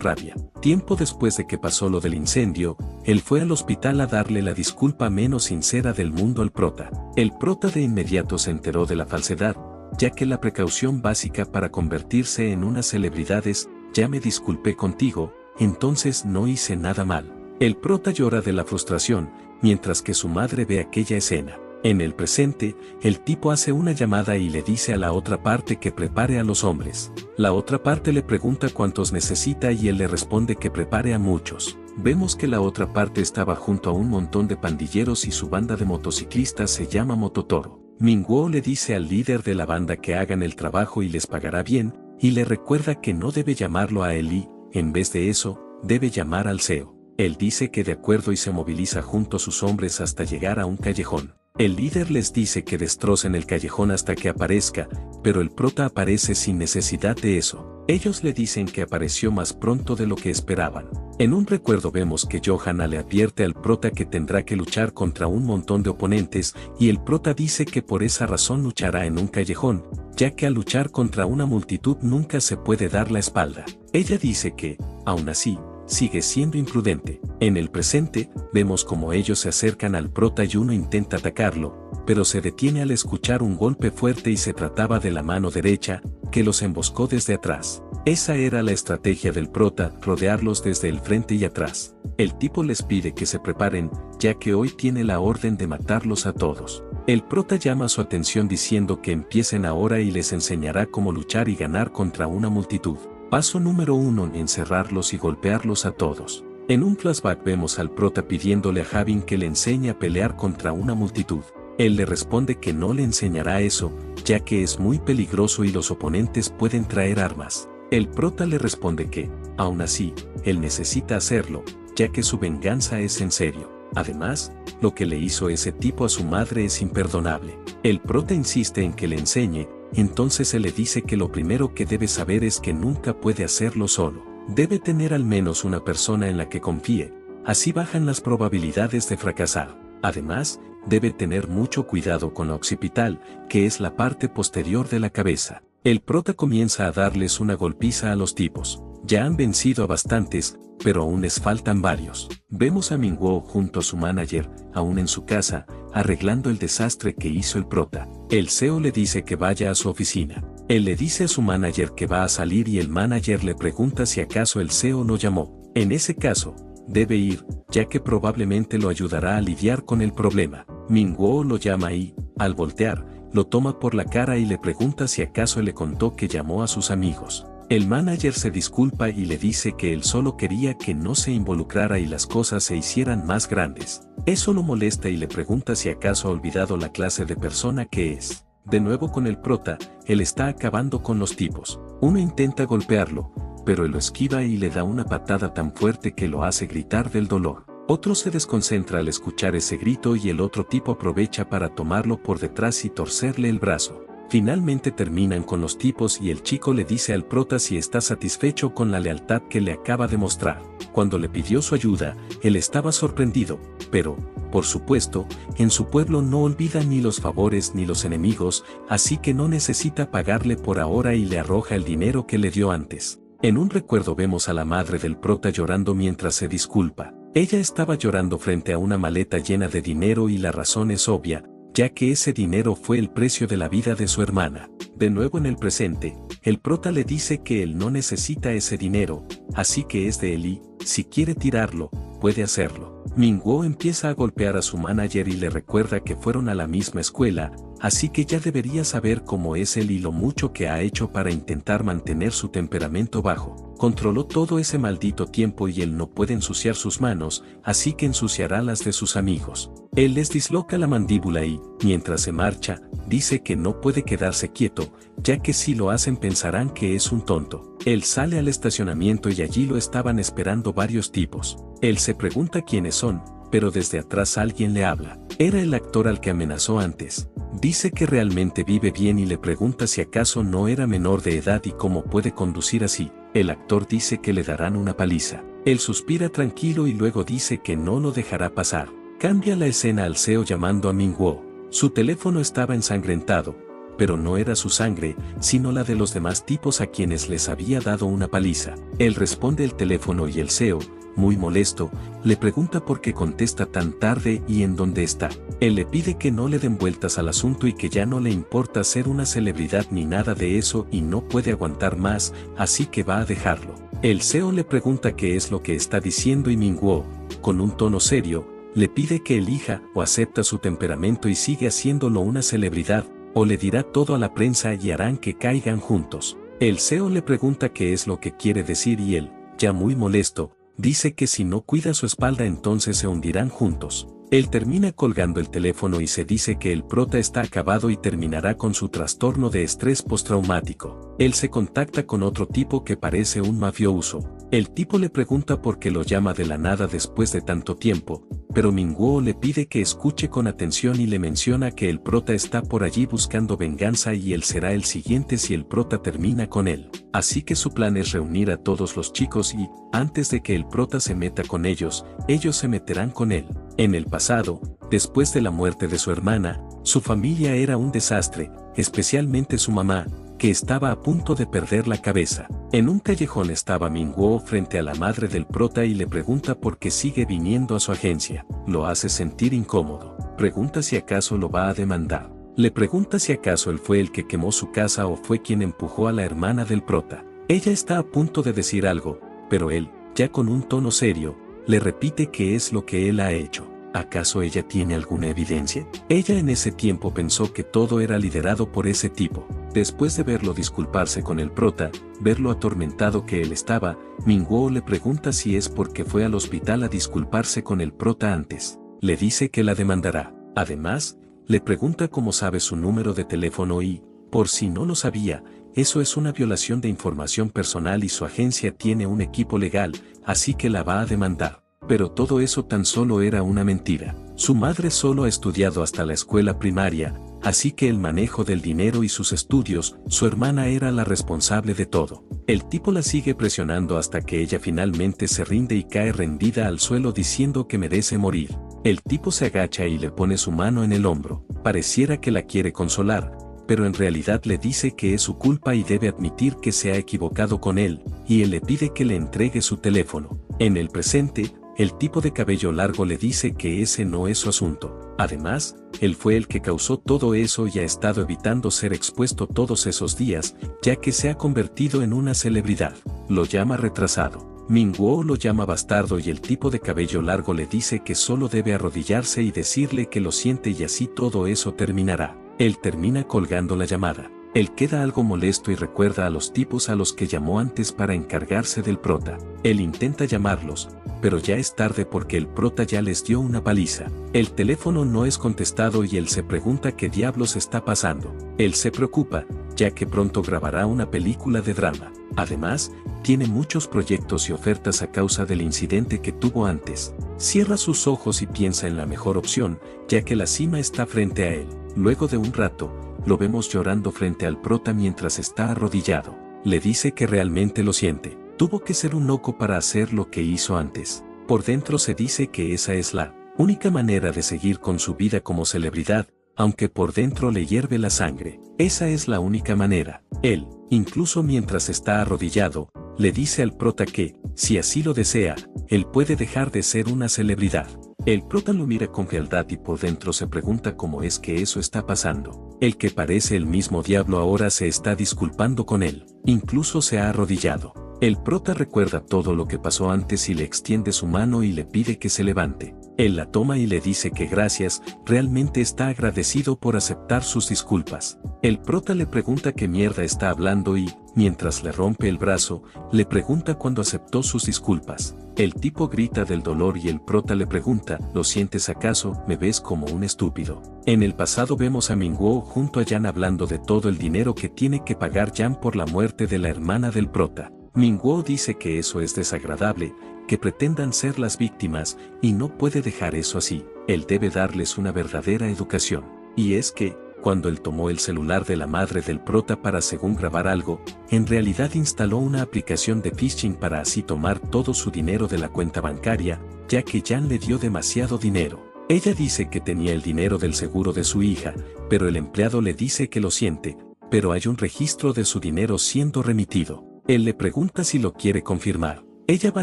Speaker 1: rabia. Tiempo después de que pasó lo del incendio, él fue al hospital a darle la disculpa menos sincera del mundo al prota. El prota de inmediato se enteró de la falsedad, ya que la precaución básica para convertirse en una celebridad es, ya me disculpé contigo, entonces no hice nada mal. El prota llora de la frustración, mientras que su madre ve aquella escena. En el presente, el tipo hace una llamada y le dice a la otra parte que prepare a los hombres. La otra parte le pregunta cuántos necesita y él le responde que prepare a muchos. Vemos que la otra parte estaba junto a un montón de pandilleros y su banda de motociclistas se llama Mototoro. Minguo le dice al líder de la banda que hagan el trabajo y les pagará bien, y le recuerda que no debe llamarlo a él y, en vez de eso, debe llamar al CEO. Él dice que de acuerdo y se moviliza junto a sus hombres hasta llegar a un callejón. El líder les dice que destrocen el callejón hasta que aparezca, pero el prota aparece sin necesidad de eso. Ellos le dicen que apareció más pronto de lo que esperaban. En un recuerdo vemos que Johanna le advierte al prota que tendrá que luchar contra un montón de oponentes y el prota dice que por esa razón luchará en un callejón, ya que al luchar contra una multitud nunca se puede dar la espalda. Ella dice que, aún así, sigue siendo imprudente. En el presente, vemos como ellos se acercan al prota y uno intenta atacarlo, pero se detiene al escuchar un golpe fuerte y se trataba de la mano derecha, que los emboscó desde atrás. Esa era la estrategia del prota, rodearlos desde el frente y atrás. El tipo les pide que se preparen, ya que hoy tiene la orden de matarlos a todos. El prota llama su atención diciendo que empiecen ahora y les enseñará cómo luchar y ganar contra una multitud. Paso número 1: encerrarlos y golpearlos a todos. En un flashback vemos al prota pidiéndole a Javin que le enseñe a pelear contra una multitud. Él le responde que no le enseñará eso, ya que es muy peligroso y los oponentes pueden traer armas. El prota le responde que, aún así, él necesita hacerlo, ya que su venganza es en serio. Además, lo que le hizo ese tipo a su madre es imperdonable. El prota insiste en que le enseñe, entonces se le dice que lo primero que debe saber es que nunca puede hacerlo solo. Debe tener al menos una persona en la que confíe, así bajan las probabilidades de fracasar. Además, debe tener mucho cuidado con la occipital, que es la parte posterior de la cabeza. El prota comienza a darles una golpiza a los tipos. Ya han vencido a bastantes, pero aún les faltan varios. Vemos a Minguo junto a su manager, aún en su casa, arreglando el desastre que hizo el prota. El CEO le dice que vaya a su oficina. Él le dice a su manager que va a salir y el manager le pregunta si acaso el CEO lo llamó. En ese caso, debe ir, ya que probablemente lo ayudará a lidiar con el problema. Minguo lo llama y, al voltear, lo toma por la cara y le pregunta si acaso le contó que llamó a sus amigos. El manager se disculpa y le dice que él solo quería que no se involucrara y las cosas se hicieran más grandes. Eso lo molesta y le pregunta si acaso ha olvidado la clase de persona que es. De nuevo con el prota, él está acabando con los tipos. Uno intenta golpearlo, pero él lo esquiva y le da una patada tan fuerte que lo hace gritar del dolor. Otro se desconcentra al escuchar ese grito y el otro tipo aprovecha para tomarlo por detrás y torcerle el brazo. Finalmente terminan con los tipos y el chico le dice al prota si está satisfecho con la lealtad que le acaba de mostrar. Cuando le pidió su ayuda, él estaba sorprendido, pero, por supuesto, en su pueblo no olvidan ni los favores ni los enemigos, así que no necesita pagarle por ahora y le arroja el dinero que le dio antes. En un recuerdo vemos a la madre del prota llorando mientras se disculpa. Ella estaba llorando frente a una maleta llena de dinero y la razón es obvia, ya que ese dinero fue el precio de la vida de su hermana. De nuevo en el presente, el prota le dice que él no necesita ese dinero, así que es de él y, si quiere tirarlo, puede hacerlo. Minguo empieza a golpear a su manager y le recuerda que fueron a la misma escuela, así que ya debería saber cómo es él y lo mucho que ha hecho para intentar mantener su temperamento bajo. Controló todo ese maldito tiempo y él no puede ensuciar sus manos, así que ensuciará las de sus amigos. Él les disloca la mandíbula y, mientras se marcha, dice que no puede quedarse quieto, ya que si lo hacen pensarán que es un tonto. Él sale al estacionamiento y allí lo estaban esperando varios tipos. Él se pregunta quiénes son, pero desde atrás alguien le habla. Era el actor al que amenazó antes. Dice que realmente vive bien y le pregunta si acaso no era menor de edad y cómo puede conducir así. El actor dice que le darán una paliza. Él suspira tranquilo y luego dice que no lo dejará pasar. Cambia la escena al CEO llamando a Minguo. Su teléfono estaba ensangrentado, pero no era su sangre, sino la de los demás tipos a quienes les había dado una paliza. Él responde el teléfono y el CEO, muy molesto, le pregunta por qué contesta tan tarde y en dónde está. Él le pide que no le den vueltas al asunto y que ya no le importa ser una celebridad ni nada de eso y no puede aguantar más, así que va a dejarlo. El CEO le pregunta qué es lo que está diciendo y Minguo, con un tono serio, le pide que elija o acepta su temperamento y sigue haciéndolo una celebridad, o le dirá todo a la prensa y harán que caigan juntos. El CEO le pregunta qué es lo que quiere decir y él, ya muy molesto, dice que si no cuida su espalda entonces se hundirán juntos. Él termina colgando el teléfono y se dice que el prota está acabado y terminará con su trastorno de estrés postraumático. Él se contacta con otro tipo que parece un mafioso. El tipo le pregunta por qué lo llama de la nada después de tanto tiempo, pero Minguo le pide que escuche con atención y le menciona que el prota está por allí buscando venganza y él será el siguiente si el prota termina con él. Así que su plan es reunir a todos los chicos y, antes de que el prota se meta con ellos se meterán con él. En el pasado, después de la muerte de su hermana, su familia era un desastre, especialmente su mamá, que estaba a punto de perder la cabeza. En un callejón estaba Minguo frente a la madre del prota y le pregunta por qué sigue viniendo a su agencia. Lo hace sentir incómodo. Pregunta si acaso lo va a demandar. Le pregunta si acaso él fue el que quemó su casa o fue quien empujó a la hermana del prota. Ella está a punto de decir algo, pero él, ya con un tono serio, le repite qué es lo que él ha hecho. ¿Acaso ella tiene alguna evidencia? Ella en ese tiempo pensó que todo era liderado por ese tipo. Después de verlo disculparse con el prota, ver lo atormentado que él estaba, Minguo le pregunta si es porque fue al hospital a disculparse con el prota antes. Le dice que la demandará. Además, le pregunta cómo sabe su número de teléfono y, por si no lo sabía, eso es una violación de información personal y su agencia tiene un equipo legal, así que la va a demandar. Pero todo eso tan solo era una mentira. Su madre solo ha estudiado hasta la escuela primaria, así que el manejo del dinero y sus estudios, su hermana era la responsable de todo. El tipo la sigue presionando hasta que ella finalmente se rinde y cae rendida al suelo diciendo que merece morir. El tipo se agacha y le pone su mano en el hombro, pareciera que la quiere consolar, pero en realidad le dice que es su culpa y debe admitir que se ha equivocado con él, y él le pide que le entregue su teléfono. En el presente, el tipo de cabello largo le dice que ese no es su asunto. Además, él fue el que causó todo eso y ha estado evitando ser expuesto todos esos días, ya que se ha convertido en una celebridad. Lo llama retrasado. Minguo lo llama bastardo y el tipo de cabello largo le dice que solo debe arrodillarse y decirle que lo siente y así todo eso terminará. Él termina colgando la llamada. Él queda algo molesto y recuerda a los tipos a los que llamó antes para encargarse del prota. Él intenta llamarlos, pero ya es tarde porque el prota ya les dio una paliza. El teléfono no es contestado y él se pregunta qué diablos está pasando. Él se preocupa, ya que pronto grabará una película de drama. Además, tiene muchos proyectos y ofertas a causa del incidente que tuvo antes. Cierra sus ojos y piensa en la mejor opción, ya que la cima está frente a él. Luego de un rato, lo vemos llorando frente al prota mientras está arrodillado. Le dice que realmente lo siente. Tuvo que ser un loco para hacer lo que hizo antes. Por dentro se dice que esa es la única manera de seguir con su vida como celebridad, aunque por dentro le hierve la sangre. Esa es la única manera. Él, incluso mientras está arrodillado, le dice al prota que, si así lo desea, él puede dejar de ser una celebridad. El prota lo mira con fealdad y por dentro se pregunta cómo es que eso está pasando. El que parece el mismo diablo ahora se está disculpando con él. Incluso se ha arrodillado. El prota recuerda todo lo que pasó antes y le extiende su mano y le pide que se levante. Él la toma y le dice que gracias, realmente está agradecido por aceptar sus disculpas. El prota le pregunta qué mierda está hablando y, mientras le rompe el brazo, le pregunta cuándo aceptó sus disculpas. El tipo grita del dolor y el prota le pregunta, ¿lo sientes acaso? ¿Me ves como un estúpido? En el pasado vemos a Minguo junto a Yan hablando de todo el dinero que tiene que pagar Yan por la muerte de la hermana del prota. Minguo dice que eso es desagradable, que pretendan ser las víctimas, y no puede dejar eso así. Él debe darles una verdadera educación. Y es que, cuando él tomó el celular de la madre del prota para según grabar algo, en realidad instaló una aplicación de phishing para así tomar todo su dinero de la cuenta bancaria, ya que Yan le dio demasiado dinero. Ella dice que tenía el dinero del seguro de su hija, pero el empleado le dice que lo siente, pero hay un registro de su dinero siendo remitido. Él le pregunta si lo quiere confirmar. Ella va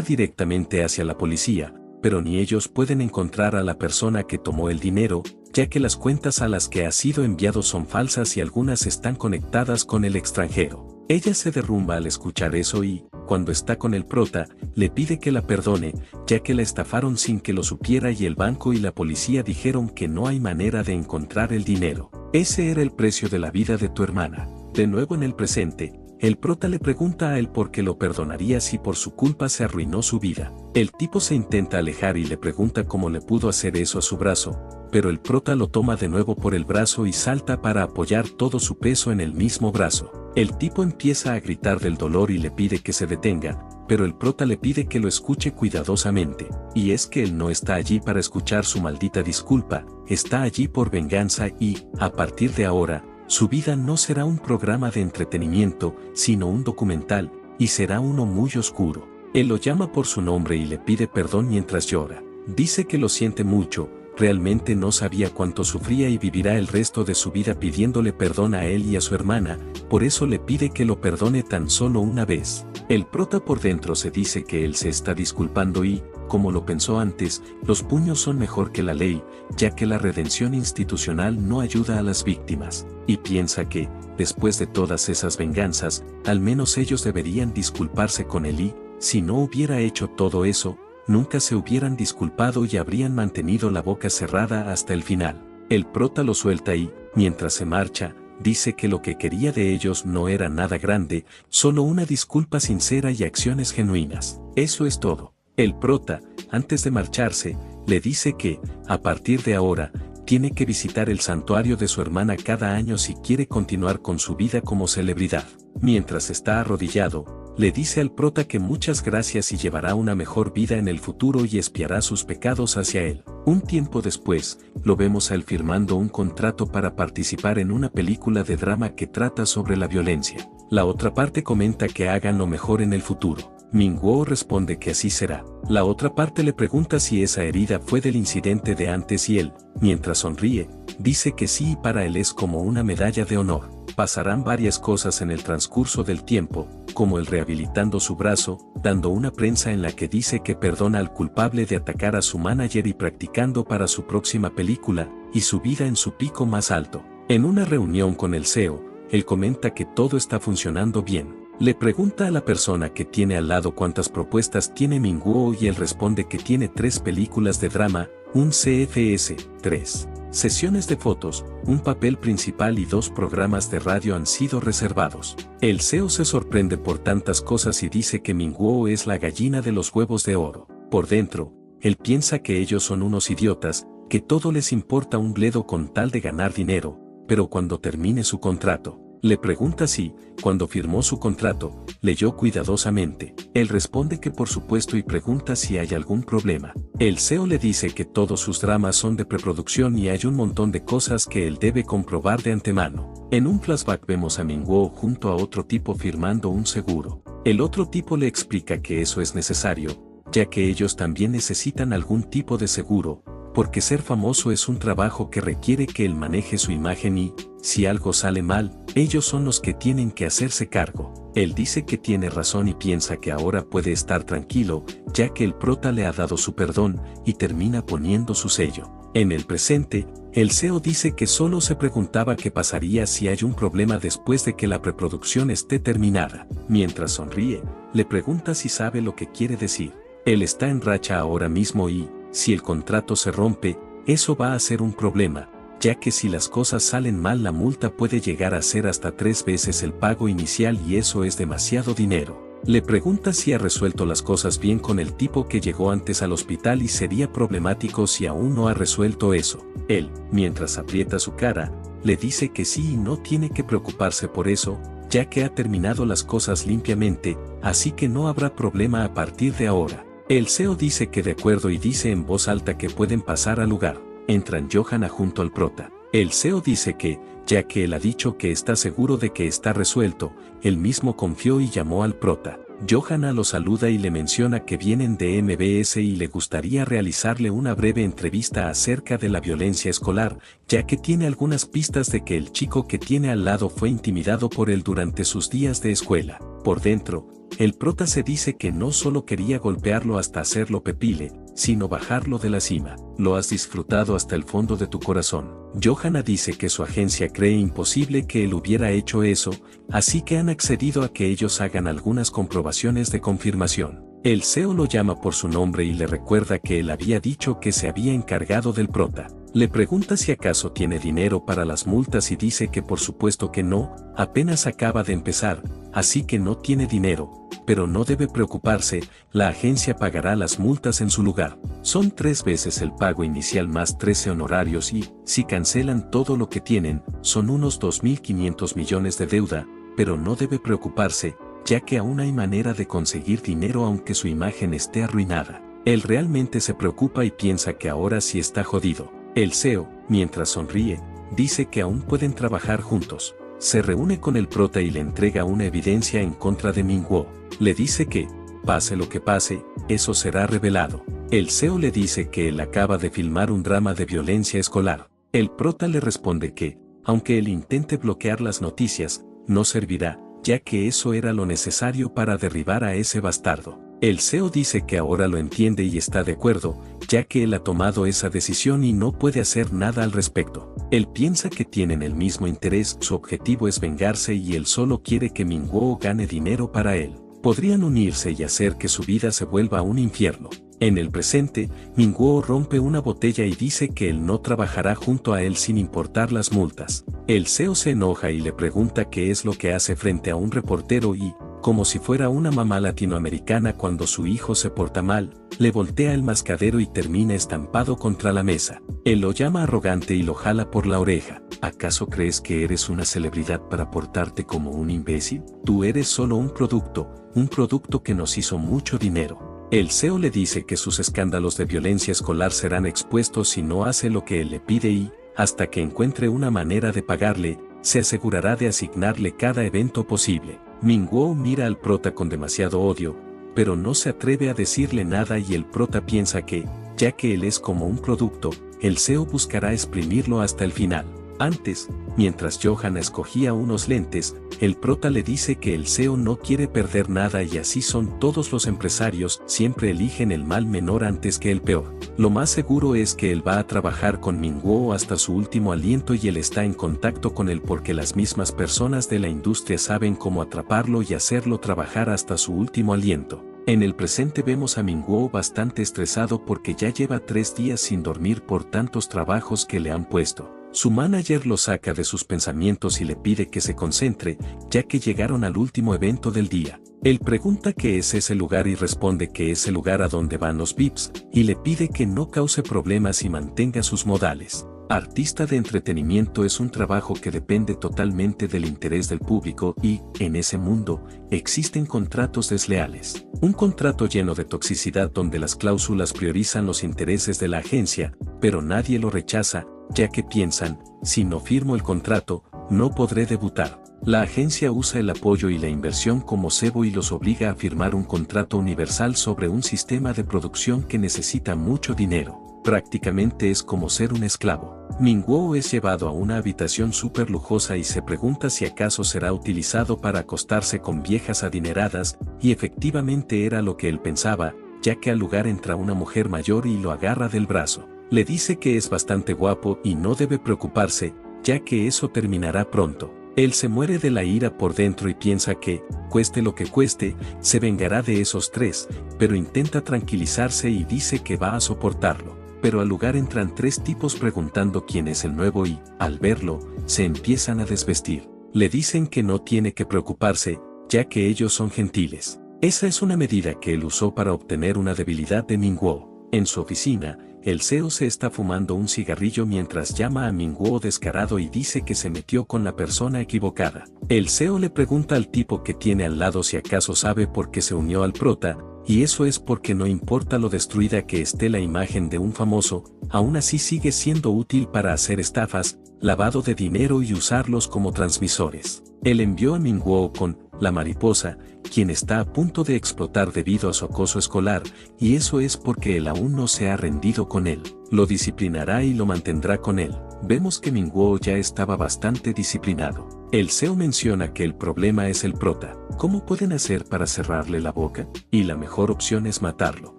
Speaker 1: directamente hacia la policía, pero ni ellos pueden encontrar a la persona que tomó el dinero, ya que las cuentas a las que ha sido enviado son falsas y algunas están conectadas con el extranjero. Ella se derrumba al escuchar eso y, cuando está con el prota, le pide que la perdone, ya que la estafaron sin que lo supiera y el banco y la policía dijeron que no hay manera de encontrar el dinero. Ese era el precio de la vida de tu hermana. De nuevo en el presente, el prota le pregunta a él por qué lo perdonaría si por su culpa se arruinó su vida. El tipo se intenta alejar y le pregunta cómo le pudo hacer eso a su brazo, pero el prota lo toma de nuevo por el brazo y salta para apoyar todo su peso en el mismo brazo. El tipo empieza a gritar del dolor y le pide que se detenga, pero el prota le pide que lo escuche cuidadosamente. Y es que él no está allí para escuchar su maldita disculpa, está allí por venganza y, a partir de ahora, su vida no será un programa de entretenimiento, sino un documental, y será uno muy oscuro. Él lo llama por su nombre y le pide perdón mientras llora. Dice que lo siente mucho, realmente no sabía cuánto sufría y vivirá el resto de su vida pidiéndole perdón a él y a su hermana, por eso le pide que lo perdone tan solo una vez. El prota por dentro se dice que él se está disculpando y, como lo pensó antes, los puños son mejor que la ley, ya que la redención institucional no ayuda a las víctimas, y piensa que, después de todas esas venganzas, al menos ellos deberían disculparse con él y, si no hubiera hecho todo eso, nunca se hubieran disculpado y habrían mantenido la boca cerrada hasta el final. El prota lo suelta y, mientras se marcha, dice que lo que quería de ellos no era nada grande, solo una disculpa sincera y acciones genuinas. Eso es todo. El prota, antes de marcharse, le dice que, a partir de ahora, tiene que visitar el santuario de su hermana cada año si quiere continuar con su vida como celebridad. Mientras está arrodillado, le dice al prota que muchas gracias y llevará una mejor vida en el futuro y espiará sus pecados hacia él. Un tiempo después, lo vemos a él firmando un contrato para participar en una película de drama que trata sobre la violencia. La otra parte comenta que hagan lo mejor en el futuro. Min-woo responde que así será. La otra parte le pregunta si esa herida fue del incidente de antes y él, mientras sonríe, dice que sí y para él es como una medalla de honor. Pasarán varias cosas en el transcurso del tiempo, como el rehabilitando su brazo, dando una prensa en la que dice que perdona al culpable de atacar a su manager y practicando para su próxima película, y su vida en su pico más alto. En una reunión con el CEO, él comenta que todo está funcionando bien. Le pregunta a la persona que tiene al lado cuántas propuestas tiene Min-woo y él responde que tiene 3 películas de drama, un CFS, 3 sesiones de fotos, un papel principal y 2 programas de radio han sido reservados. El CEO se sorprende por tantas cosas y dice que Min-woo es la gallina de los huevos de oro. Por dentro, él piensa que ellos son unos idiotas, que todo les importa un bledo con tal de ganar dinero, pero cuando termine su contrato, le pregunta si, cuando firmó su contrato, leyó cuidadosamente. Él responde que por supuesto y pregunta si hay algún problema. El CEO le dice que todos sus dramas son de preproducción y hay un montón de cosas que él debe comprobar de antemano. En un flashback vemos a Min-woo junto a otro tipo firmando un seguro. El otro tipo le explica que eso es necesario, ya que ellos también necesitan algún tipo de seguro, porque ser famoso es un trabajo que requiere que él maneje su imagen y, si algo sale mal, ellos son los que tienen que hacerse cargo. Él dice que tiene razón y piensa que ahora puede estar tranquilo, ya que el prota le ha dado su perdón y termina poniendo su sello. En el presente, el CEO dice que solo se preguntaba qué pasaría si hay un problema después de que la preproducción esté terminada. Mientras sonríe, le pregunta si sabe lo que quiere decir. Él está en racha ahora mismo y, si el contrato se rompe, eso va a ser un problema, ya que si las cosas salen mal la multa puede llegar a ser hasta 3 veces el pago inicial y eso es demasiado dinero. Le pregunta si ha resuelto las cosas bien con el tipo que llegó antes al hospital y sería problemático si aún no ha resuelto eso. Él, mientras aprieta su cara, le dice que sí y no tiene que preocuparse por eso, ya que ha terminado las cosas limpiamente, así que no habrá problema a partir de ahora. El CEO dice que de acuerdo y dice en voz alta que pueden pasar al lugar. Entran Johanna junto al prota. El CEO dice que, ya que él ha dicho que está seguro de que está resuelto, él mismo confió y llamó al prota. Johanna lo saluda y le menciona que vienen de MBS y le gustaría realizarle una breve entrevista acerca de la violencia escolar, ya que tiene algunas pistas de que el chico que tiene al lado fue intimidado por él durante sus días de escuela. Por dentro, el prota se dice que no solo quería golpearlo hasta hacerlo pepile, sino bajarlo de la cima. Lo has disfrutado hasta el fondo de tu corazón. Johanna dice que su agencia cree imposible que él hubiera hecho eso, así que han accedido a que ellos hagan algunas comprobaciones de confirmación. El CEO lo llama por su nombre y le recuerda que él había dicho que se había encargado del prota. Le pregunta si acaso tiene dinero para las multas y dice que por supuesto que no, apenas acaba de empezar, así que no tiene dinero, pero no debe preocuparse, la agencia pagará las multas en su lugar. Son 3 veces el pago inicial más 13 honorarios y, si cancelan todo lo que tienen, son unos 2.500 millones de deuda, pero no debe preocuparse, ya que aún hay manera de conseguir dinero aunque su imagen esté arruinada. Él realmente se preocupa y piensa que ahora sí está jodido. El CEO, mientras sonríe, dice que aún pueden trabajar juntos. Se reúne con el prota y le entrega una evidencia en contra de Min-woo. Le dice que, pase lo que pase, eso será revelado. El CEO le dice que él acaba de filmar un drama de violencia escolar. El prota le responde que, aunque él intente bloquear las noticias, no servirá, ya que eso era lo necesario para derribar a ese bastardo. El CEO dice que ahora lo entiende y está de acuerdo, ya que él ha tomado esa decisión y no puede hacer nada al respecto. Él piensa que tienen el mismo interés, su objetivo es vengarse y él solo quiere que Min-woo gane dinero para él. Podrían unirse y hacer que su vida se vuelva un infierno. En el presente, Min-woo rompe una botella y dice que él no trabajará junto a él sin importar las multas. El CEO se enoja y le pregunta qué es lo que hace frente a un reportero y, como si fuera una mamá latinoamericana cuando su hijo se porta mal, le voltea el mascadero y termina estampado contra la mesa. Él lo llama arrogante y lo jala por la oreja. ¿Acaso crees que eres una celebridad para portarte como un imbécil? Tú eres solo un producto que nos hizo mucho dinero. El CEO le dice que sus escándalos de violencia escolar serán expuestos si no hace lo que él le pide y, hasta que encuentre una manera de pagarle, se asegurará de asignarle cada evento posible. Minguo mira al prota con demasiado odio, pero no se atreve a decirle nada y el prota piensa que, ya que él es como un producto, el CEO buscará exprimirlo hasta el final. Antes, mientras Johanna escogía unos lentes, el prota le dice que el CEO no quiere perder nada y así son todos los empresarios, siempre eligen el mal menor antes que el peor. Lo más seguro es que él va a trabajar con Minguo hasta su último aliento y él está en contacto con él porque las mismas personas de la industria saben cómo atraparlo y hacerlo trabajar hasta su último aliento. En el presente vemos a Minguo bastante estresado porque ya lleva 3 días sin dormir por tantos trabajos que le han puesto. Su manager lo saca de sus pensamientos y le pide que se concentre, ya que llegaron al último evento del día. Él pregunta qué es ese lugar y responde que es el lugar a donde van los VIPs, y le pide que no cause problemas y mantenga sus modales. Artista de entretenimiento es un trabajo que depende totalmente del interés del público y, en ese mundo, existen contratos desleales. Un contrato lleno de toxicidad donde las cláusulas priorizan los intereses de la agencia, pero nadie lo rechaza, ya que piensan, si no firmo el contrato, no podré debutar. La agencia usa el apoyo y la inversión como cebo y los obliga a firmar un contrato universal sobre un sistema de producción que necesita mucho dinero. Prácticamente es como ser un esclavo. Minguo es llevado a una habitación súper lujosa y se pregunta si acaso será utilizado para acostarse con viejas adineradas, y efectivamente era lo que él pensaba, ya que al lugar entra una mujer mayor y lo agarra del brazo. Le dice que es bastante guapo y no debe preocuparse, ya que eso terminará pronto. Él se muere de la ira por dentro y piensa que, cueste lo que cueste, se vengará de esos 3, pero intenta tranquilizarse y dice que va a soportarlo. Pero al lugar entran 3 tipos preguntando quién es el nuevo y, al verlo, se empiezan a desvestir. Le dicen que no tiene que preocuparse, ya que ellos son gentiles. Esa es una medida que él usó para obtener una debilidad de Minguo. En su oficina, el CEO se está fumando un cigarrillo mientras llama a Minguo descarado y dice que se metió con la persona equivocada. El CEO le pregunta al tipo que tiene al lado si acaso sabe por qué se unió al prota, y eso es porque no importa lo destruida que esté la imagen de un famoso, aún así sigue siendo útil para hacer estafas, lavado de dinero y usarlos como transmisores. Él envió a Minguo con la mariposa, quien está a punto de explotar debido a su acoso escolar, y eso es porque él aún no se ha rendido con él. Lo disciplinará y lo mantendrá con él. Vemos que Minguo ya estaba bastante disciplinado. El CEO menciona que el problema es el prota. ¿Cómo pueden hacer para cerrarle la boca? Y la mejor opción es matarlo.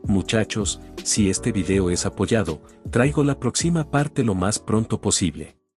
Speaker 1: Muchachos, si este video es apoyado, traigo la próxima parte lo más pronto posible.